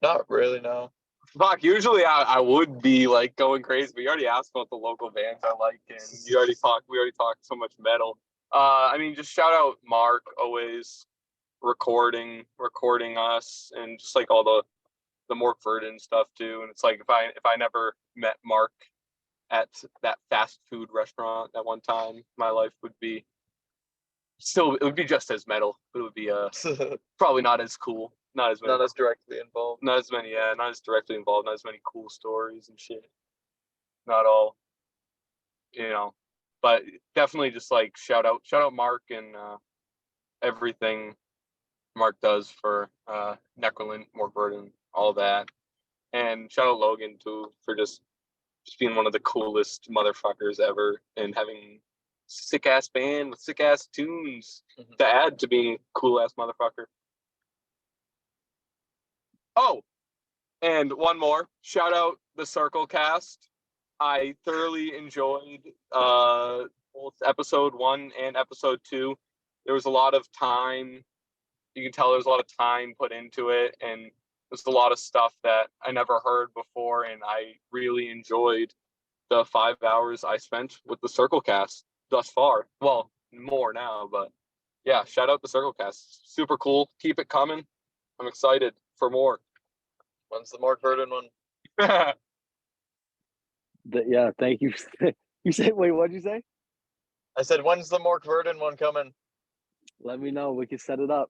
Not really, no. Fuck, usually I would be like going crazy, but you already asked about the local bands I like, and we already talked so much metal. I mean, just shout out Mark, always recording us, and just like all the Mork Verdon stuff too. And it's like if I never met Mark at that fast food restaurant at one time, my life would be it would be just as metal, but it would be probably not as cool. Not as directly involved. Not as directly involved, not as many cool stories and shit. Not all, but definitely just like shout out Mark and everything Mark does for Necralant, Mork Verdon, all that. And shout out Logan too for just being one of the coolest motherfuckers ever and having sick ass band with sick ass tunes to add to being a cool ass motherfucker. Oh, and one more shout out the Circlecast. I thoroughly enjoyed both episode 1 and episode 2. There was a lot of time. You can tell there's a lot of time put into it, and there's a lot of stuff that I never heard before, and I really enjoyed the 5 hours I spent with the Circlecast thus far. Well, more now, but yeah, shout out the Circlecast. Super cool. Keep it coming. I'm excited for more. When's the Mork Verdant one? Yeah, thank you. You said, wait, what'd you say? I said, when's the Mork Verdant one coming? Let me know. We can set it up.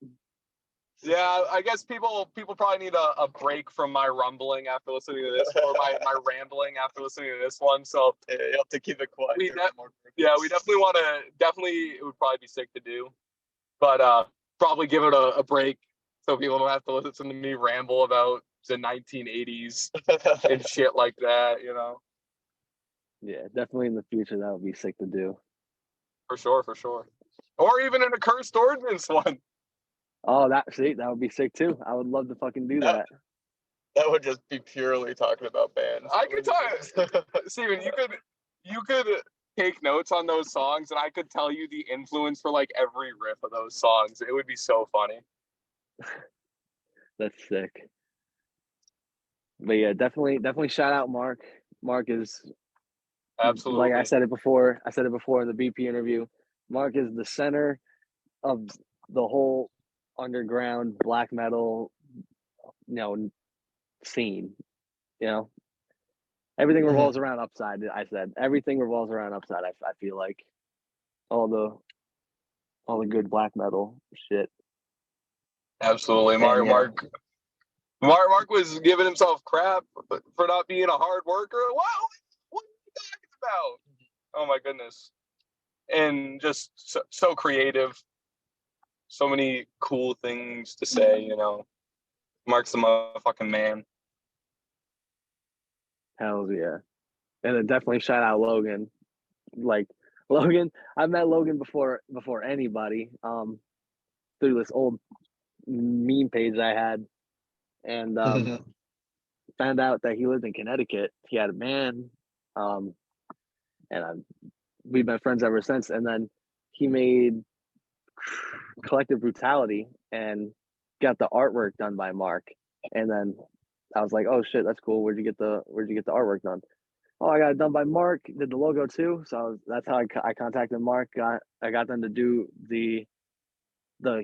Yeah, I guess people probably need a break from my rumbling after listening to this, or my rambling after listening to this one. So Yeah, you have to keep it quiet. We during the Mork Verdant. yeah, we definitely want to. Definitely, it would probably be sick to do, but probably give it a break so people don't have to listen to me ramble about the 1980s and shit like that. You know, Yeah, definitely in the future that would be sick to do. for sure. Or even an Accursed Ordnance one. Oh, that would be sick too. I would love to fucking do that. That would just be purely talking about bands. I could tell Steven, you could take notes on those songs, and I could tell you the influence for like every riff of those songs. It would be so funny. That's sick. But yeah, definitely shout out Mark. Mark is Absolutely. like I said it before in the BP interview. Mark is the center of the whole underground black metal, scene. Everything revolves around Upside. I said everything revolves around Upside. I feel like all the good black metal shit. Absolutely. Mark was giving himself crap for not being a hard worker. Wow, what are you talking about? Oh my goodness. And just so creative. So many cool things to say, Mark's the motherfucking man. Hels yeah. And then definitely shout out Logan. Like Logan, I met Logan before anybody, through this old meme page I had, and found out that he lived in Connecticut. He had a man, and we've been friends ever since. And then he made Collective Brutality and got the artwork done by Mark. And then I was like, oh shit, that's cool. Where'd you get the artwork done? Oh, I got it done by Mark. Did the logo too. So that's how I contacted Mark. I got them to do the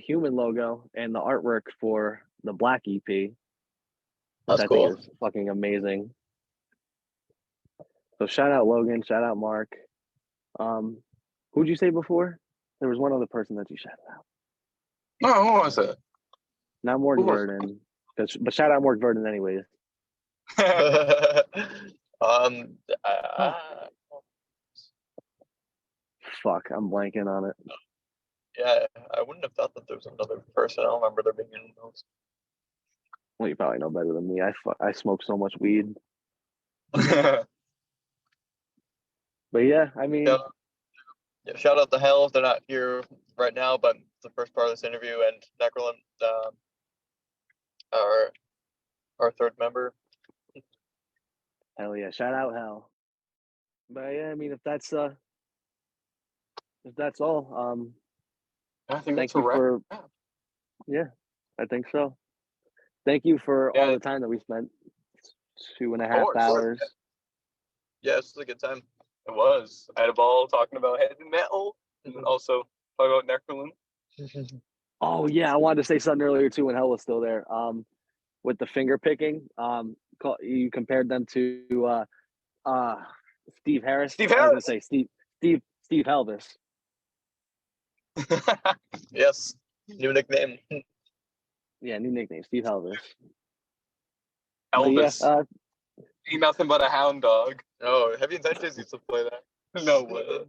human logo and the artwork for the Black EP. That's I cool. think is fucking amazing. So shout out Logan, shout out Mark. Who'd you say before? There was one other person that you shouted out. No, who was it? Not Mork Verdant. But shout out Mork Verdant anyways. Fuck, I'm blanking on it. Yeah, I wouldn't have thought that there was another person. I don't remember there being anyone else. Well, you probably know better than me. I smoke so much weed. But yeah, I mean, yeah, shout out to Hels. They're not here right now, but it's the first part of this interview, and Necralant, our third member. hell yeah, shout out Hell. But yeah, I mean, if that's all, I think thank that's a you wrap. for. Yeah, I think so. Thank you for all the time that we spent. 2.5 hours. Yeah, this was a good time. It was. I had a ball talking about heavy metal and also talking about Necralant. Oh yeah, I wanted to say something earlier too when Hell was still there. With the finger picking, you compared them to Steve Harris. Steve I was Harris. gonna say Steve Helvis. Yes, new nickname. Yeah, new nickname, Steve Helvis. Elvis. Yeah, Ain't nothing but a hound dog. Oh, Heavy Intentions used to play that. No way.